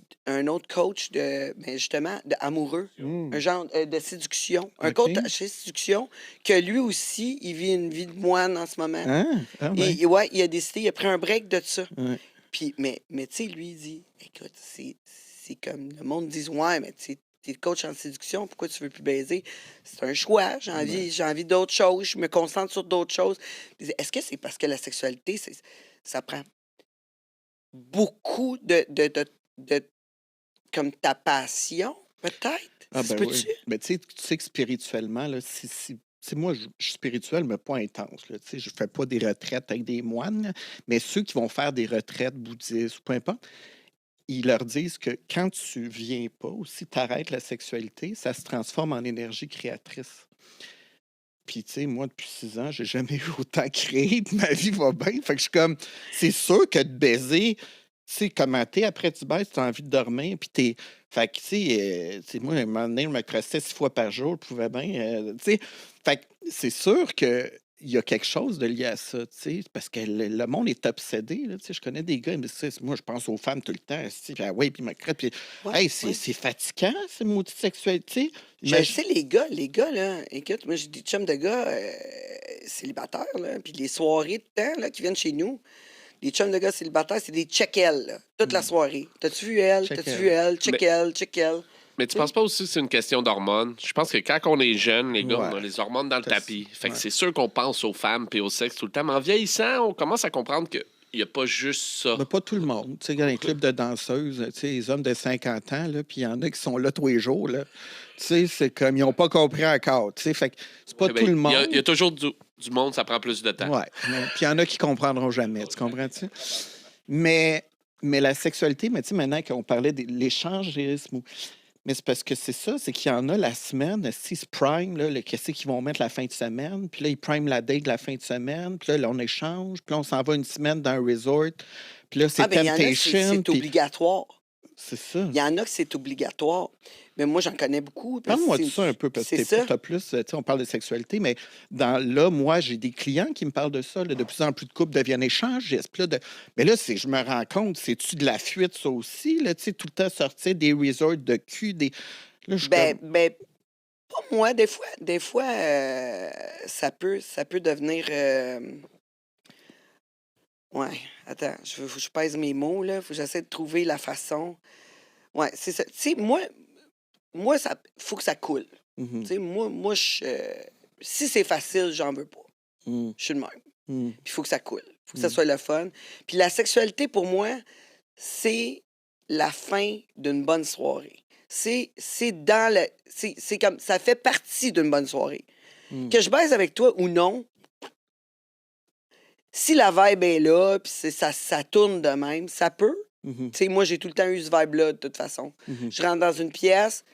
ben justement, de amoureux, un genre de séduction, un OK. coach de séduction, que lui aussi, il vit une vie de moine en ce moment. Hein? Ah, ouais. Et ouais, il a décidé, il a pris un break de ça. Ouais. Puis, mais tu sais, lui, il dit, écoute, c'est comme le monde dit, ouais, mais tu sais, t'es le coach en séduction, pourquoi tu veux plus baiser? C'est un choix, j'ai envie d'autres choses, je me concentre sur d'autres choses. Puis, est-ce que c'est parce que la sexualité, ça prend beaucoup de comme ta passion, peut-être? Ah, Ça se ben peut-tu? oui. Mais tu sais que spirituellement, là, tu sais, moi, je suis spirituel, mais pas intense. Là, tu sais, je fais pas des retraites avec des moines, là, mais ceux qui vont faire des retraites bouddhistes ou peu importe, ils leur disent que quand tu viens pas ou si tu arrêtes la sexualité, ça se transforme en énergie créatrice. Puis, tu sais, moi, depuis 6 ans, j'ai jamais eu autant créé, puis ma vie va bien. Fait que je suis comme, c'est sûr que de baiser, tu sais, comment t'es après tu baises, tu as envie de dormir, puis t'es. Fait que, tu sais, moi, à un moment donné, je me crossais 6 fois par jour, je pouvais bien. Tu sais, fait que c'est sûr que. Il y a quelque chose de lié à ça, tu sais, parce que le monde est obsédé. Là, tu sais, je connais des gars, mais moi, je pense aux femmes tout le temps. Puis, ah ouais, puis ils me crèvent. Puis, Ouais, hey, c'est ouais. fatigant, ces maudite sexualité. Je le sais, les gars, là, écoute, moi, j'ai des chums de gars célibataires, là, puis les soirées tout le temps, là, qui viennent chez nous, les chums de gars célibataires, c'est des check-elle, là, toute la soirée. T'as-tu vu elle? Check T'as-tu elle. vu elle? Check-elle. Mais tu penses pas aussi que c'est une question d'hormones? Je pense que quand on est jeune, les gars, Ouais. on a les hormones dans le Ça, tapis. Fait que ouais. c'est sûr qu'on pense aux femmes et au sexe tout le temps. Mais en vieillissant, on commence à comprendre qu'il n'y a pas juste ça. Mais pas tout le monde. Tu sais, il y a un club de danseuses, tu sais, les hommes de 50 ans, là, puis il y en a qui sont là tous les jours. Là. Tu sais, c'est comme, ils n'ont pas compris encore. Tu sais, fait que c'est pas Eh ben, tout le monde. Il y a toujours du monde, ça prend plus de temps. Ouais. Puis il y en a qui comprendront jamais. Tu comprends-tu? Mais la sexualité, mais tu sais, maintenant qu'on parlait de l'échangisme, mais c'est parce que c'est ça, c'est qu'il y en a la semaine, s'ils se prime, là, qu'est-ce qu'ils vont mettre la fin de semaine, puis là, ils priment la date la fin de semaine, puis là, on échange, puis là, on s'en va une semaine dans un resort, puis là, c'est Ah, ben, il y en a que Temptation. c'est puis- obligatoire. C'est ça. Il y en a que c'est obligatoire. Mais moi, j'en connais beaucoup. parce Parle-moi que de ça un peu, parce que c'est ça. t'as plus, tu sais, on parle de sexualité, mais là, moi, j'ai des clients qui me parlent de ça. Là, de plus en plus de couples deviennent échangistes. Puis là, mais là, je me rends compte, c'est-tu de la fuite, ça aussi? Là, tu sais, tout le temps sortir des resorts de cul, des. Là, je suis Ben, comme- pas moi. Des fois ça peut devenir... Ouais, attends, faut que je pèse mes mots, là. Faut que j'essaie de trouver la façon. Ouais, c'est ça. Tu sais, moi, ça faut que ça coule. Mhm. Tu sais, moi si c'est facile, j'en veux pas. Mhm. Je suis le même. Mm. Puis il faut que ça coule. Il faut que ça soit le fun. Puis la sexualité, pour moi, c'est la fin d'une bonne soirée. C'est dans le... C'est comme... Ça fait partie d'une bonne soirée. Mm. Que je baise avec toi ou non, si la vibe est là, puis ça tourne de même, ça peut. Mhm. Tu sais, moi, j'ai tout le temps eu ce vibe-là, de toute façon. Mhm. Je rentre dans une pièce,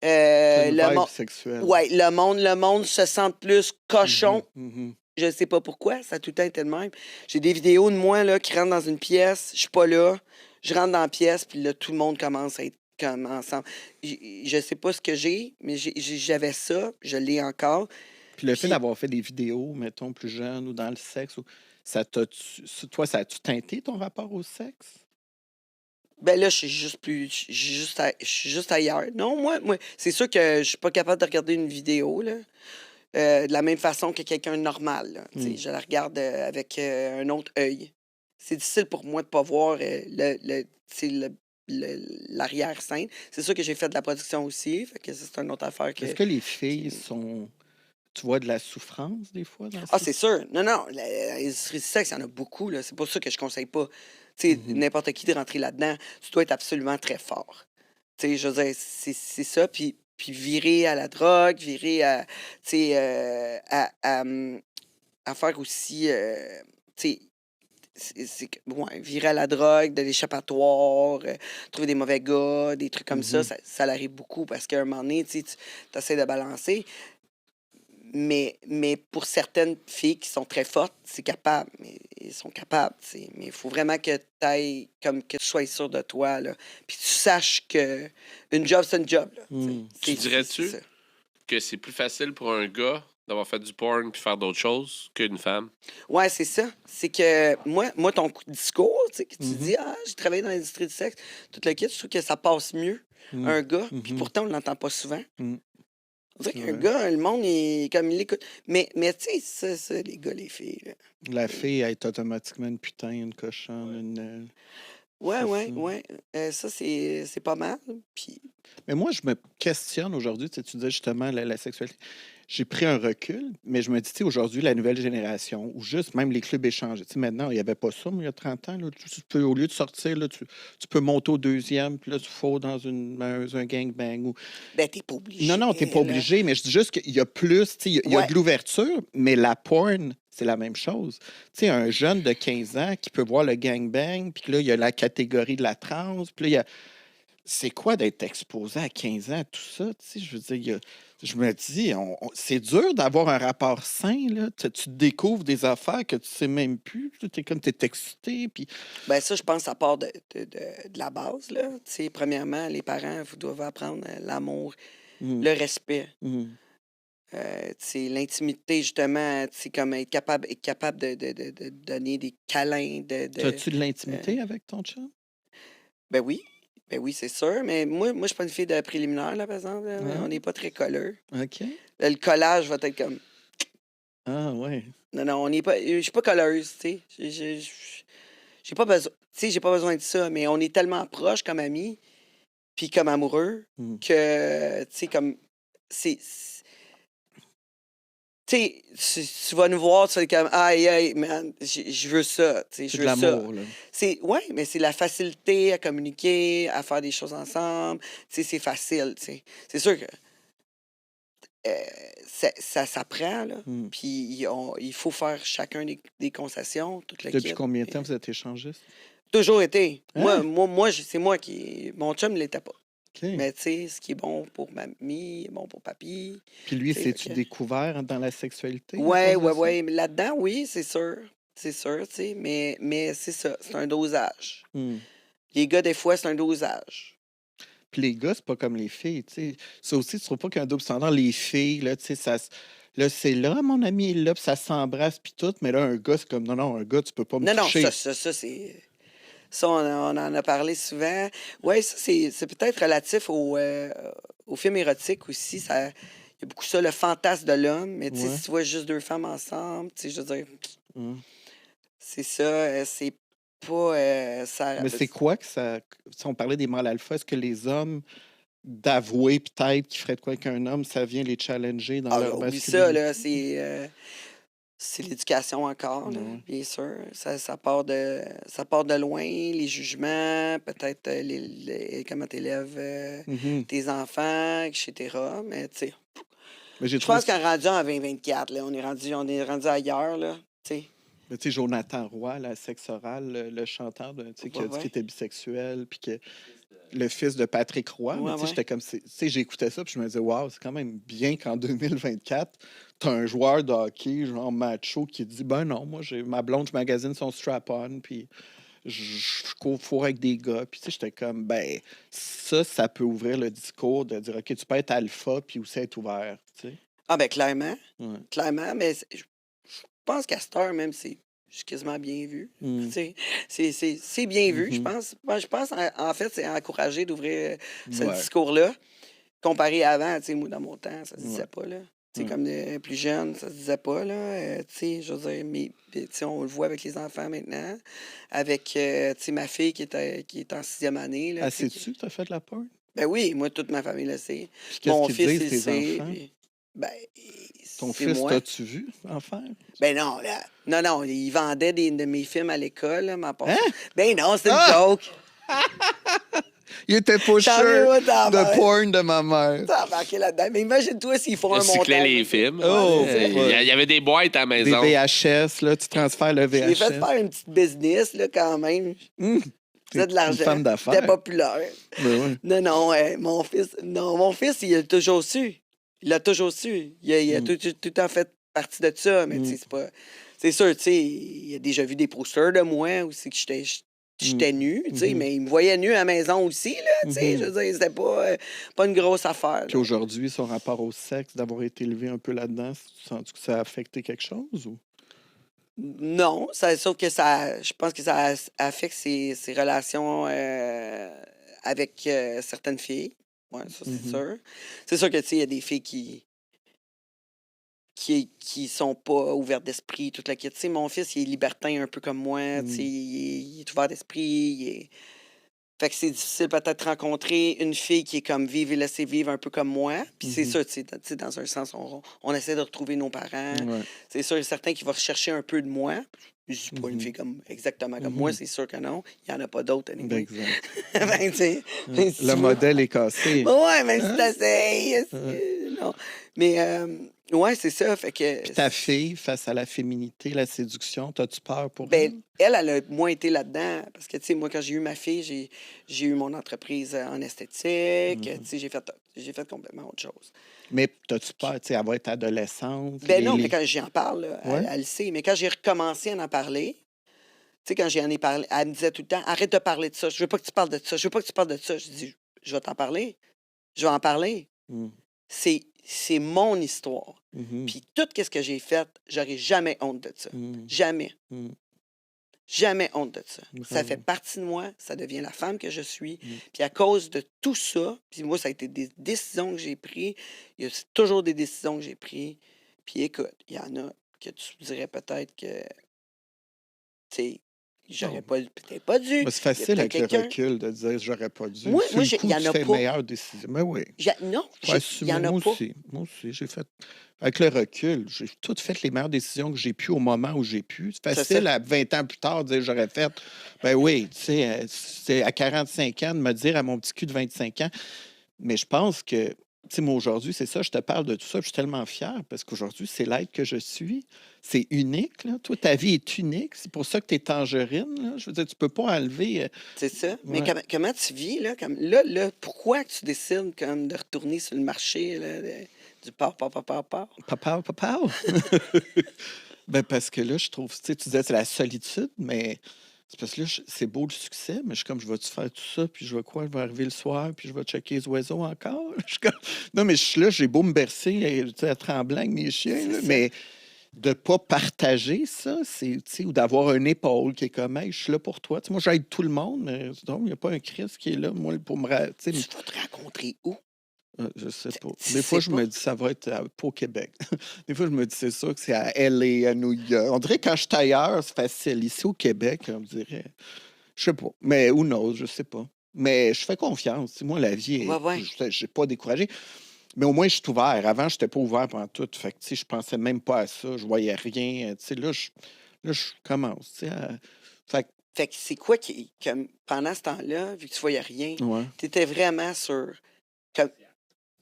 C'est une le vibe monde... sexuelle. Ouais, le monde se sent plus cochon. Mhm. Mhm. Je sais pas pourquoi, ça a tout le temps été le même. J'ai des vidéos de moi là, qui rentrent dans une pièce, je suis pas là, je rentre dans la pièce, puis là, tout le monde commence à être comme ensemble. Je sais pas ce que j'ai, mais j'avais ça, je l'ai encore. Puis le fait Puis- d'avoir fait des vidéos, mettons, plus jeune ou dans le sexe, toi, ça a-tu teinté ton rapport au sexe? Ben là, je suis juste je suis juste ailleurs. Non, moi, c'est sûr que je suis pas capable de regarder une vidéo, là. De la même façon que quelqu'un de normal. Là. Tu sais, je la regarde avec un autre œil. C'est difficile pour moi de ne pas voir l'arrière-scène. C'est sûr que j'ai fait de la production aussi, fait que ça, c'est une autre affaire. Est-ce que les filles sont... Tu vois de la souffrance, des fois, dans Ah, ça? c'est sûr. Non, l'industrie du sexe, il y en a beaucoup. Là. C'est pour ça que je conseille pas. Tu sais, n'importe qui de rentrer là-dedans, tu dois être absolument très fort. Tu sais, je veux dire, c'est ça. Puis virer à la drogue, virer à, tu sais, à faire aussi, tu sais, virer à la drogue, de l'échappatoire, trouver des mauvais gars, des trucs comme ça l'arrive beaucoup parce qu'à un moment donné, tu essaies de balancer. Mais pour certaines filles qui sont très fortes, c'est capable. Ils sont capables, tu sais. Mais il faut vraiment que que tu sois sûr de toi, là. Puis tu saches que une job, c'est une job, là. Tu dirais-tu c'est ça. que c'est plus facile pour un gars d'avoir fait du porn puis faire d'autres choses qu'une femme? Ouais, c'est ça. C'est que moi ton discours, tu sais, que tu dis, j'ai travaillé dans l'industrie du sexe, tout le kit, je trouve que ça passe mieux, un gars. Puis pourtant, on ne l'entend pas souvent. On dirait qu'un gars, le monde, comme il l'écoute. Mais tu sais, ça, les gars, les filles, là. La fille est automatiquement une putain, une cochonne, une... Ouais. Ça, c'est pas mal. Puis... Mais moi, je me questionne aujourd'hui, tu disais justement la sexualité. J'ai pris un recul, mais je me dis, tu sais, aujourd'hui, la nouvelle génération, ou juste même les clubs échangés. Tu sais, maintenant, il n'y avait pas ça, mais il y a 30 ans, là, tu peux, au lieu de sortir, là, tu peux monter au deuxième, puis là, tu fous dans un gangbang. Ou... Ben, t'es pas obligé. Non, t'es pas obligé, mais je dis juste qu'il y a plus, tu sais, il y a de l'ouverture, mais la porn, c'est la même chose. Tu sais, un jeune de 15 ans qui peut voir le gangbang, puis là, il y a la catégorie de la trans, puis là, il y a... C'est quoi d'être exposé à 15 ans à tout ça? Tu sais, je veux dire, je me dis, c'est dur d'avoir un rapport sain. Là. Tu découvres des affaires que tu sais même plus. Tu es comme, t'es excité. Puis... Ben ça, je pense, ça part de la base. Là. Tu sais, premièrement, les parents, vous doivent apprendre l'amour, le respect. L'intimité, justement, comme être capable de donner des câlins. As-tu de l'intimité avec ton chum? Ben oui. Ben oui, c'est sûr, mais moi je suis pas une fille de préliminaire, là, par exemple. Là. On n'est pas très colleux. OK. Là, le collage va être comme... Ah, ouais. Non, on n'est pas... Je suis pas colleuse, tu sais. J'ai pas besoin... Tu sais, j'ai pas besoin de ça, mais on est tellement proches comme amis, puis comme amoureux, que, tu sais, comme... Tu sais, tu vas nous voir, tu fais comme, aïe, man, je veux ça. Je veux de l'amour, là. Oui, mais c'est la facilité à communiquer, à faire des choses ensemble. Tu sais, c'est facile, tu sais. C'est sûr que ça s'apprend, là. Puis il faut faire chacun des concessions, toute la Depuis kit. combien de temps vous êtes échangistes? Toujours été. Hein? Moi, c'est moi qui... Mon chum ne l'était pas. Okay. Mais tu sais, ce qui est bon pour mamie est bon pour papy. Puis lui, c'est-tu découvert dans la sexualité? Ouais. Là-dedans, oui, c'est sûr. C'est sûr, tu sais. Mais c'est ça, c'est un dosage. Les gars, des fois, c'est un dosage. Puis les gars, c'est pas comme les filles, tu sais. Ça aussi, tu trouves pas qu'un double standard, les filles, là, tu sais, ça... Là, c'est là, mon ami est là, puis ça s'embrasse, puis tout. Mais là, un gars, c'est comme, non, un gars, tu peux pas me toucher. Non, ça, c'est... Ça, on en a parlé souvent. Oui, ça, c'est peut-être relatif au film érotique aussi. Il y a beaucoup ça, le fantasme de l'homme. Mais tu sais, si tu vois juste deux femmes ensemble, tu sais, je veux dire, c'est ça, c'est pas... ça... Mais c'est quoi que ça... Si on parlait des mâles alpha, est-ce que les hommes, d'avouer peut-être qu'ils feraient de quoi qu'un homme, ça vient les challenger dans leur masculinité? Oublie ça, là, c'est... C'est l'éducation encore, là, Ouais. bien sûr. Ça part de loin, les jugements, peut-être comment tu élèves Mhm. tes enfants, etc. Mais tu sais, Mais j'ai je trouvé pense qu'en rendu en 2024, là, on est rendu ailleurs, là. Tu sais. Mais tu sais, Jonathan Roy, la sexe oral, le chanteur qui a dit Ouais. qu'il était bisexuel, puis que le fils de Patrick Roy, mais Ouais, tu sais, ouais. j'étais comme, tu sais, j'écoutais ça, puis je me disais, waouh, c'est quand même bien qu'en 2024, t'as un joueur de hockey, genre macho, qui dit, ben non, moi, ma blonde, je magasine son strap-on, puis je cours four avec des gars, puis tu sais, j'étais comme, ben, ça peut ouvrir le discours de dire, OK, tu peux être alpha, puis aussi être ouvert, tu sais. Ah, ben clairement. Ouais. Clairement, mais je pense qu'à cette heure, même, c'est quasiment bien vu. Mm. Tu sais, c'est bien vu, je Mhm. pense. Moi, je pense, en fait, c'est encouragé d'ouvrir ce Ouais. discours-là. Comparé à avant, tu sais, moi, dans mon temps, ça se disait Ouais. pas, là. Tu sais, Ouais. comme plus jeune, ça se disait pas, là. Tu sais, je veux dire, mais tu sais, on le voit avec les enfants maintenant. Avec, tu sais, ma fille qui est en 6e année, là. Ah, tu sais, sais-tu, t'as fait de la porn? Ben oui, moi, toute ma famille le sait. Puis qu'est-ce Mon qu'ils fils, disent, il tes sait. enfants? Puis, ben, Ton c'est fils, moi. t'as-tu vu en faire? Ben non, là, non, il vendait de mes films à l'école, là, mais à part ça- Hein? Ben non, c'est une Ah! joke. Il était pusher T'en de porn de ma mère. T'as embarqué là-dedans. Mais imagine-toi s'ils font Il un montage. recyclait les films. Oh, Ouais, ouais. il y avait des boîtes à la Des maison. VHS, là, tu transfères le Je l'ai fait VHS. faire une petite business, là, quand même. T'es Faisait de l'argent. une femme d'affaires. C'était populaire. Ben ouais. Non, mon fils, il a toujours su. Il l'a toujours su. Il a tout le temps fait partie de ça, mais tu sais, c'est pas... C'est sûr, tu sais, il a déjà vu des posters de moi aussi que j'étais nu, tu sais, mais il me voyait nu à la maison aussi, là, tu sais, je veux dire, c'était pas une grosse affaire. Puis là. aujourd'hui, son rapport au sexe, d'avoir été élevé un peu là-dedans, tu sens que ça a affecté quelque chose? Ou? Non, sauf que je pense que ça affecte ses relations avec certaines filles. Oui, ça, c'est sûr. C'est sûr que, tu sais, il y a des filles qui sont pas ouvertes d'esprit, toute la quête. Tu sais, mon fils, il est libertin un peu comme moi, tu sais, il est ouvert d'esprit, Fait que c'est difficile peut-être de rencontrer une fille qui est comme vive et laisser vivre un peu comme moi. Puis c'est sûr, tu sais, dans un sens, on essaie de retrouver nos parents. Ouais. C'est sûr, certains qui vont rechercher un peu de moi. Je suis pas une fille exactement comme moi, c'est sûr que non. Il n'y en a pas d'autres, Ben, anyway. exact. Ben, tu sais, ben, si Le tu modèle est cassé. veux. Ouais, même si t'essayes. Non. Mais, ouais, c'est ça. Fait que. Puis ta fille, face à la féminité, la séduction, t'as-tu peur pour Ben, elle a moins été là-dedans. Parce que, tu sais, moi, quand j'ai eu ma fille, j'ai eu mon entreprise en esthétique. Tu sais, j'ai fait complètement autre chose. Mais t'as-tu peur, tu sais, elle va être adolescente? Ben non, mais quand j'en parle, là, Ouais. elle le sait. Mais quand j'ai recommencé à en parler, tu sais, quand j'en ai parlé, elle me disait tout le temps, arrête de parler de ça. Je veux pas que tu parles de ça. Je veux pas que tu parles de ça. Je dis, je vais t'en parler. Je vais en parler. Mm. C'est mon histoire. Mhm. Puis tout ce que j'ai fait, j'aurai jamais honte de ça. Mm. Jamais. Mm. Jamais honte de ça. Ça Bravo. fait partie de moi, ça devient la femme que je suis. Puis à cause de tout ça, puis moi, ça a été des décisions que j'ai prises. Il y a toujours des décisions que j'ai prises. Puis écoute, il y en a que tu dirais peut-être que, tu sais, j'aurais peut-être pas dû. Mais c'est facile Il y a avec le peut-être recul de dire j'aurais pas dû. Moi, Sur le il coup, y en tu a fais pas. meilleure décision. Mais oui. Non, Faut il y en a moi pas. aussi. Moi aussi, j'ai fait. Avec le recul, j'ai tout fait les meilleures décisions que j'ai pu au moment où j'ai pu. C'est facile ça. à 20 ans plus tard de dire j'aurais fait. Ben oui, tu sais, c'est à 45 ans de me dire à mon petit cul de 25 ans. Mais je pense que, tu sais, moi aujourd'hui, c'est ça, je te parle de tout ça, puis je suis tellement fier parce qu'aujourd'hui, c'est l'être que je suis. C'est unique, là. Toi, ta vie est unique. C'est pour ça que tu es tangerine, là. Je veux dire, tu peux pas enlever. C'est ça. Mais Ouais. comment tu vis, là? Là, pourquoi que tu décides comme, de retourner sur le marché là, du papa? Papa. Ben parce que là, je trouve, tu sais, tu disais c'est la solitude, mais c'est parce que là, c'est beau le succès, mais je suis comme, je vais-tu faire tout ça, puis je vais quoi, je vais arriver le soir, puis je vais checker les oiseaux encore. Je suis comme, non, mais je suis là, j'ai beau me bercer, tu sais, à tremblant avec mes chiens, là, mais de pas partager ça, c'est, tu sais, ou d'avoir une épaule qui est comme, hey, je suis là pour toi. Tu sais, moi, j'aide tout le monde, mais il n'y a pas un Christ qui est là, moi, pour me. Tu sais, Tu vas te rencontrer où? je sais pas. Tu Des fois, sais je pas? me dis, ça va être pas au Québec. Des fois, je me dis, c'est sûr que c'est à LA, à New York. On dirait que quand je suis ailleurs, c'est facile. Ici, au Québec, on me dirait, je sais pas. Mais who knows, je sais pas. Mais je fais confiance. Tu sais, moi, la vie, Ouais. je n'ai pas découragé. Mais au moins, je suis ouvert. Avant, je n'étais pas ouvert pendant tout. Fait que, tu sais, je pensais même pas à ça. Je voyais rien. Tu sais, là, je commence. Tu sais, Fait que, Fait que c'est quoi comme pendant ce temps-là, vu que tu voyais rien, ouais. tu étais vraiment sur. Comme,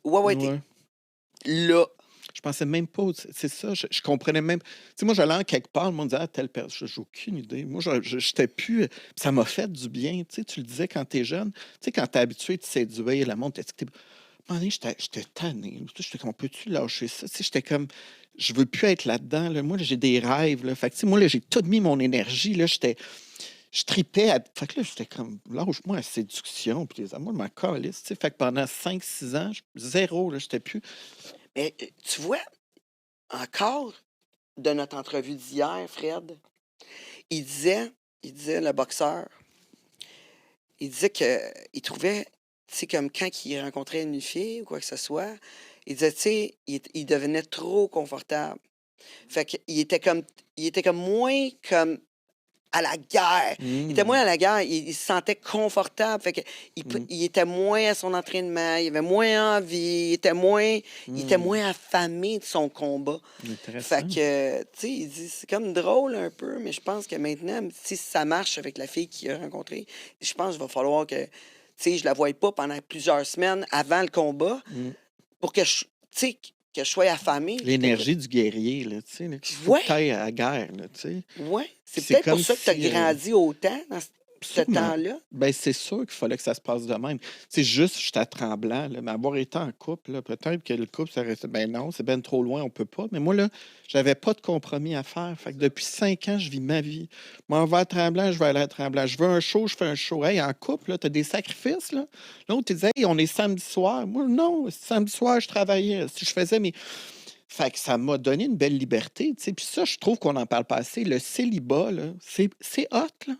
ouais, Ouais. là. Je pensais même pas. C'est ça. Je comprenais même. Tu sais, moi, j'allais en quelque part, le monde disait, telle personne. J'ai aucune idée. Moi, j'étais plus. Ça m'a fait du bien. Tu sais, tu le disais quand t'es jeune. Tu sais, quand t'es habitué de séduire, le monde, à un moment donné, j'étais tanné. J'étais comme, peux-tu lâcher ça? Tu sais, j'étais comme, je veux plus être là-dedans. Là. Moi, là, j'ai des rêves. Là. Fait que, tu sais, moi, là, j'ai tout mis mon énergie. Là, je tripais. Fait que là, j'étais comme, lâche-moi la séduction. Puis les amours, je m'en calisse. Tu sais, fait que pendant 5-6 ans, zéro, là, j'étais plus. Mais tu vois, encore de notre entrevue d'hier, Fred, il disait, le boxeur, il disait qu'il trouvait, tu sais, comme quand il rencontrait une fille ou quoi que ce soit, il disait, tu sais, il devenait trop confortable. Fait qu'il était comme moins comme à la guerre. Il était moins à la guerre, il se sentait confortable. Fait que il était moins à son entraînement, il avait moins envie, il était moins affamé de son combat. Intéressant. Fait que, tu sais, il dit, c'est comme drôle un peu, mais je pense que maintenant, si ça marche avec la fille qu'il a rencontrée, je pense qu'il va falloir que, tu sais, je la voie pas pendant plusieurs semaines avant le combat pour que tu sais, que je sois affamé. L'énergie du guerrier, là, tu sais, qu'il faut Ouais. que t'ailles à la guerre, là, tu sais. Oui, c'est C'est peut-être pour comme ça que tu as si, grandi autant dans ce Sûrement. temps-là. Ben, c'est sûr qu'il fallait que ça se passe de même. C'est juste, j'étais tremblant, là, mais avoir été en couple, là, peut-être que le couple, ça restait. Ben non, c'est bien trop loin, on peut pas. Mais moi, là, j'avais pas de compromis à faire. Fait que depuis 5 ans, je vis ma vie. Moi, on va à Tremblant, je vais aller à Tremblant. Je veux un show, je fais un show. Hey, en couple, là, t'as des sacrifices, là. L'autre, tu disais, hey, on est samedi soir. Moi, non, samedi soir, je travaillais. Si je faisais mes. Fait que ça m'a donné une belle liberté, tu sais. Puis ça, je trouve qu'on n'en parle pas assez. Le célibat, là, c'est hot, là.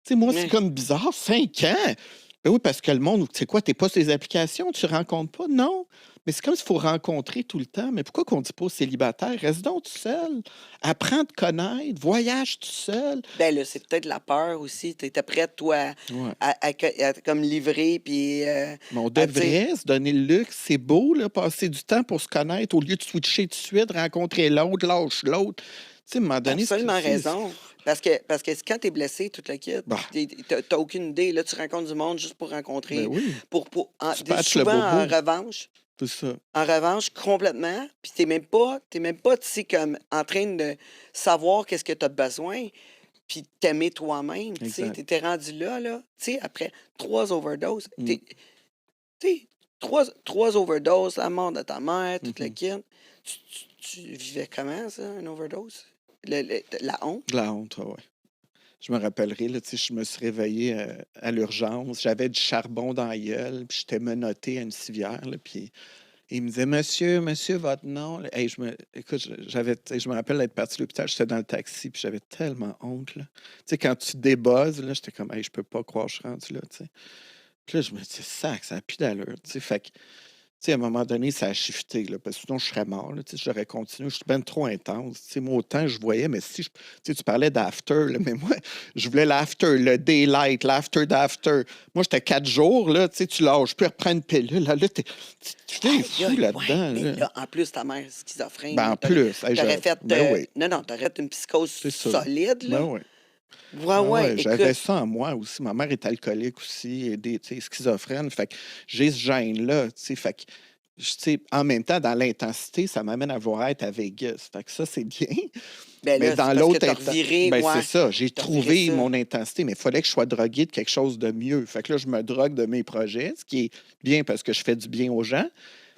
Tu sais, moi, c'est comme bizarre, 5 ans. Ben oui, parce que le monde, tu sais quoi, t'es pas sur les applications, tu rencontres pas. Non. Mais c'est comme s'il faut rencontrer tout le temps. Mais pourquoi qu'on dit pas aux célibataires? Reste donc tout seul. Apprends à te connaître. Voyage tout seul. Ben là, c'est peut-être la peur aussi. Tu étais prête, toi, à comme livrer, puis... Mais on devrait se donner le luxe. C'est beau, là, passer du temps pour se connaître au lieu de switcher tout de suite, rencontrer l'autre, lâche l'autre. Tu sais, à un moment donné... Absolument raison. Parce que quand tu es blessé, toute la kit, tu n'as aucune idée. Là, tu rencontres du monde juste pour rencontrer. Ben oui. Souvent, en revanche... C'est ça. En revanche, complètement. Puis t'es même pas, tu sais, comme en train de savoir qu'est-ce que tu as besoin, puis t'aimer toi-même. Tu sais, t'étais rendu là. Tu sais, après 3 overdoses. Tu sais, 3 overdoses, la mort de ta mère, toute la kit. Tu vivais comment, ça, une overdose? La honte? La honte, oui. Je me rappellerai, là, je me suis réveillé à l'urgence. J'avais du charbon dans la gueule, puis j'étais menotté à une civière. Là, puis il me disait, monsieur, votre nom. Hey, écoute, je me rappelle d'être parti à l'hôpital, j'étais dans le taxi, puis j'avais tellement honte. Là. Quand tu débuzzes, là, j'étais comme, hey, je peux pas croire que je suis rendu là. T'sais. Puis là, je me dis, ça n'a plus d'allure. Fait que, à un moment donné, ça a shifté, là, parce que sinon, je serais mort. Là, j'aurais continué. Je suis bien trop intense. Moi, autant je voyais, mais si tu parlais d'after, là, mais moi, je voulais l'after, le daylight, l'after d'after. Moi, j'étais 4 jours, là, tu lâches, puis reprends une pilule. Là, t'es fou là-dedans. Mais là, en plus, ta mère est schizophrène. Ben, en plus. T'aurais fait... oui. Non, t'aurais fait une psychose solide, là. Ben oui. Ouais, j'avais ça en moi aussi. Ma mère est alcoolique aussi, et schizophrène. Fait que j'ai ce gène-là. Fait que, en même temps, dans l'intensité, ça m'amène à vouloir être à Vegas. Fait que ça, c'est bien. Ben mais là, dans l'autre c'est ça. J'ai trouvé mon intensité, mais il fallait que je sois drogué de quelque chose de mieux. Fait que là, je me drogue de mes projets, ce qui est bien parce que je fais du bien aux gens.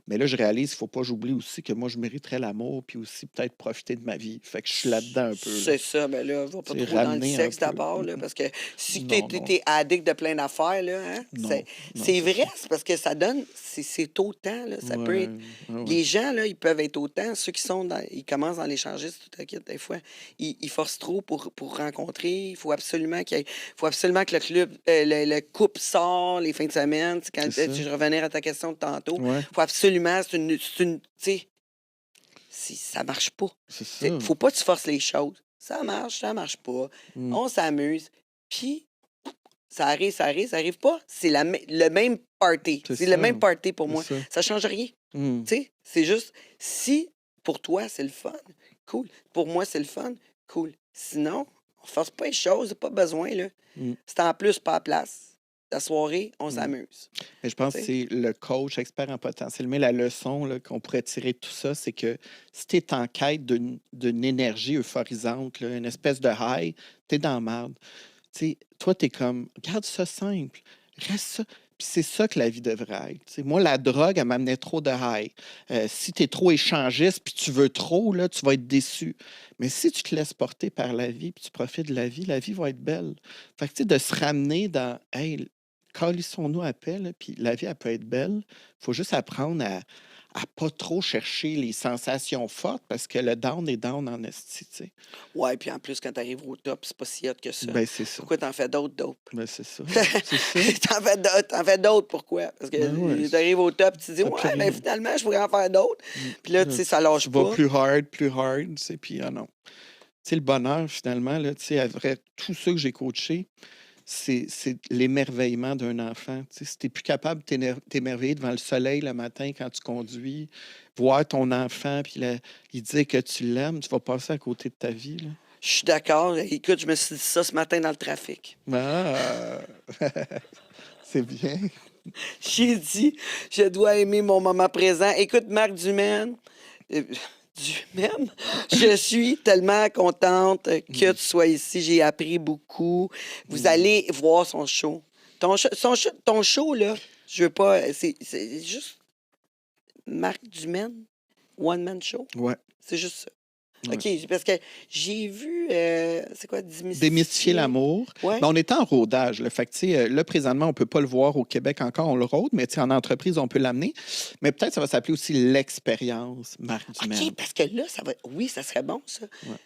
Mais là, je réalise qu'il ne faut pas que j'oublie aussi que moi, je mériterais l'amour puis aussi peut-être profiter de ma vie. Fait que je suis là-dedans un peu. Là. C'est ça, mais là, va pas trop dans le sexe d'abord, là, parce que si tu es addict de plein d'affaires, là, hein, c'est vrai, c'est parce que ça donne, c'est autant, là, ça peut être... Les gens, là, ils peuvent être autant, ceux qui sont ils commencent dans l'échangiste, tout à des fois, ils forcent trop pour rencontrer, il faut absolument que le club, le couple sort les fins de semaine, quand je revenais à ta question de tantôt, il faut absolument c'est une tu sais, ça marche pas. C'est ça. Faut pas que tu forces les choses. Ça marche pas. On s'amuse. Puis, ça arrive pas. C'est le même party. C'est le même party pour moi. Ça change rien. Mm. Tu sais, c'est juste, si pour toi, c'est le fun, cool. Pour moi, c'est le fun, cool. Sinon, on force pas les choses, pas besoin, là. Mm. C'est en plus pas à place. La soirée, on s'amuse. Mais je pense que T'sais. c'est le coach expert en potentiel. Mais la leçon là, qu'on pourrait tirer de tout ça, c'est que si tu es en quête d'une énergie euphorisante, là, une espèce de high, tu es dans la merde. T'sais, toi, tu es comme, garde ça simple, reste ça. Puis c'est ça que la vie devrait être. T'sais, moi, la drogue, elle m'amenait trop de high. Si tu es trop échangiste puis tu veux trop, là, tu vas être déçu. Mais si tu te laisses porter par la vie puis tu profites de la vie va être belle. Fait que, tu sais, de se ramener dans, hey, calissons-nous à paix, là, puis la vie, elle peut être belle. Il faut juste apprendre à pas trop chercher les sensations fortes parce que le down est down en esti, tu sais. Ouais, puis en plus, quand t'arrives au top, c'est pas si hot que ça. Ben, c'est ça. Pourquoi t'en fais d'autres, dope? Ben, c'est ça. C'est ça. T'en fais d'autres, pourquoi? Parce que Ben ouais. t'arrives au top, tu te dis, ouais, Absolument. ben finalement, je pourrais en faire d'autres. Puis là, tu sais, ça lâche Tu pas. vas plus hard, tu sais, puis ah non. Tu sais, le bonheur, finalement, là, tu sais, à vrai, tous ceux que j'ai coachés, c'est l'émerveillement d'un enfant. Tu sais, si tu n'es plus capable de t'émerveiller devant le soleil le matin quand tu conduis, voir ton enfant, puis il dire que tu l'aimes, tu vas passer à côté de ta vie. Là. Je suis d'accord. Écoute, je me suis dit ça ce matin dans le trafic. Ah! C'est bien. J'ai dit, je dois aimer mon moment présent. Écoute, Marc Dumaine, je suis tellement contente que tu sois ici. J'ai appris beaucoup. Vous allez voir son show. Ton show, là, je veux pas... C'est juste Marc Dumaine, One Man Show. Ouais. C'est juste ça. Ouais. OK, parce que j'ai vu, c'est quoi, Démystifier l'amour. Ouais. Ben, on est en rodage. Là. Fait que, tu sais, là, présentement, on ne peut pas le voir au Québec encore, on le rôde, mais tu sais, en entreprise, on peut l'amener. Mais peut-être ça va s'appeler aussi l'expérience Marc Dumaine. OK, parce que là, ça va... Oui, ça serait bon, ça. Ouais.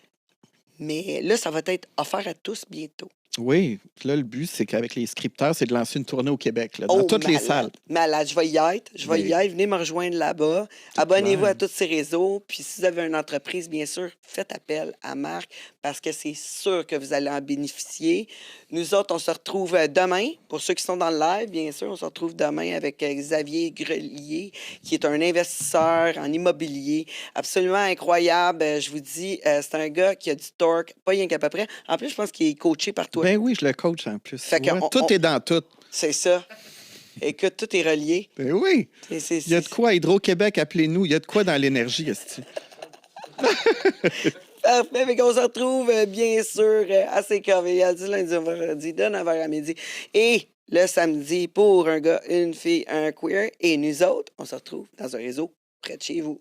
Mais là, ça va être offert à tous bientôt. Oui. Puis là, le but, c'est qu'avec les scripteurs, c'est de lancer une tournée au Québec, là, dans toutes les salles. Malade, je vais y être. Je vais y être. Venez me rejoindre là-bas. Abonnez-vous clair. à tous ces réseaux. Puis si vous avez une entreprise, bien sûr, faites appel à Marc parce que c'est sûr que vous allez en bénéficier. Nous autres, on se retrouve demain. Pour ceux qui sont dans le live, bien sûr, on se retrouve demain avec Xavier Grelier, qui est un investisseur en immobilier absolument incroyable. Je vous dis, c'est un gars qui a du torque, pas rien qu'à peu près. En plus, je pense qu'il est coaché par toi. Ben oui, je le coach en plus. Fait que Ouais, on- tout est dans tout. C'est ça. Écoute, tout est relié. Ben oui. C'est- Il y a de quoi, Hydro-Québec, appelez-nous. Il y a de quoi dans l'énergie, esti. Parfait, mais qu'on se retrouve bien sûr à CKVL du lundi au vendredi de 9h à midi. Et le samedi pour un gars, une fille, un queer. Et nous autres, on se retrouve dans un réseau près de chez vous.